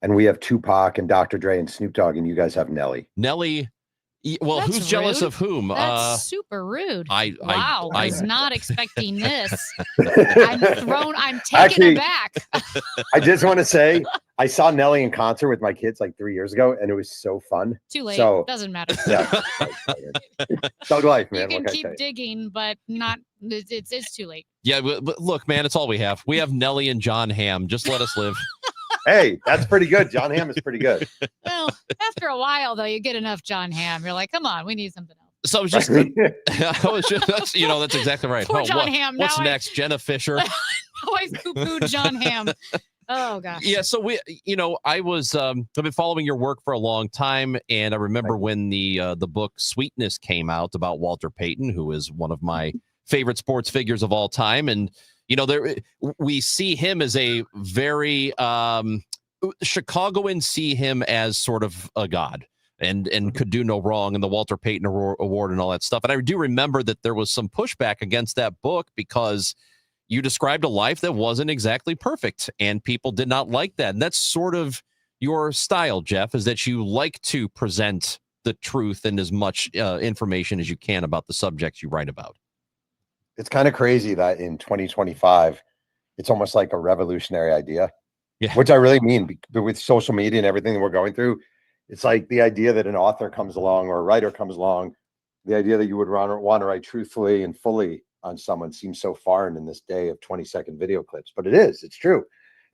and we have Tupac and Dr. Dre and Snoop Dogg, and you guys have Nelly. Nelly. Well, That's who's jealous rude. of whom? That's super rude. I was not expecting this. I'm taken aback. I just want to say, I saw Nelly in concert with my kids like 3 years ago, and it was so fun. Too late. So, Doesn't matter. Yeah. Thug life, man. You can what can I keep tell you? digging, but not. It's too late. Yeah, but look, man, it's all we have. We have Nelly and John Hamm. Just let us live. Hey, that's pretty good. John Hamm is pretty good. Well, after a while, though, you get enough John Hamm. You're like, come on, we need something else. So I was just, that's exactly right. Poor John Hamm. What's Now next? Jenna Fisher. I poo-pooed John Hamm. Oh gosh. Yeah. So I was, I've been following your work for a long time, and I remember when the book Sweetness came out about Walter Payton, who is one of my favorite sports figures of all time, and we see him as a very Chicagoans see him as sort of a god and could do no wrong, and the Walter Payton Award and all that stuff. And I do remember that there was some pushback against that book because you described a life that wasn't exactly perfect, and people did not like that. And that's sort of your style, Jeff, is that you like to present the truth and as much information as you can about the subjects you write about. It's kind of crazy that in 2025, it's almost like a revolutionary idea, which I really mean. With social media and everything that we're going through, it's like the idea that an author comes along or a writer comes along, the idea that you would want to write truthfully and fully on someone seems so foreign in this day of 20-second video clips, but it's true.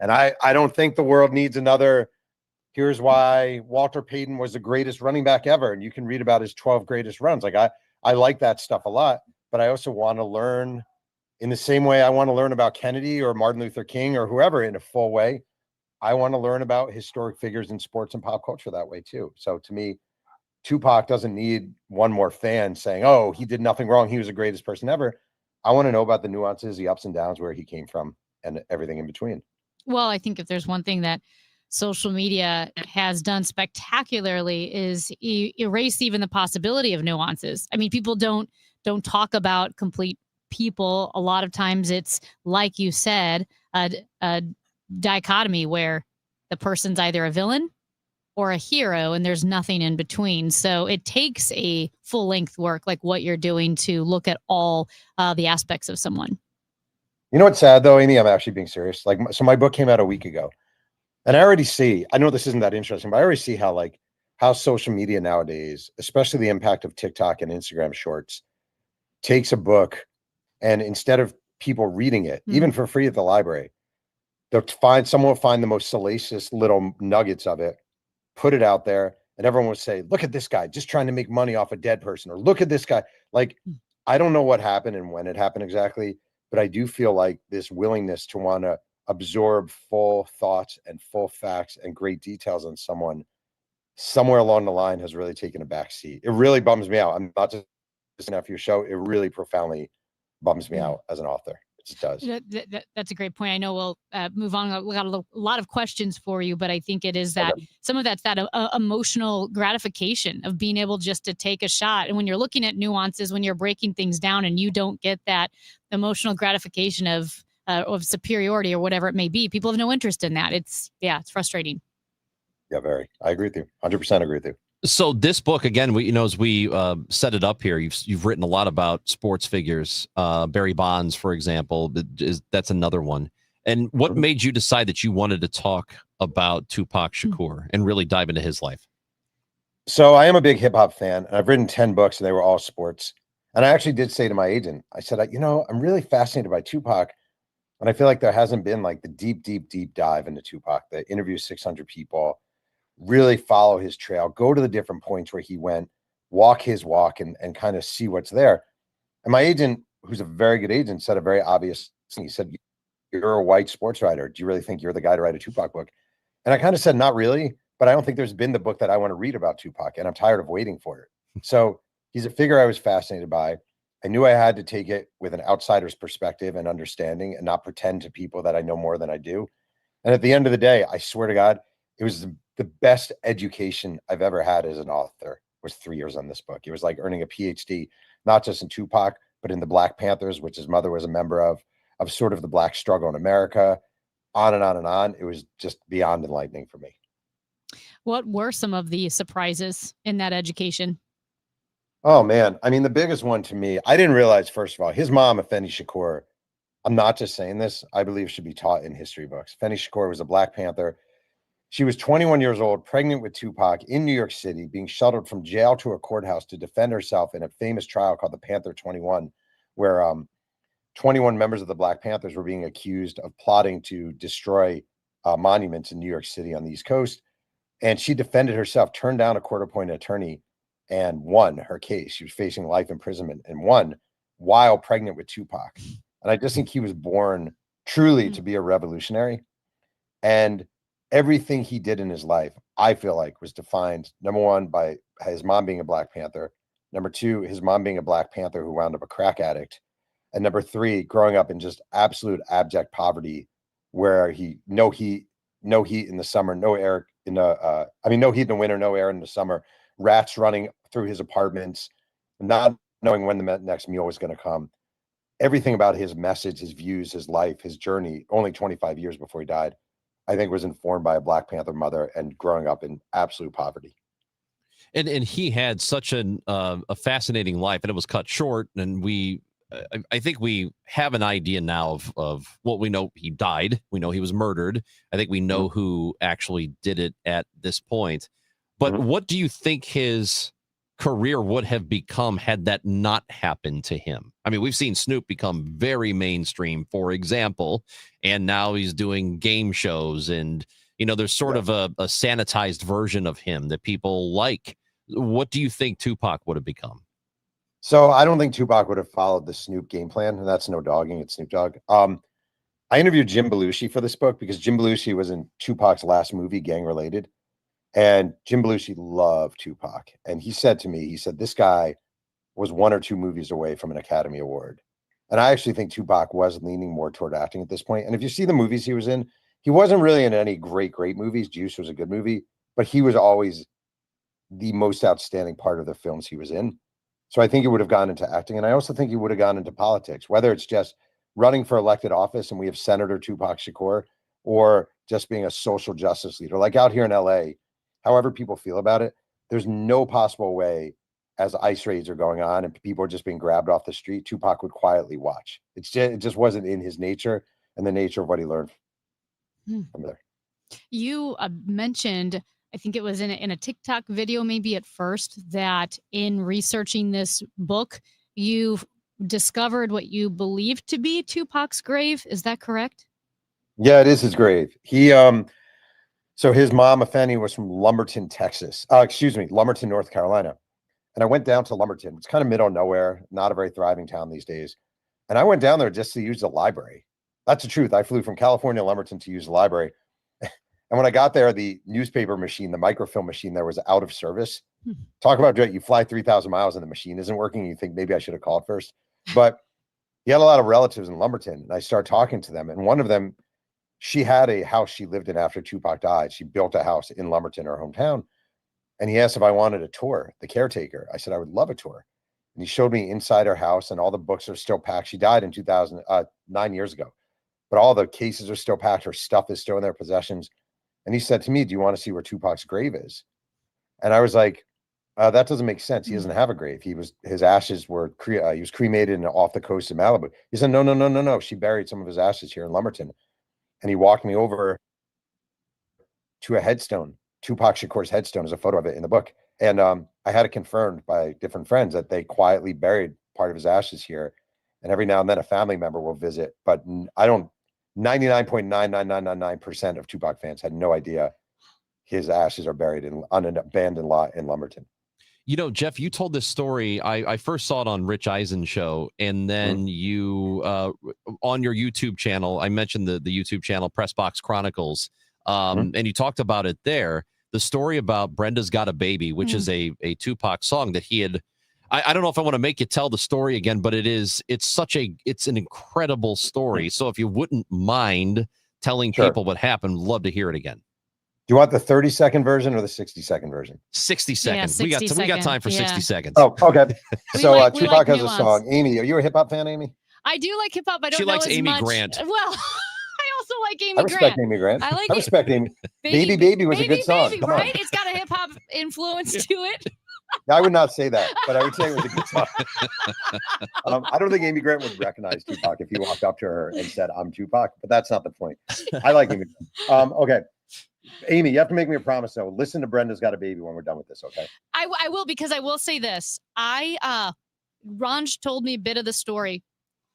And I don't think the world needs another, here's why Walter Payton was the greatest running back ever. And you can read about his 12 greatest runs. Like I like that stuff a lot, but I also want to learn in the same way I want to learn about Kennedy or Martin Luther King or whoever in a full way. I want to learn about historic figures in sports and pop culture that way too. So to me, Tupac doesn't need one more fan saying, oh, he did nothing wrong, he was the greatest person ever. I want to know about the nuances, the ups and downs, where he came from, and everything in between. Well, I think if there's one thing that social media has done spectacularly is erase even the possibility of nuances. I mean, people don't talk about complete people. A lot of times it's, like you said, a dichotomy where the person's either a villain or a hero, and there's nothing in between. So it takes a full-length work like what you're doing to look at all the aspects of someone. You know what's sad though, Amy? I'm actually being serious. Like, so my book came out a week ago, and I already see, I know this isn't that interesting, but I already see how social media nowadays, especially the impact of TikTok and Instagram shorts, takes a book, and instead of people reading it, even for free at the library, someone will find the most salacious little nuggets of it, put it out there, and everyone will say, look at this guy just trying to make money off a dead person, or look at this guy. Like, I don't know what happened and when it happened exactly, but I do feel like this willingness to want to absorb full thoughts and full facts and great details on someone somewhere along the line has really taken a back seat. It really bums me out. I'm not just listening after your show. It really profoundly bums me out as an author. It does. That's a great point. I know we'll move on. We got a lot of questions for you, but I think it is that some of that's that emotional gratification of being able just to take a shot. And when you're looking at nuances, when you're breaking things down and you don't get that emotional gratification of superiority or whatever it may be, people have no interest in that. It's frustrating. Yeah, very. I agree with you. 100% agree with you. So this book, again, as we set it up here, you've written a lot about sports figures. Barry Bonds, for example, that's another one. And what made you decide that you wanted to talk about Tupac Shakur and really dive into his life? So I am a big hip hop fan, and I've written 10 books, and they were all sports. And I actually did say to my agent, I said, I'm really fascinated by Tupac, and I feel like there hasn't been like the deep dive into Tupac, the interview 600 people, really follow his trail, go to the different points where he went, walk his walk, and kind of see what's there. And my agent, who's a very good agent, said a very obvious thing. He said, you're a white sports writer. Do you really think you're the guy to write a Tupac book? And I kind of said, not really, but I don't think there's been the book that I want to read about Tupac, and I'm tired of waiting for it. So he's a figure I was fascinated by. I knew I had to take it with an outsider's perspective and understanding and not pretend to people that I know more than I do. And at the end of the day, I swear to God, it was the best education I've ever had as an author was 3 years on this book. It was like earning a PhD, not just in Tupac, but in the Black Panthers, which his mother was a member of sort of the Black struggle in America, on and on and on. It was just beyond enlightening for me. What were some of the surprises in that education? Oh, man. I mean, the biggest one to me, I didn't realize, first of all, his mom, Afeni Shakur, I'm not just saying this, I believe should be taught in history books. Afeni Shakur was a Black Panther. She was 21 years old, pregnant with Tupac in New York City, being shuttled from jail to a courthouse to defend herself in a famous trial called the Panther 21, where 21 members of the Black Panthers were being accused of plotting to destroy monuments in New York City on the East Coast. And she defended herself, turned down a court-appointed attorney, and won her case. She was facing life imprisonment and won while pregnant with Tupac. And I just think he was born truly to be a revolutionary. And everything he did in his life, I feel like, was defined, number one, by his mom being a Black Panther. Number two, his mom being a Black Panther who wound up a crack addict. And number three, growing up in just absolute abject poverty, where no heat in the summer, no air in the, no heat in the winter, no air in the summer, rats running through his apartments, not knowing when the next meal was going to come. Everything about his message, his views, his life, his journey, only 25 years before he died, I think was informed by a Black Panther mother and growing up in absolute poverty. And he had such a fascinating life, and it was cut short. And I think we have an idea now of what we know. He died. We know he was murdered. I think we know who actually did it at this point. But what do you think his career would have become had that not happened to him. I mean, we've seen Snoop become very mainstream, for example, and now he's doing game shows, and there's sort of a sanitized version of him that people like. What do you think Tupac would have become? So I don't think Tupac would have followed the Snoop game plan, and that's no dogging. It's Snoop Dogg. I interviewed Jim Belushi for this book because Jim Belushi was in Tupac's last movie, Gang Related. And Jim Belushi loved Tupac. And he said to me, this guy was 1 or 2 movies away from an Academy Award. And I actually think Tupac was leaning more toward acting at this point. And if you see the movies he was in, he wasn't really in any great movies. Juice was a good movie, but he was always the most outstanding part of the films he was in. So I think he would have gone into acting. And I also think he would have gone into politics, whether it's just running for elected office and we have Senator Tupac Shakur, or just being a social justice leader. Like out here in LA, however people feel about it, there's no possible way, as ICE raids are going on and people are just being grabbed off the street, Tupac would quietly watch. It just wasn't in his nature and the nature of what he learned from there. You mentioned, I think it was in a TikTok video, maybe at first, that in researching this book, you discovered what you believed to be Tupac's grave. Is that correct? Yeah, it is his grave. He, so his mom, Afeni, was from Lumberton, Lumberton, North Carolina. And I went down to Lumberton. It's kind of middle of nowhere, not a very thriving town these days. And I went down there just to use the library. That's the truth. I flew from California to Lumberton to use the library. And when I got there, the newspaper machine, the microfilm machine there was out of service. Talk about you fly 3,000 miles and the machine isn't working. You think maybe I should have called first. But he had a lot of relatives in Lumberton. And I started talking to them. And one of them, she had a house she lived in after Tupac died. She built a house in Lumberton, her hometown. And he asked if I wanted a tour, the caretaker. I said, I would love a tour. And he showed me inside her house, and all the books are still packed. She died in 9 years ago, but all the cases are still packed. Her stuff is still in their possessions. And he said to me, do you want to see where Tupac's grave is? And I was like, that doesn't make sense. He doesn't have a grave. His ashes were, he was cremated off the coast of Malibu. He said, no. She buried some of his ashes here in Lumberton. And he walked me over to a headstone. Tupac Shakur's headstone is a photo of it in the book. And I had it confirmed by different friends that they quietly buried part of his ashes here. And every now and then a family member will visit. But 99.99999% of Tupac fans had no idea his ashes are buried on an abandoned lot in Lumberton. Jeff, you told this story. I first saw it on Rich Eisen's show, and then you on your YouTube channel, I mentioned the YouTube channel Pressbox Chronicles, and you talked about it there. The story about Brenda's Got a Baby, which is a Tupac song that he had. I don't know if I want to make you tell the story again, but it's an incredible story. So if you wouldn't mind telling people what happened, love to hear it again. Do you want the 30-second version or the 60-second version? 60 seconds. We got time for 60 seconds. Oh, okay. So Tupac has a song. Amy, are you a hip hop fan, Amy? I do like hip hop. I don't She know likes as Amy much. Grant. Well, I also like Amy I respect Grant. Amy Grant. I like I respect Amy. Baby was a good song. Come right? on. It's got a hip hop influence to it. I would not say that, but I would say it was a good song. I don't think Amy Grant would recognize Tupac if he walked up to her and said, I'm Tupac, but that's not the point. I like Amy. Okay. Amy, you have to make me a promise, though. Listen to Brenda's Got a Baby when we're done with this, okay? I will, because I will say this. Ranj told me a bit of the story.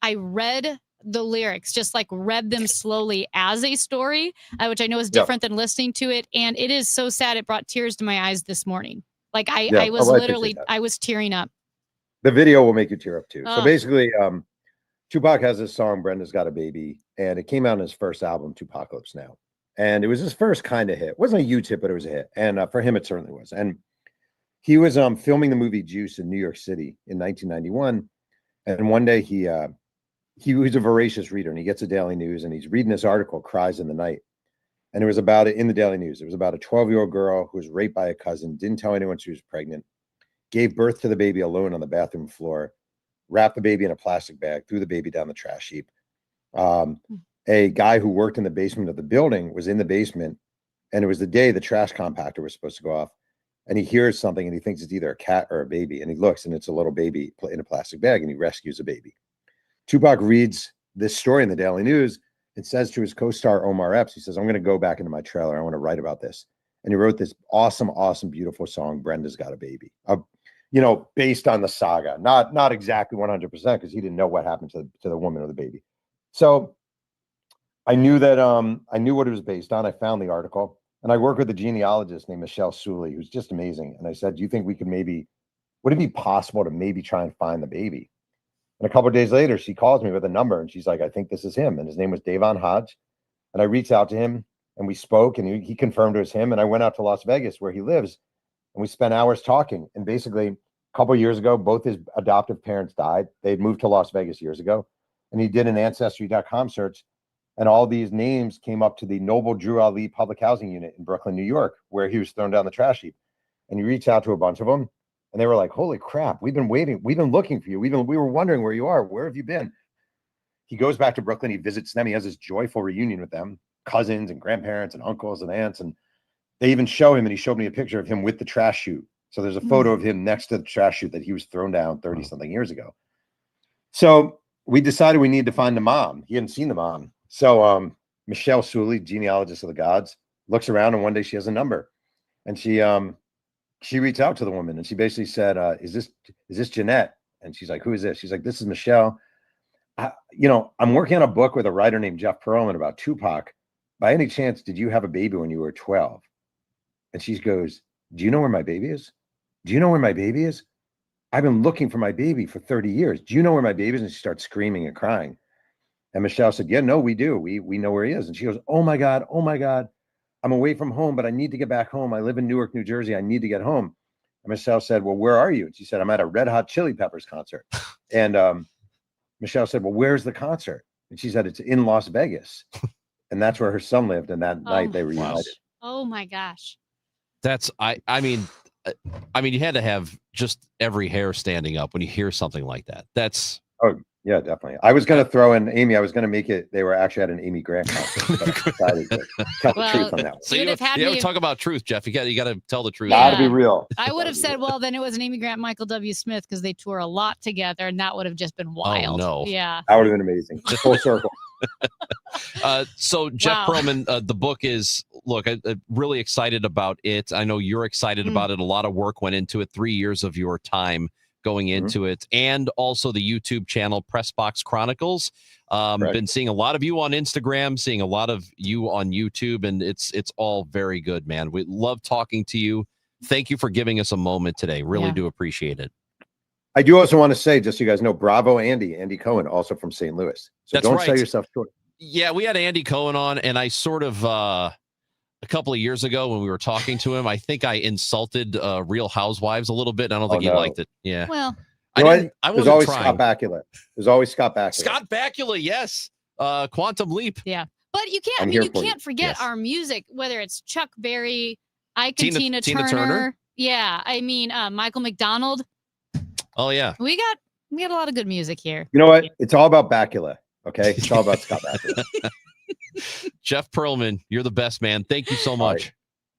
I read the lyrics, just like read them slowly as a story, which I know is different than listening to it. And it is so sad. It brought tears to my eyes this morning. Like I was literally, I was tearing up. The video will make you tear up too. So basically, Tupac has this song, Brenda's Got a Baby, and it came out in his first album, Tupacalypse Now. And it was his first kind of hit. It wasn't a huge hit, but it was a hit. And for him, it certainly was. And he was filming the movie Juice in New York City in 1991. And one day he was a voracious reader, and he gets the Daily News, and he's reading this article, Cries in the Night. And it was about it in the Daily News. It was about a 12-year-old girl who was raped by a cousin, didn't tell anyone she was pregnant, gave birth to the baby alone on the bathroom floor, wrapped the baby in a plastic bag, threw the baby down the trash heap. A guy who worked in the basement of the building was in the basement, and it was the day the trash compactor was supposed to go off. And he hears something, and he thinks it's either a cat or a baby. And he looks, and it's a little baby in a plastic bag, and he rescues a baby. Tupac reads this story in the Daily News. It says to his co-star Omar Epps, he says, I'm going to go back into my trailer. I want to write about this. And he wrote this awesome, beautiful song, Brenda's Got a Baby. based on the saga, not exactly 100% because he didn't know what happened to the woman or the baby. So I knew that I knew what it was based on. I found the article, and I work with a genealogist named Michelle Sully, who's just amazing. And I said, do you think we could would it be possible to maybe try and find the baby? And a couple of days later, she calls me with a number, and she's like, I think this is him. And his name was Davon Hodge. And I reached out to him, and we spoke, and he confirmed it was him. And I went out to Las Vegas, where he lives, and we spent hours talking. And basically, a couple of years ago, both his adoptive parents died. They had moved to Las Vegas years ago. And he did an Ancestry.com search, and all these names came up to the Noble Drew Ali Public Housing Unit in Brooklyn, New York, where he was thrown down the trash heap. And he reached out to a bunch of them, and they were like, holy crap, we've been waiting. We've been looking for you. We were wondering where you are. Where have you been? He goes back to Brooklyn. He visits them. He has this joyful reunion with them, cousins and grandparents and uncles and aunts. And they even show him, and he showed me a picture of him with the trash chute. So there's a photo of him next to the trash chute that he was thrown down 30 something years ago. So we decided we needed to find the mom. He hadn't seen the mom. So Michelle Sully, genealogist of the gods, looks around, and one day she has a number, and she reached out to the woman, and she basically said, is this Jeanette? And she's like, who is this? She's like, this is Michelle. I'm working on a book with a writer named Jeff Pearlman about Tupac. By any chance, did you have a baby when you were 12? And she goes, do you know where my baby is? Do you know where my baby is? I've been looking for my baby for 30 years. Do you know where my baby is? And she starts screaming and crying. And Michelle said, yeah, no, we do. We know where he is. And she goes, oh my God. I'm away from home, but I need to get back home. I live in Newark, New Jersey. I need to get home. And Michelle said, well, where are you? And she said, I'm at a Red Hot Chili Peppers concert. And Michelle said, well, where's the concert? And she said, it's in Las Vegas. And that's where her son lived. And that night they reunited. Oh my gosh. That's I mean, you had to have just every hair standing up when you hear something like that. That's yeah, definitely. I was going to throw in Amy. I was going to make it. They were actually at an Amy Grant concert. But I decided to tell the truth on that one. So you ever talk about truth, Jeff. You got to tell the truth. Gotta be real. I would have said, well, then it was an Amy Grant, Michael W. Smith, because they tour a lot together, and that would have just been wild. Oh, no. Yeah. That would have been amazing. Full circle. So Jeff Pearlman, the book is, look, I'm really excited about it. I know you're excited about it. A lot of work went into it, 3 years of your time going into it, and also the YouTube channel Pressbox Chronicles. Been seeing a lot of you on Instagram, seeing a lot of you on YouTube, and it's all very good, man. We love talking to you. Thank you for giving us a moment today. Really do appreciate it. I do also want to say, just so you guys know, bravo Andy Cohen, also from St. Louis. So That's don't right. sell yourself short. Yeah, we had Andy Cohen on, and I sort of a couple of years ago when we were talking to him, I think I insulted Real Housewives a little bit. And I don't think he liked it. Yeah. Well, I There's always Scott Bakula. There's always Scott Bakula. Scott Bakula, yes. Quantum Leap. Yeah. But you can't, you can't forget our music, whether it's Chuck Berry, Ike and Tina Turner. Yeah. I mean, Michael McDonald. Oh, yeah. We got a lot of good music here. You know what? It's all about Bakula. Okay. It's all about Scott Bakula. Jeff Pearlman, you're the best, man. Thank you so much.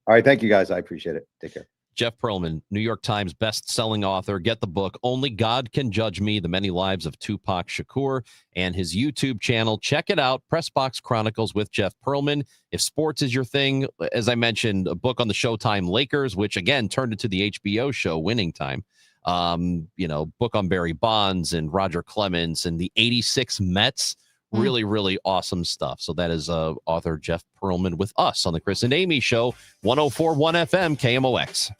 All right. Thank you, guys. I appreciate it. Take care. Jeff Pearlman, New York Times best-selling author. Get the book, Only God Can Judge Me, The Many Lives of Tupac Shakur, and his YouTube channel. Check it out, Pressbox Chronicles with Jeff Pearlman. If sports is your thing, as I mentioned, a book on the Showtime Lakers, which, again, turned into the HBO show Winning Time. Book on Barry Bonds and Roger Clemens and the 86 Mets. Really, really awesome stuff. So that is author Jeff Pearlman with us on the Chris and Amy Show, 104.1 FM KMOX.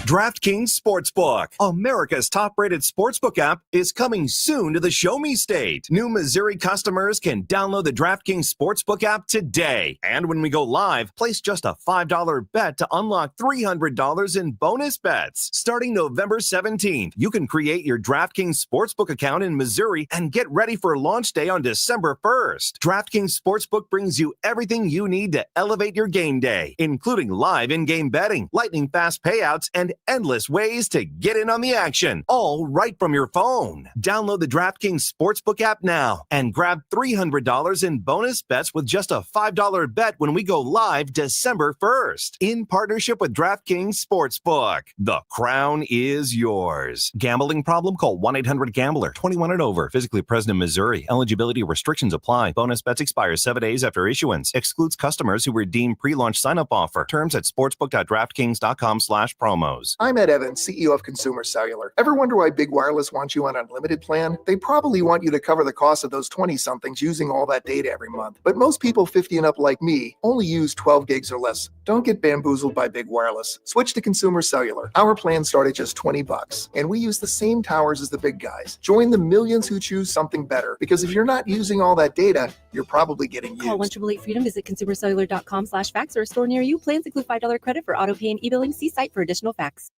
DraftKings Sportsbook, America's top-rated sportsbook app, is coming soon to the Show Me State. New Missouri customers can download the DraftKings Sportsbook app today. And when we go live, place just a $5 bet to unlock $300 in bonus bets. Starting November 17th, you can create your DraftKings Sportsbook account in Missouri and get ready for launch day on December 1st. DraftKings Sportsbook brings you everything you need to elevate your game day, including live in-game betting, lightning-fast payouts, and endless ways to get in on the action, all right from your phone. Download the DraftKings Sportsbook app now and grab $300 in bonus bets with just a $5 bet when we go live December 1st. In partnership with DraftKings Sportsbook, the crown is yours. Gambling problem? Call 1-800-GAMBLER. 21 and over. Physically present in Missouri. Eligibility restrictions apply. Bonus bets expire 7 days after issuance. Excludes customers who redeem pre-launch sign-up offer. Terms at sportsbook.draftkings.com/promos. I'm Ed Evans, CEO of Consumer Cellular. Ever wonder why Big Wireless wants you on an unlimited plan? They probably want you to cover the cost of those 20-somethings using all that data every month. But most people 50 and up like me only use 12 gigs or less. Don't get bamboozled by Big Wireless. Switch to Consumer Cellular. Our plans start at just $20, and we use the same towers as the big guys. Join the millions who choose something better, because if you're not using all that data, you're probably getting used. Call 1-888-FREEDOM. Visit consumercellular.com/facts or store near you. Plans include $5 credit for auto pay and e-billing. See site for additional facts.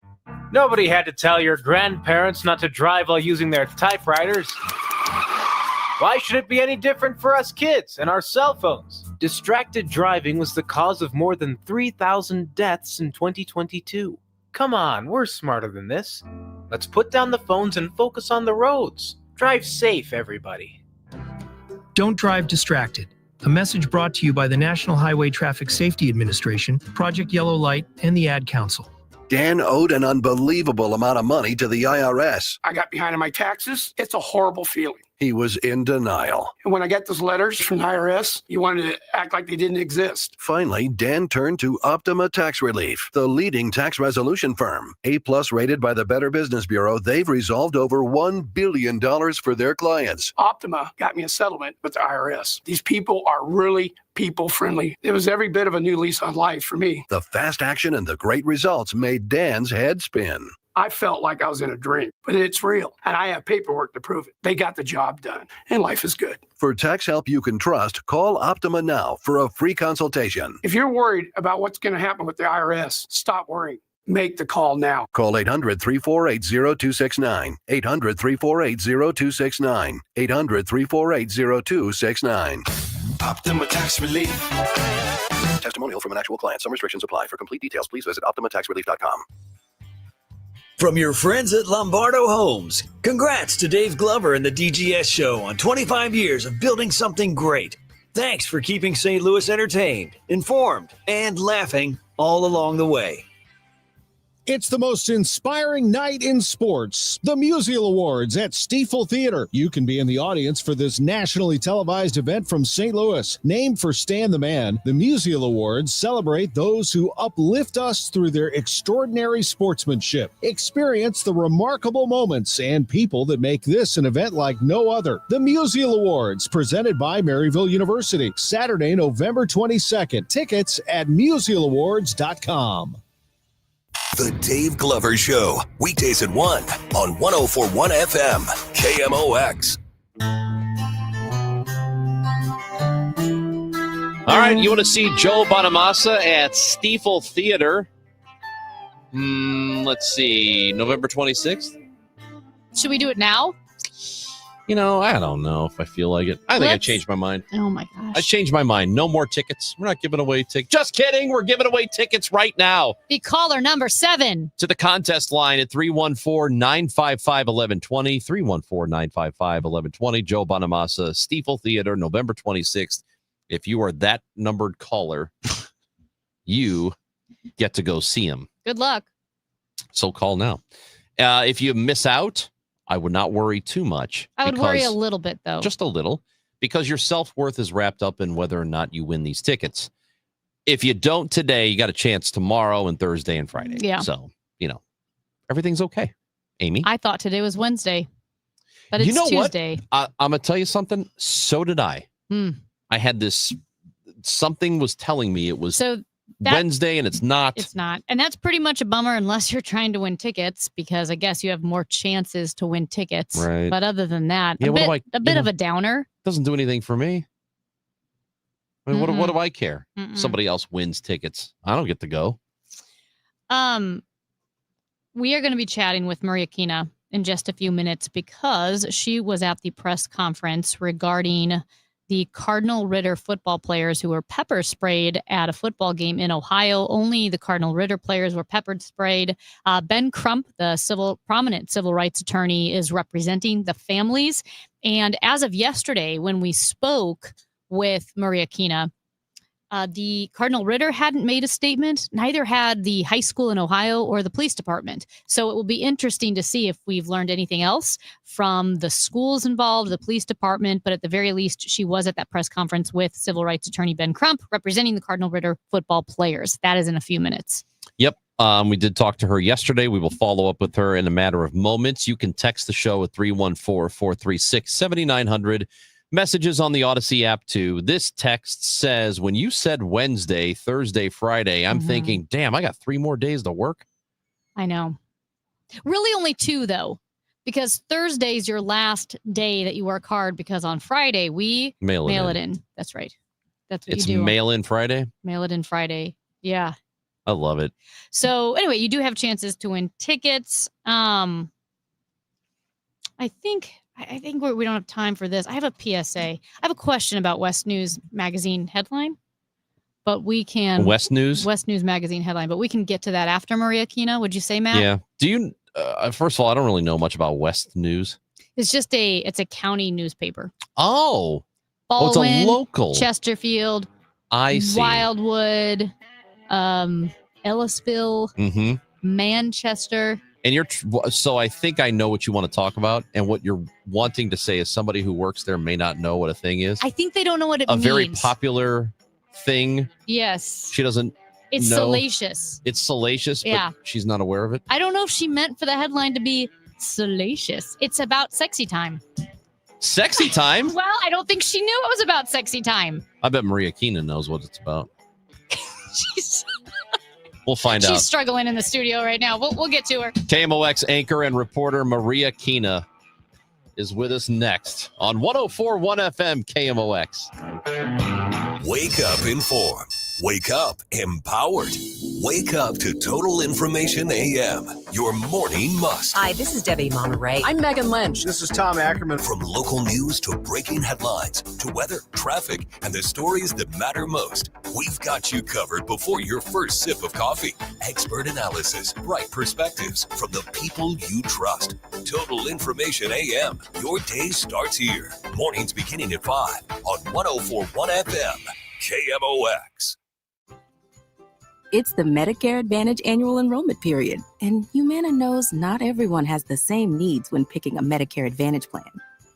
Nobody had to tell your grandparents not to drive while using their typewriters. Why should it be any different for us kids and our cell phones? Distracted driving was the cause of more than 3,000 deaths in 2022. Come on, we're smarter than this. Let's put down the phones and focus on the roads. Drive safe, everybody. Don't drive distracted. A message brought to you by the National Highway Traffic Safety Administration, Project Yellow Light, and the Ad Council. Dan owed an unbelievable amount of money to the IRS. I got behind on my taxes. It's a horrible feeling. He was in denial. And when I got those letters from the IRS, you wanted to act like they didn't exist. Finally, Dan turned to Optima Tax Relief, the leading tax resolution firm. A-plus rated by the Better Business Bureau, they've resolved over $1 billion for their clients. Optima got me a settlement with the IRS. These people are really people-friendly. It was every bit of a new lease on life for me. The fast action and the great results made Dan's head spin. I felt like I was in a dream, but it's real. And I have paperwork to prove it. They got the job done, and life is good. For tax help you can trust, call Optima now for a free consultation. If you're worried about what's going to happen with the IRS, stop worrying. Make the call now. Call 800-348-0269. 800-348-0269. 800-348-0269. Optima Tax Relief. Testimonial from an actual client. Some restrictions apply. For complete details, please visit OptimaTaxRelief.com. From your friends at Lombardo Homes, congrats to Dave Glover and the DGS Show on 25 years of building something great. Thanks for keeping St. Louis entertained, informed, and laughing all along the way. It's the most inspiring night in sports, the Musial Awards at Stiefel Theater. You can be in the audience for this nationally televised event from St. Louis. Named for Stan the Man, the Musial Awards celebrate those who uplift us through their extraordinary sportsmanship. Experience the remarkable moments and people that make this an event like no other. The Musial Awards, presented by Maryville University, Saturday, November 22nd. Tickets at musialawards.com. The Dave Glover Show, weekdays at 1 on 104.1 FM, KMOX. All right, you want to see Joe Bonamassa at Stiefel Theater? Let's see, November 26th? Should we do it now? You know, I don't know if I feel like it. I think I changed my mind. Oh, my gosh. I changed my mind. No more tickets. We're not giving away tickets. Just kidding. We're giving away tickets right now. Be caller number 7. To the contest line at 314-955-1120. 314-955-1120. Joe Bonamassa, Stiefel Theater, November 26th. If you are that numbered caller, you get to go see him. Good luck. So call now. If you miss out, I would not worry too much. I would worry a little bit, though. Just a little, because your self-worth is wrapped up in whether or not you win these tickets. If you don't today, you got a chance tomorrow and Thursday and Friday. Yeah. So, you know, everything's okay. Amy? I thought today was Wednesday, but it's Tuesday. What? I'm going to tell you something. So did I. I had this, something was telling me it was Wednesday and it's not. It's not. And that's pretty much a bummer unless you're trying to win tickets, because I guess you have more chances to win tickets. Right. But other than that, Yeah, a bit of a downer. Doesn't do anything for me. I mean, what do I care? Somebody else wins tickets. I don't get to go. We are going to be chatting with Maria Kina in just a few minutes, because she was at the press conference regarding the Cardinal Ritter football players who were pepper sprayed at a football game in Ohio. Only the Cardinal Ritter players were pepper sprayed. Ben Crump, the prominent civil rights attorney, is representing the families. And as of yesterday, when we spoke with Maria Kina, the Cardinal Ritter hadn't made a statement. Neither had the high school in Ohio or the police department. So it will be interesting to see if we've learned anything else from the schools involved, the police department. But at the very least, she was at that press conference with civil rights attorney Ben Crump, representing the Cardinal Ritter football players. That is in a few minutes. Yep. We did talk to her yesterday. We will follow up with her in a matter of moments. You can text the show at 314-436-7900. Messages on the Odyssey app, too. This text says, when you said Wednesday, Thursday, Friday, I'm thinking, damn, I got 3 more days to work. I know. Really only 2, though, because Thursday is your last day that you work hard, because on Friday, we mail it in. That's right. That's what It's you do. mail-in Friday? Mail it in Friday. Yeah. I love it. So anyway, you do have chances to win tickets. I think we don't have time for this. I have a PSA. I have a question about West News Magazine headline, but we can West News Magazine headline, but we can get to that after Maria Kina. Would you say, Matt? Yeah. Do you? First of all, I don't really know much about West News. It's just it's a county newspaper. Oh, Baldwin, it's a local. Chesterfield. I see. Wildwood, Ellisville, Manchester. And so I think I know what you want to talk about, and what you're wanting to say is somebody who works there may not know what a thing is. I think they don't know what it means. A very popular thing. Yes. She doesn't It's know. salacious. It's salacious, Yeah. but she's not aware of it. I don't know if she meant for the headline to be salacious. It's about sexy time. Sexy time? Well, I don't think she knew it was about sexy time. I bet Maria Keenan knows what it's about. We'll find out. She's struggling in the studio right now. We'll get to her. KMOX anchor and reporter Maria Kina is with us next on 104.1 FM KMOX. Wake up informed. Wake up empowered. Wake up to Total Information AM, your morning must. Hi, this is Debbie Monterey. I'm Megan Lynch. This is Tom Ackerman. From local news to breaking headlines to weather, traffic, and the stories that matter most, we've got you covered before your first sip of coffee. Expert analysis, bright perspectives from the people you trust. Total Information AM. Your day starts here. Mornings beginning at 5 on 104.1 FM. KMOX. It's the Medicare Advantage annual enrollment period, and Humana knows not everyone has the same needs when picking a Medicare Advantage plan.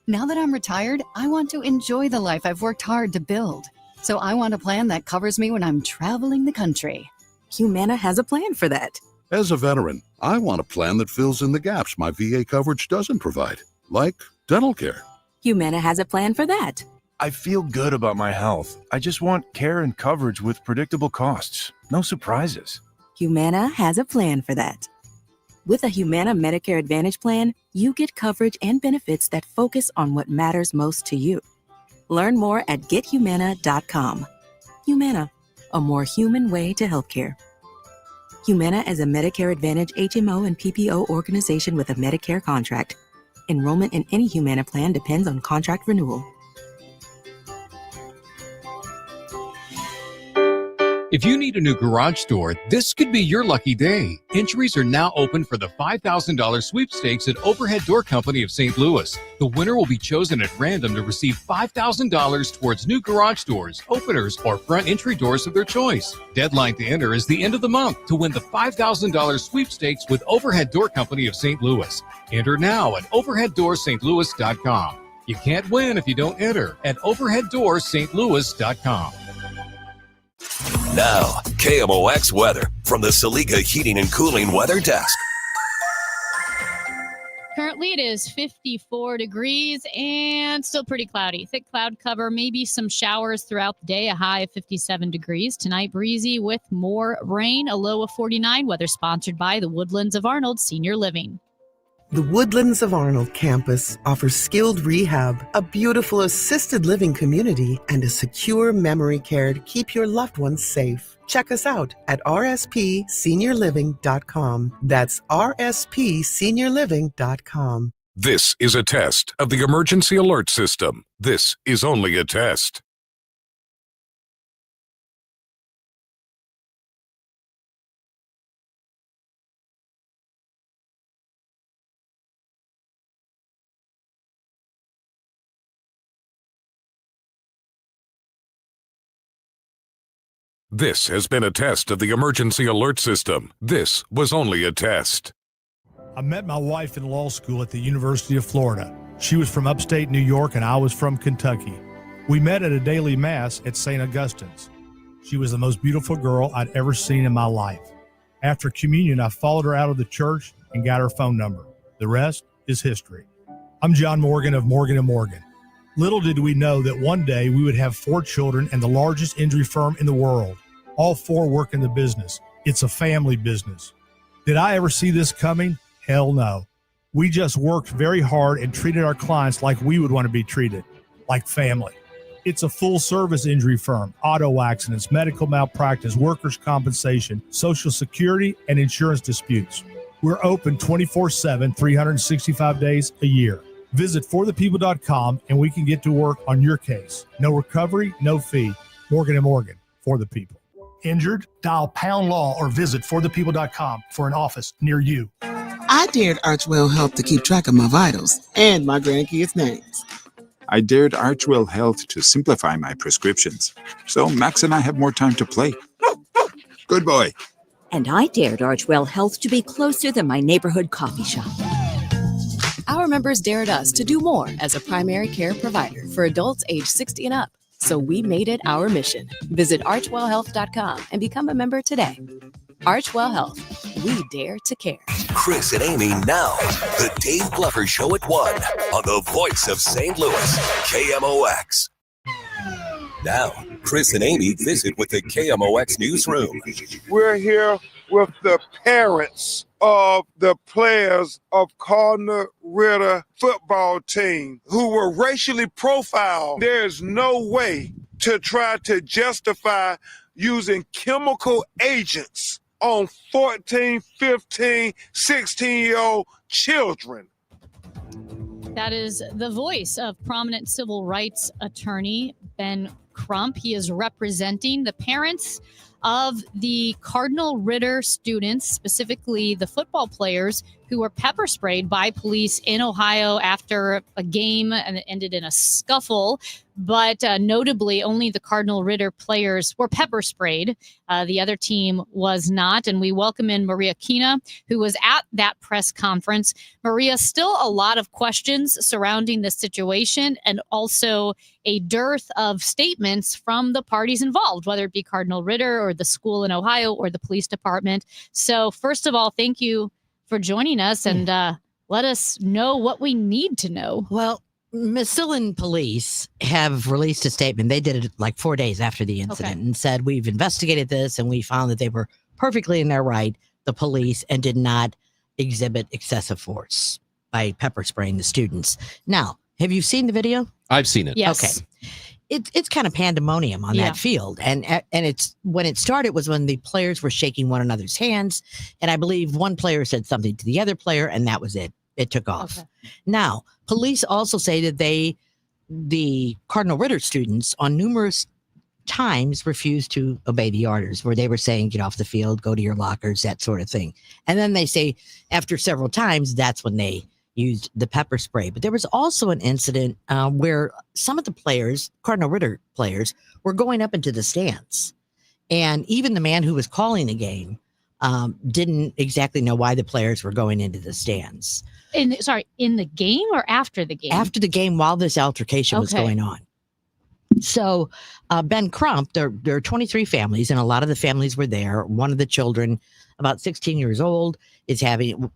Now that I'm retired, I want to enjoy the life I've worked hard to build. So I want a plan that covers me when I'm traveling the country. Humana has a plan for that. As a veteran, I want a plan that fills in the gaps my VA coverage doesn't provide, like dental care. Humana has a plan for that. I feel good about my health. I just want care and coverage with predictable costs. No surprises. Humana has a plan for that. With a Humana Medicare Advantage plan, you get coverage and benefits that focus on what matters most to you. Learn more at gethumana.com. Humana, a more human way to healthcare. Humana is a Medicare Advantage HMO and PPO organization with a Medicare contract. Enrollment in any Humana plan depends on contract renewal. If you need a new garage door, this could be your lucky day. Entries are now open for the $5,000 sweepstakes at Overhead Door Company of St. Louis. The winner will be chosen at random to receive $5,000 towards new garage doors, openers, or front entry doors of their choice. Deadline to enter is the end of the month to win the $5,000 sweepstakes with Overhead Door Company of St. Louis. Enter now at overheaddoorsstlouis.com. You can't win if you don't enter at overheaddoorsstlouis.com. Now, KMOX weather from the Saliga Heating and Cooling Weather Desk. Currently, it is 54 degrees and still pretty cloudy. Thick cloud cover, maybe some showers throughout the day, a high of 57 degrees. Tonight, breezy with more rain, a low of 49. Weather sponsored by the Woodlands of Arnold Senior Living. The Woodlands of Arnold campus offers skilled rehab, a beautiful assisted living community, and a secure memory care to keep your loved ones safe. Check us out at rspseniorliving.com. That's rspseniorliving.com. This is a test of the emergency alert system. This is only a test. This has been a test of the emergency alert system. This was only a test. I met my wife in law school at the University of Florida. She was from upstate New York and I was from Kentucky. We met at a daily mass at St. Augustine's. She was the most beautiful girl I'd ever seen in my life. After communion, I followed her out of the church and got her phone number. The rest is history. I'm John Morgan of Morgan & Morgan. Little did we know that one day we would have 4 children and the largest injury firm in the world. All 4 work in the business. It's a family business. Did I ever see this coming? Hell no. We just worked very hard and treated our clients like we would want to be treated, like family. It's a full-service injury firm, auto accidents, medical malpractice, workers' compensation, Social Security, and insurance disputes. We're open 24/7, 365 days a year. Visit forthepeople.com and we can get to work on your case. No recovery, no fee. Morgan & Morgan, for the people. Injured? Dial pound law or visit forthepeople.com for an office near you. I dared Archwell Health to keep track of my vitals and my grandkids' names. I dared Archwell Health to simplify my prescriptions, so Max and I have more time to play. Good boy. And I dared Archwell Health to be closer than my neighborhood coffee shop. Our members dared us to do more as a primary care provider for adults age 60 and up. So we made it our mission. Visit archwellhealth.com and become a member today. Archwell Health. We dare to care. Chris and Amy now. The Dave Glover Show at 1 on the voice of St. Louis, KMOX. Now, Chris and Amy visit with the KMOX newsroom. We're here with the parents of the players of Cardinal Ritter football team who were racially profiled. There's no way to try to justify using chemical agents on 14, 15, 16-year-old children. That is the voice of prominent civil rights attorney Ben Crump. He is representing the parents of the Cardinal Ritter students, specifically the football players who were pepper sprayed by police in Ohio after a game, and it ended in a scuffle. But notably, only the Cardinal Ritter players were pepper sprayed. The other team was not. And we welcome in Maria Kina, who was at that press conference. Maria, still a lot of questions surrounding the situation and also a dearth of statements from the parties involved, whether it be Cardinal Ritter or the school in Ohio or the police department. So first of all, thank you for joining us and let us know what we need to know. Well, Massillon police have released a statement. They did it like 4 days after the incident and said, we've investigated this and we found that they were perfectly in their right, the police, and did not exhibit excessive force by pepper spraying the students. Now, have you seen the video? I've seen it. Yes. Okay. It's kind of pandemonium on that field. And it's when it started was when the players were shaking one another's hands. And I believe one player said something to the other player, and that was it. It took off. Okay. Now, police also say that the Cardinal Ritter students on numerous times refused to obey the orders where they were saying, get off the field, go to your lockers, that sort of thing. And then they say after several times, that's when they used the pepper spray. But there was also an incident where some of the players, Cardinal Ritter players, were going up into the stands. And even the man who was calling the game didn't exactly know why the players were going into the stands. In the game or after the game? After the game, while this altercation was going on. So Ben Crump, there are 23 families, and a lot of the families were there. One of the children, about 16 years old, is having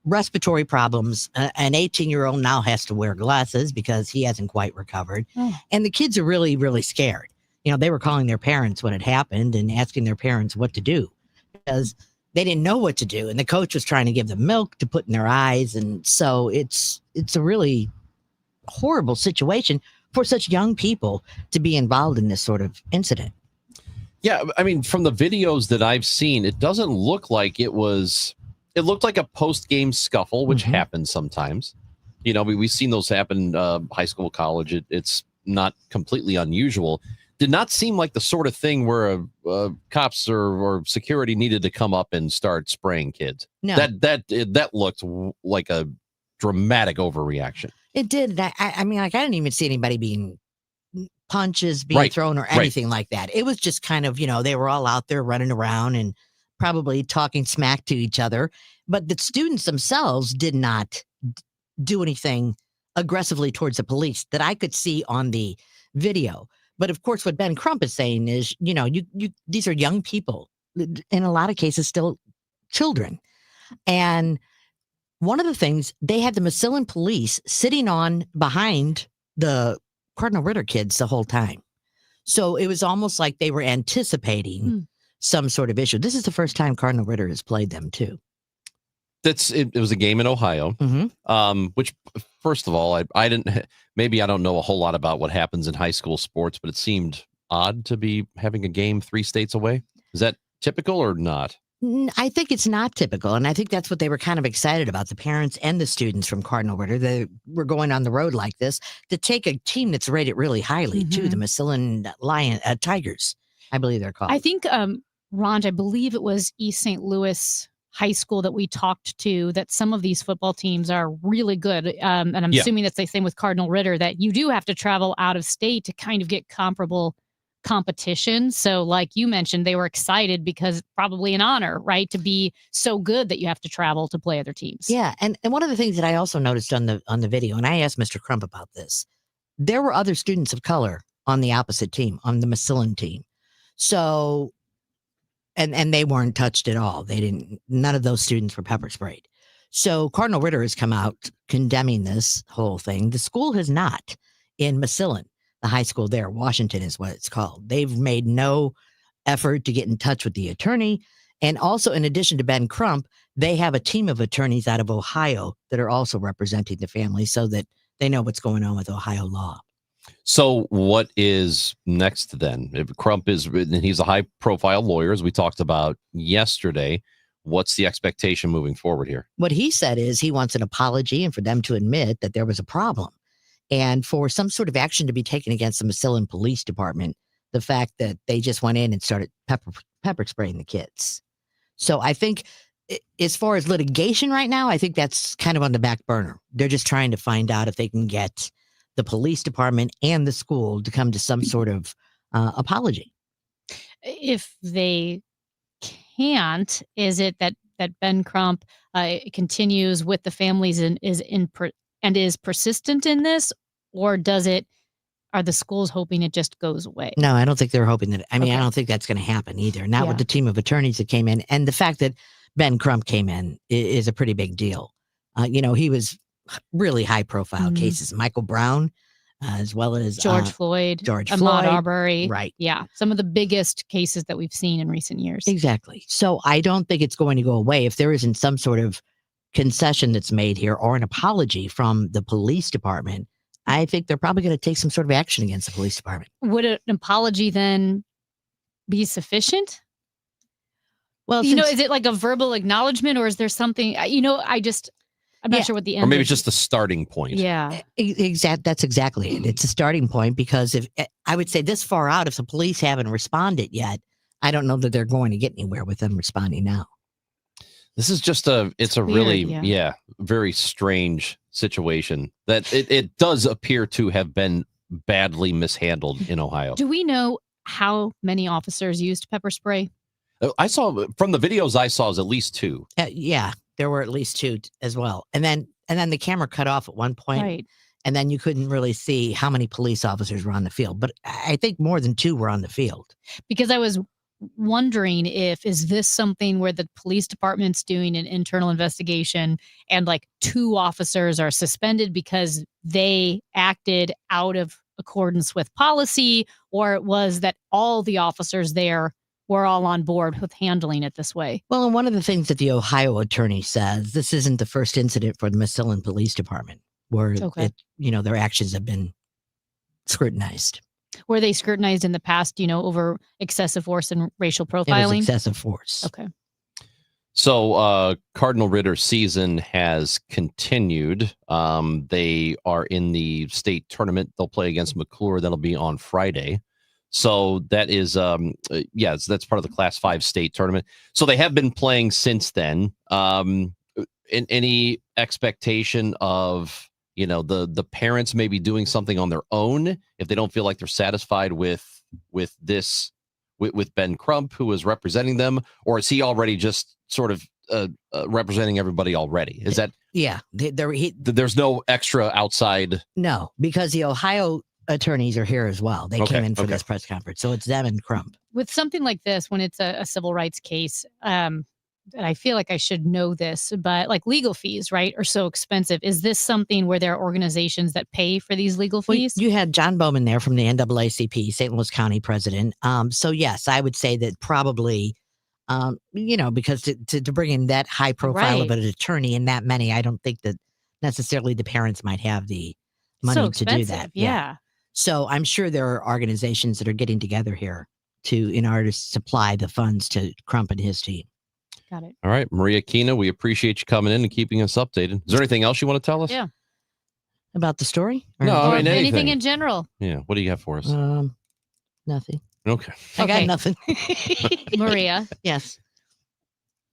respiratory problems. An 18-year-old now has to wear glasses because he hasn't quite recovered. And the kids are really, really scared. You know, they were calling their parents when it happened and asking their parents what to do because they didn't know what to do. And the coach was trying to give them milk to put in their eyes. And so it's a really horrible situation for such young people to be involved in this sort of incident. Yeah, I mean, from the videos that I've seen, it doesn't look like it was. It looked like a post-game scuffle, which happens sometimes. You know, we've seen those happen, high school, college. It's not completely unusual. Did not seem like the sort of thing where cops or security needed to come up and start spraying kids. No. That looked like a dramatic overreaction. It did. I mean, like, I didn't even see anybody being punches being thrown or anything like that. It was just kind of, they were all out there running around and probably talking smack to each other. But the students themselves did not do anything aggressively towards the police that I could see on the video. But of course, what Ben Crump is saying is, these are young people, in a lot of cases, still children. And one of the things, they had the Massillon police sitting on behind the Cardinal Ritter kids the whole time. So it was almost like they were anticipating some sort of issue. This is the first time Cardinal Ritter has played them too. It was a game in Ohio, which, first of all, I don't know a whole lot about what happens in high school sports, but it seemed odd to be having a game 3 states away. Is that typical or not? I think it's not typical. And I think that's what they were kind of excited about, the parents and the students from Cardinal Ritter. They were going on the road like this to take a team that's rated really highly too, the Massillon Tigers, I believe they're called. I think, Ron, I believe it was East St. Louis High School that we talked to, that some of these football teams are really good. And I'm assuming that's the same with Cardinal Ritter, that you do have to travel out of state to kind of get comparable competition. So like you mentioned, they were excited because it's probably an honor, right? To be so good that you have to travel to play other teams. Yeah. And one of the things that I also noticed on the video, and I asked Mr. Crump about this, there were other students of color on the opposite team, on the Massillon team. So, and they weren't touched at all. None of those students were pepper sprayed. So Cardinal Ritter has come out condemning this whole thing. The school has not. In Massillon, the high school there, Washington is what it's called. They've made no effort to get in touch with the attorney. And also, in addition to Ben Crump, they have a team of attorneys out of Ohio that are also representing the family so that they know what's going on with Ohio law. So what is next then? If Crump he's a high profile lawyer, as we talked about yesterday. What's the expectation moving forward here? What he said is he wants an apology and for them to admit that there was a problem and for some sort of action to be taken against the Massillon Police Department. The fact that they just went in and started pepper spraying the kids. So I think as far as litigation right now, I think that's kind of on the back burner. They're just trying to find out if they can get the police department and the school to come to some sort of apology. If they can't, is it that Ben Crump continues with the families and is persistent in this, or are the schools hoping it just goes away? No, I don't think they're hoping that. I mean, I don't think that's going to happen either. Not with the team of attorneys that came in, and the fact that Ben Crump came in is a pretty big deal. He was really high profile cases. Michael Brown, as well as George Floyd, Ahmaud Arbery. Right. Yeah. Some of the biggest cases that we've seen in recent years. Exactly. So I don't think it's going to go away if there isn't some sort of concession that's made here or an apology from the police department. I think they're probably going to take some sort of action against the police department. Would an apology then be sufficient? Well, is it like a verbal acknowledgement, or is there something, I'm not sure what the end. Or maybe it's just the starting point. Yeah. That's exactly it. It's a starting point because if I would say this far out, if the police haven't responded yet, I don't know that they're going to get anywhere with them responding now. This is just it's a weird, really, very strange situation that it does appear to have been badly mishandled in Ohio. Do we know how many officers used pepper spray? I saw from the videos I saw is at least 2. Yeah, there were at least 2 as well. And then the camera cut off at one point. Right. And then you couldn't really see how many police officers were on the field. But I think more than 2 were on the field. Because I was wondering is this something where the police department's doing an internal investigation and like 2 officers are suspended because they acted out of accordance with policy, or it was that all the officers there were all on board with handling it this way? Well, and one of the things that the Ohio attorney says, this isn't the first incident for the Massillon Police Department where their actions have been scrutinized. Were they scrutinized in the past, over excessive force and racial profiling? It was excessive force. Okay. So Cardinal Ritter season has continued. They are in the state tournament. They'll play against McClure. That'll be on Friday. So that is, yes, that's part of the Class 5 state tournament. So they have been playing since then. In any expectation of, the parents maybe doing something on their own if they don't feel like they're satisfied with Ben Crump, who is representing them, or is he already just sort of representing everybody already? Is that there's no extra outside? No, because the Ohio attorneys are here as well. They came in for this press conference, so it's them and Crump. With something like this, when it's a civil rights case, and I feel like I should know this, but like legal fees, right, are so expensive. Is this something where there are organizations that pay for these legal fees? You had John Bowman there from the NAACP, St. Louis County president. So yes, I would say that probably, because to bring in that high profile of an attorney and that many, I don't think that necessarily the parents might have the money to do that. Yeah. So I'm sure there are organizations that are getting together here in order to supply the funds to Crump and his team. Got it. All right, Maria Kina, we appreciate you coming in and keeping us updated. Is there anything else you want to tell us? Yeah. About the story? No, anything in general. Yeah. What do you have for us? Nothing. Okay. I got nothing. Maria. Yes.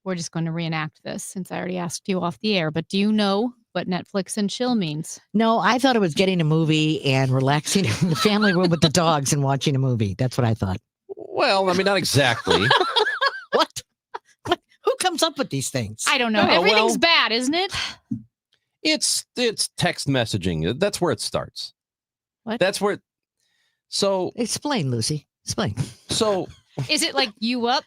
We're just going to reenact this since I already asked you off the air, but do you know what Netflix and chill means? No, I thought it was getting a movie and relaxing in the family room with the dogs and watching a movie. That's what I thought. Well, I mean, not exactly. What? Who comes up with these things? I don't know. Everything's bad, isn't it? It's text messaging. That's where it starts. What? That's where. So explain, Lucy. Explain. So is it like you up,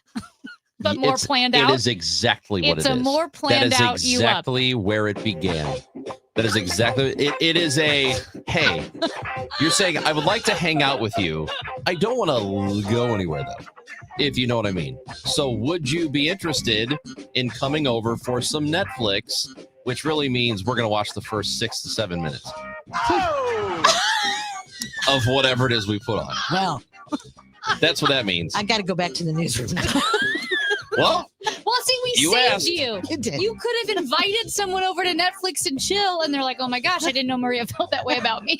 but more planned out? It is exactly what it is. It's a more planned out you up. That is exactly where it began. That is exactly it is a hey. You're saying I would like to hang out with you. I don't want to go anywhere though. If you know what I mean. So would you be interested in coming over for some Netflix, which really means we're going to watch the first 6 to 7 minutes of whatever it is we put on. Well, that's what that means. I got to go back to the newsroom now. Well, see, we you saved asked. you. You did. You could have invited someone over to Netflix and chill, and they're like, oh my gosh, I didn't know Maria felt that way about me.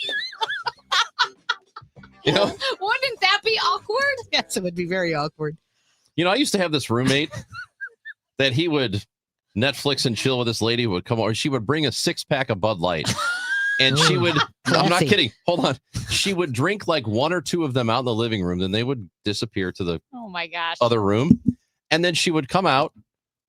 Wouldn't that be awkward? Yes, it would be very awkward. I used to have this roommate that he would Netflix and chill with this lady who would come over. She would bring a 6-pack of Bud Light. And she would, I'm not kidding. Hold on. She would drink like 1 or 2 of them out in the living room. Then they would disappear to the other room. And then she would come out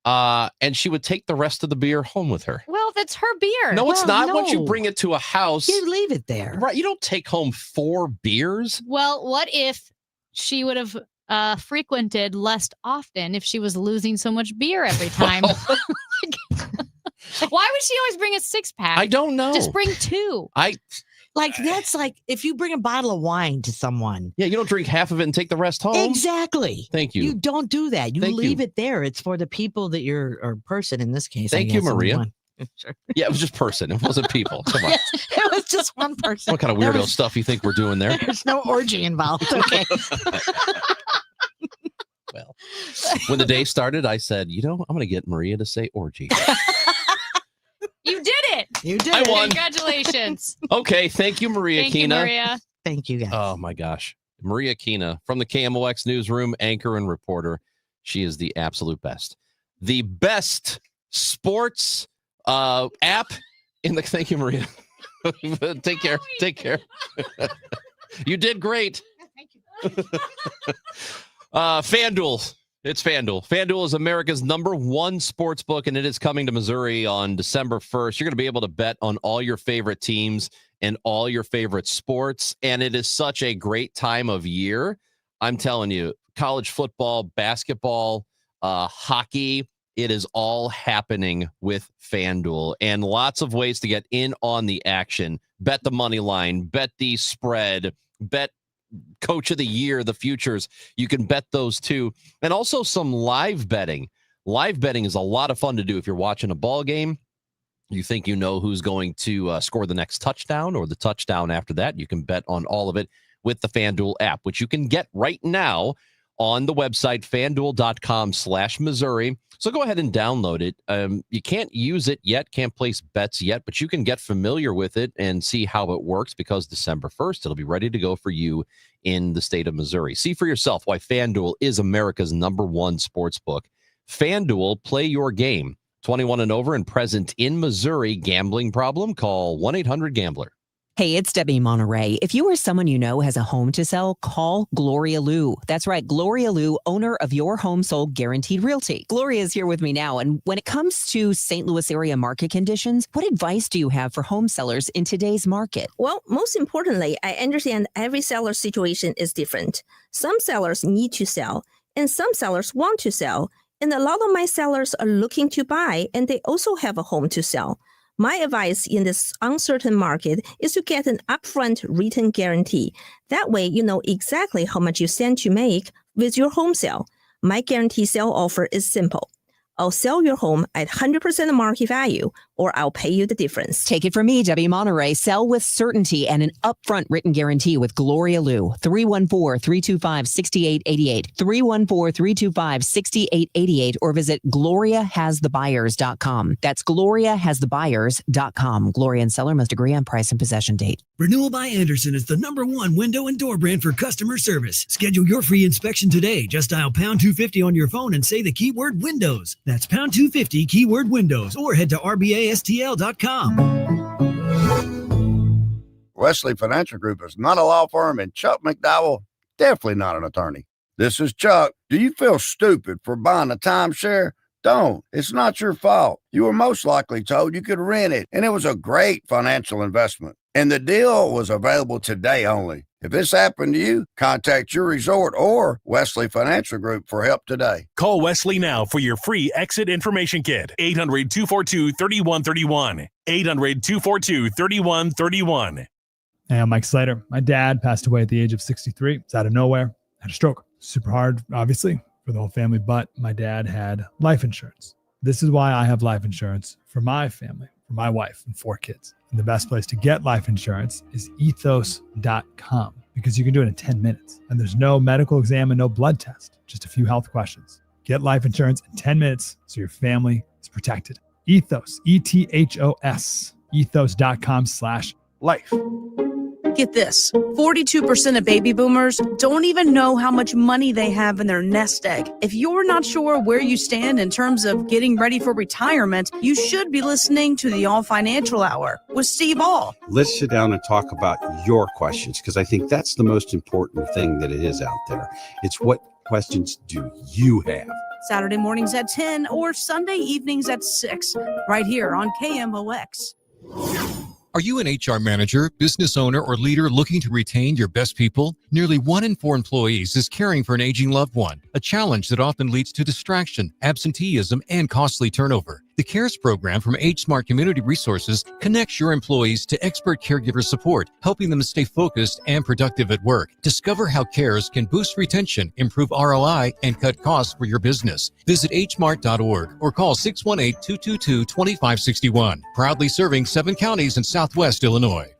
and she would take the rest of the beer home with her. Well, that's her beer. No, it's not. Once you bring it to a house, you leave it there. Right. You don't take home 4 beers. Well, what if she would have frequented less often if she was losing so much beer every time? Why would she always bring a 6-pack? I don't know. Just bring 2. That's like if you bring a bottle of wine to someone. Yeah, you don't drink half of it and take the rest home. Exactly. Thank you. You don't do that. You leave it there. It's for the people that or person in this case. Thank you, Maria. Sure. Yeah, it was just person. It wasn't people. Come on. It was just one person. What kind of weirdo stuff you think we're doing there? There's no orgy involved. Okay. Well, when the day started, I said, I'm going to get Maria to say orgy. You did it. You did. I won. Congratulations. Okay. Thank you, Maria Thank Kina. you, Maria. Thank you, guys. Oh, my gosh. Maria Kina from the KMOX newsroom, anchor and reporter. She is the absolute best. The best sports app in the. Thank you, Maria. Take care. Take care. You did great. Thank you. FanDuel. It's FanDuel. FanDuel is America's #1 sports book, and it is coming to Missouri on December 1st. You're going to be able to bet on all your favorite teams and all your favorite sports, and it is such a great time of year. I'm telling you, college football, basketball, hockey, it is all happening with FanDuel, and lots of ways to get in on the action. Bet the money line, bet the spread, bet coach of the year, the futures. You can bet those too. And also some live betting. Live betting is a lot of fun to do if you're watching a ball game. You think you know who's going to score the next touchdown or the touchdown after that. You can bet on all of it with the FanDuel app, which you can get right now on the website, fanduel.com/Missouri. So go ahead and download it. You can't use it yet, can't place bets yet, but you can get familiar with it and see how it works because December 1st, it'll be ready to go for you in the state of Missouri. See for yourself why FanDuel is America's #1 sports book. FanDuel, play your game. 21 and over and present in Missouri. Gambling problem? Call 1-800-GAMBLER. Hey, it's Debbie Monterey. If you or someone you know has a home to sell, call Gloria Liu. That's right, Gloria Liu, owner of Your Home Sold Guaranteed Realty. Gloria is here with me now. And when it comes to St. Louis area market conditions, what advice do you have for home sellers in today's market? Well, most importantly, I understand every seller's situation is different. Some sellers need to sell, and some sellers want to sell. And a lot of my sellers are looking to buy, and they also have a home to sell. My advice in this uncertain market is to get an upfront written guarantee. That way, you know exactly how much you stand to make with your home sale. My guarantee sale offer is simple. I'll sell your home at 100% of market value, or I'll pay you the difference. Take it from me, Debbie Monterey. Sell with certainty and an upfront written guarantee with Gloria Liu. 314-325-6888. 314-325-6888. Or visit GloriaHasTheBuyers.com. That's GloriaHasTheBuyers.com. Gloria and seller must agree on price and possession date. Renewal by Anderson is the #1 window and door brand for customer service. Schedule your free inspection today. Just dial pound 250 on your phone and say the keyword windows. That's pound 250 keyword windows, or head to rbastl.com. Wesley Financial Group is not a law firm, and Chuck McDowell, definitely not an attorney. This is Chuck. Do you feel stupid for buying a timeshare? Don't. It's not your fault. You were most likely told you could rent it, and it was a great financial investment. And the deal was available today only. If this happened to you, contact your resort or Wesley Financial Group for help today. Call Wesley now for your free exit information kit. 800-242-3131. 800-242-3131. Hey, I'm Mike Slater. My dad passed away at the age of 63. It's out of nowhere. Had a stroke. Super hard, obviously, for the whole family, but my dad had life insurance. This is why I have life insurance for my family, for my wife and 4 kids. And the best place to get life insurance is ethos.com, because you can do it in 10 minutes. And there's no medical exam and no blood test, just a few health questions. Get life insurance in 10 minutes so your family is protected. Ethos, ETHOS, ethos.com/life. Get this, 42% of baby boomers don't even know how much money they have in their nest egg. If you're not sure where you stand in terms of getting ready for retirement, you should be listening to the All Financial Hour with Steve All. Let's sit down and talk about your questions, because I think that's the most important thing that it is out there. It's what questions do you have? Saturday mornings at 10 or Sunday evenings at 6, right here on KMOX. Are you an HR manager, business owner, or leader looking to retain your best people? Nearly 1 in 4 employees is caring for an aging loved one, a challenge that often leads to distraction, absenteeism, and costly turnover. The CARES program from Age Smart Community Resources connects your employees to expert caregiver support, helping them stay focused and productive at work. Discover how CARES can boost retention, improve ROI, and cut costs for your business. Visit hsmart.org or call 618-222-2561. Proudly serving 7 counties in Southwest Illinois.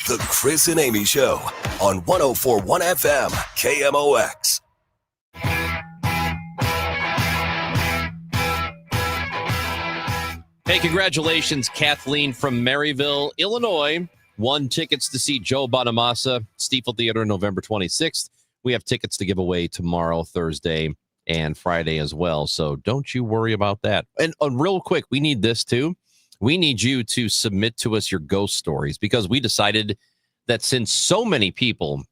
The Chris and Amy Show on 104.1 FM KMOX. Hey, congratulations, Kathleen from Maryville, Illinois. Won tickets to see Joe Bonamassa, Stiefel Theater, November 26th. We have tickets to give away tomorrow, Thursday, and Friday as well. So don't you worry about that. And real quick, we need this too. We need you to submit to us your ghost stories, because we decided that since so many people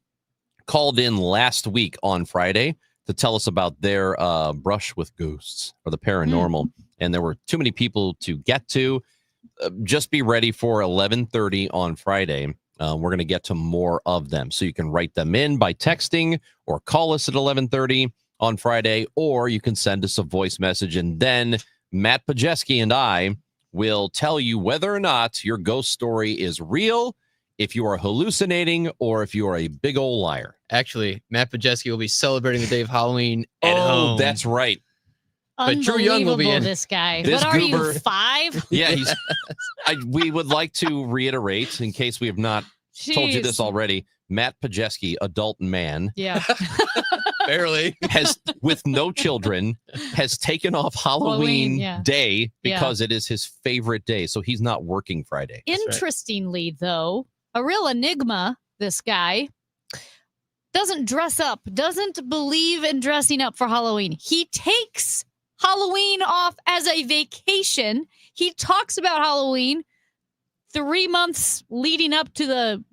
called in last week on Friday to tell us about their brush with ghosts or the paranormal, and there were too many people to get to, just be ready for 11:30 on Friday. We're going to get to more of them. So you can write them in by texting or call us at 11:30 on Friday, or you can send us a voice message, and then Matt Pajeski and I will tell you whether or not your ghost story is real, if you are hallucinating, or if you are a big old liar. Actually, Matt Pajeski will be celebrating the day of Halloween at home. Oh, that's right. But Drew Young will be in. This guy. This what are goober, you, 5? Yeah, we would like to reiterate, in case we have not told you this already, Matt Pajeski, adult man. Yeah. Barely. has, with no children, has taken off Halloween yeah. day because it is his favorite day. So he's not working Friday. Interestingly, though, a real enigma, this guy doesn't dress up, doesn't believe in dressing up for Halloween. He takes Halloween off as a vacation. He talks about Halloween 3 months leading up to the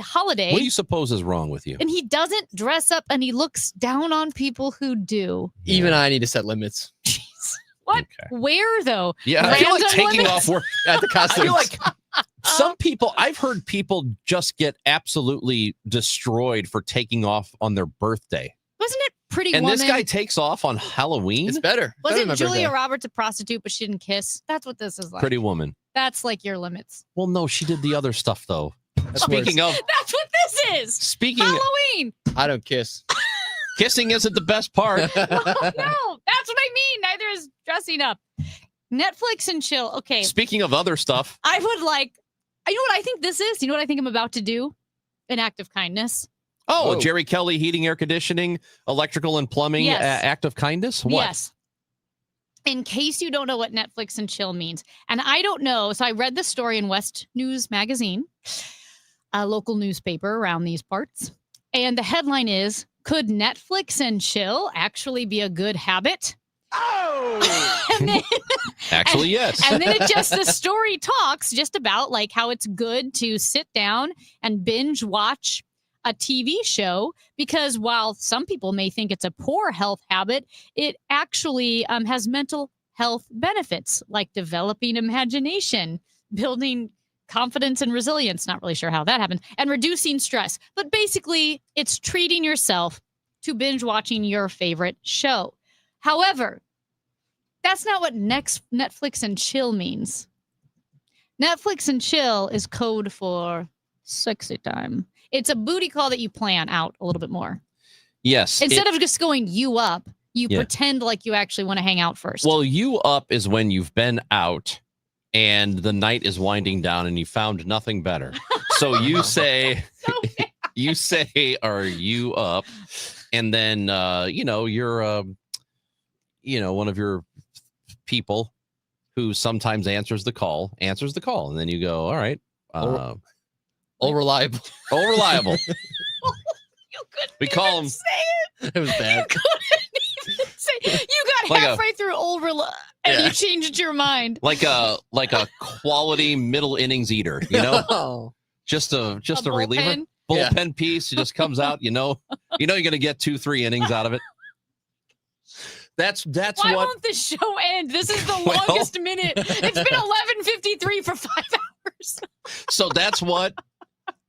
holiday. What do you suppose is wrong with you? And he doesn't dress up, and he looks down on people who do. Even I need to set limits. What? Where, though? Yeah, I feel like Random taking limits? off work at the costumes. I feel like some people, I've heard people just get absolutely destroyed for taking off on their birthday. Wasn't it Pretty And Woman? this guy takes off on Halloween? It's better. Wasn't Julia Roberts a prostitute, but she didn't kiss? That's what this is like. Pretty Woman. That's like your limits. Well, no, she did the other stuff, though. That's Speaking of, That's what this is. Speaking of- Halloween. I don't kiss. kissing isn't the best part. No, that's what I mean. Neither is dressing up. Netflix and chill. Okay. Speaking of other stuff, I would like, you know what I think this is? You know what I think I'm about to do? An act of kindness. oh, Jerry Kelly heating, air conditioning, electrical and plumbing, Yes. act of kindness? What? Yes. In case you don't know what Netflix and chill means, and I don't know, so I read the story in West News Magazine, a local newspaper around these parts, and the headline is, could Netflix and chill actually be a good habit? Oh! Actually, yes. And then the story talks just about like how it's good to sit down and binge watch a TV show, because while some people may think it's a poor health habit, it actually has mental health benefits like developing imagination, building confidence and resilience. Not really sure how that happens, and reducing stress. But basically, it's treating yourself to binge watching your favorite show. However, that's not what Netflix and chill means. Netflix and chill is code for sexy time. It's a booty call that you plan out a little bit more. Yes. Instead of just going you up, you Yeah. pretend like you actually want to hang out first. Well, you up is when you've been out and the night is winding down and you found nothing better. So you say, are you up? And then, you're, one of your people who sometimes answers the call. And then you go, all right. All reliable. All reliable. We call him. Say It was bad. you got Like halfway through and you changed your mind. like a quality middle innings eater, just a reliever, bullpen piece. It just comes out, you're going to get 2-3 innings out of it. That's Why what. won't the show end? This is the longest minute. It's been 11:53 for 5 hours. So that's what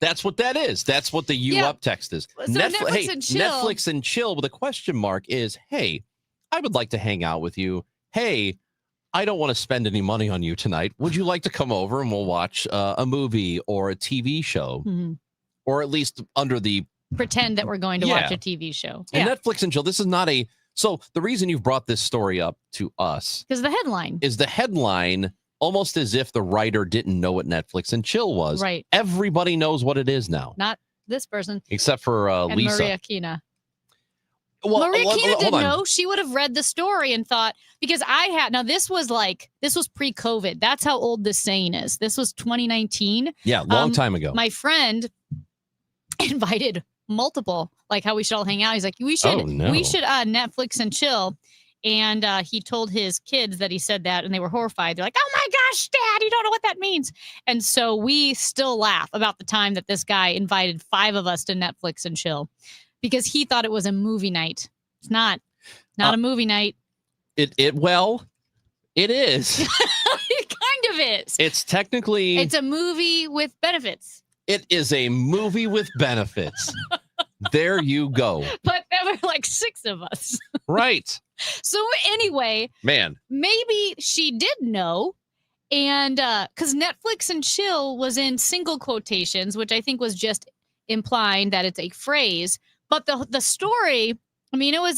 that is. That's what the you up text is. So Netflix and chill. Netflix and chill with a question mark is, hey, I would like to hang out with you. Hey, I don't want to spend any money on you tonight. Would you like to come over and we'll watch a movie or a TV show, or at least under the Pretend that we're going to watch a TV show. And Netflix and chill. This is not a. So the reason you've brought this story up to us Because the headline. is the headline, almost as if the writer didn't know what Netflix and chill was. Right. Everybody knows what it is now, Not this person. except for And Lisa. Maria Kina. Well, Maria Kina hold didn't on. know. She would have read the story and thought, because this was pre-COVID. That's how old this saying is. This was 2019. Yeah, long time ago. My friend invited multiple, like how we should all hang out. He's like, we should Netflix and chill. And he told his kids that he said that, and they were horrified. They're like, oh my gosh, Dad, you don't know what that means. And so we still laugh about the time that this guy invited 5 of us to Netflix and chill because he thought it was a movie night. It's not a movie night. It is. It kind of is. It's technically. It's a movie with benefits. It is a movie with benefits. There you go. But there were like 6 of us. Right. So anyway, Man. maybe she did know. And because Netflix and chill was in single quotations, which I think was just implying that it's a phrase. But the story, I mean, it was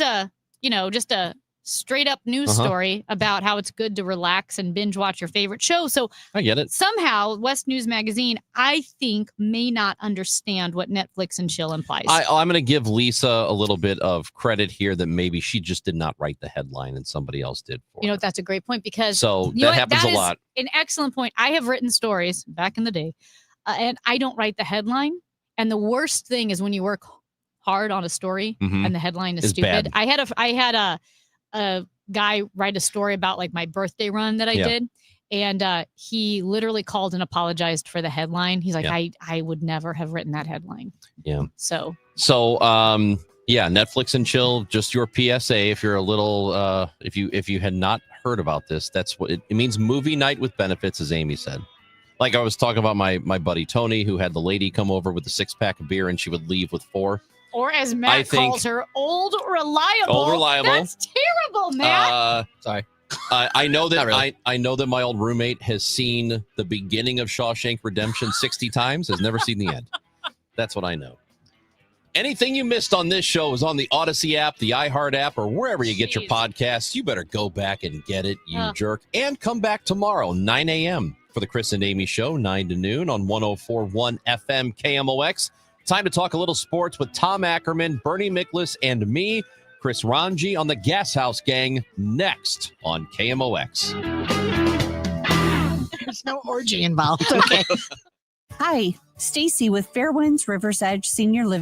just a straight up news story about how it's good to relax and binge watch your favorite show. So I get it. Somehow, West News Magazine, I think, may not understand what Netflix and chill implies. I'm going to give Lisa a little bit of credit here that maybe she just did not write the headline and somebody else did for her. That's a great point because So you know that what? happens That a is lot. An excellent point. I have written stories back in the day, and I don't write the headline. And the worst thing is when you work hard on a story and the headline is stupid. Bad. I had a guy write a story about like my birthday run that I did. And he literally called and apologized for the headline. He's like, I would never have written that headline. Yeah. So Netflix and chill, just your PSA. If you're a little, if you had not heard about this, that's what it means. Movie night with benefits, as Amy said. Like I was talking about my buddy Tony, who had the lady come over with a 6-pack of beer and she would leave with 4. Or as Matt calls her, old reliable. Old reliable. That's terrible, Matt. Sorry. I know that I know that my old roommate has seen the beginning of Shawshank Redemption 60 times, has never seen the end. That's what I know. Anything you missed on this show is on the Odyssey app, the iHeart app, or wherever you get your podcasts. You better go back and get it, you jerk. And come back tomorrow, 9 a.m. for the Chris and Amy Show, 9 to noon on 104.1 FM KMOX. Time to talk a little sports with Tom Ackerman, Bernie Miklasz, and me, Chris Ranji, on the Gas House Gang, next on KMOX. There's no orgy involved. Okay. Hi, Stacy with Fairwinds River's Edge Senior Living.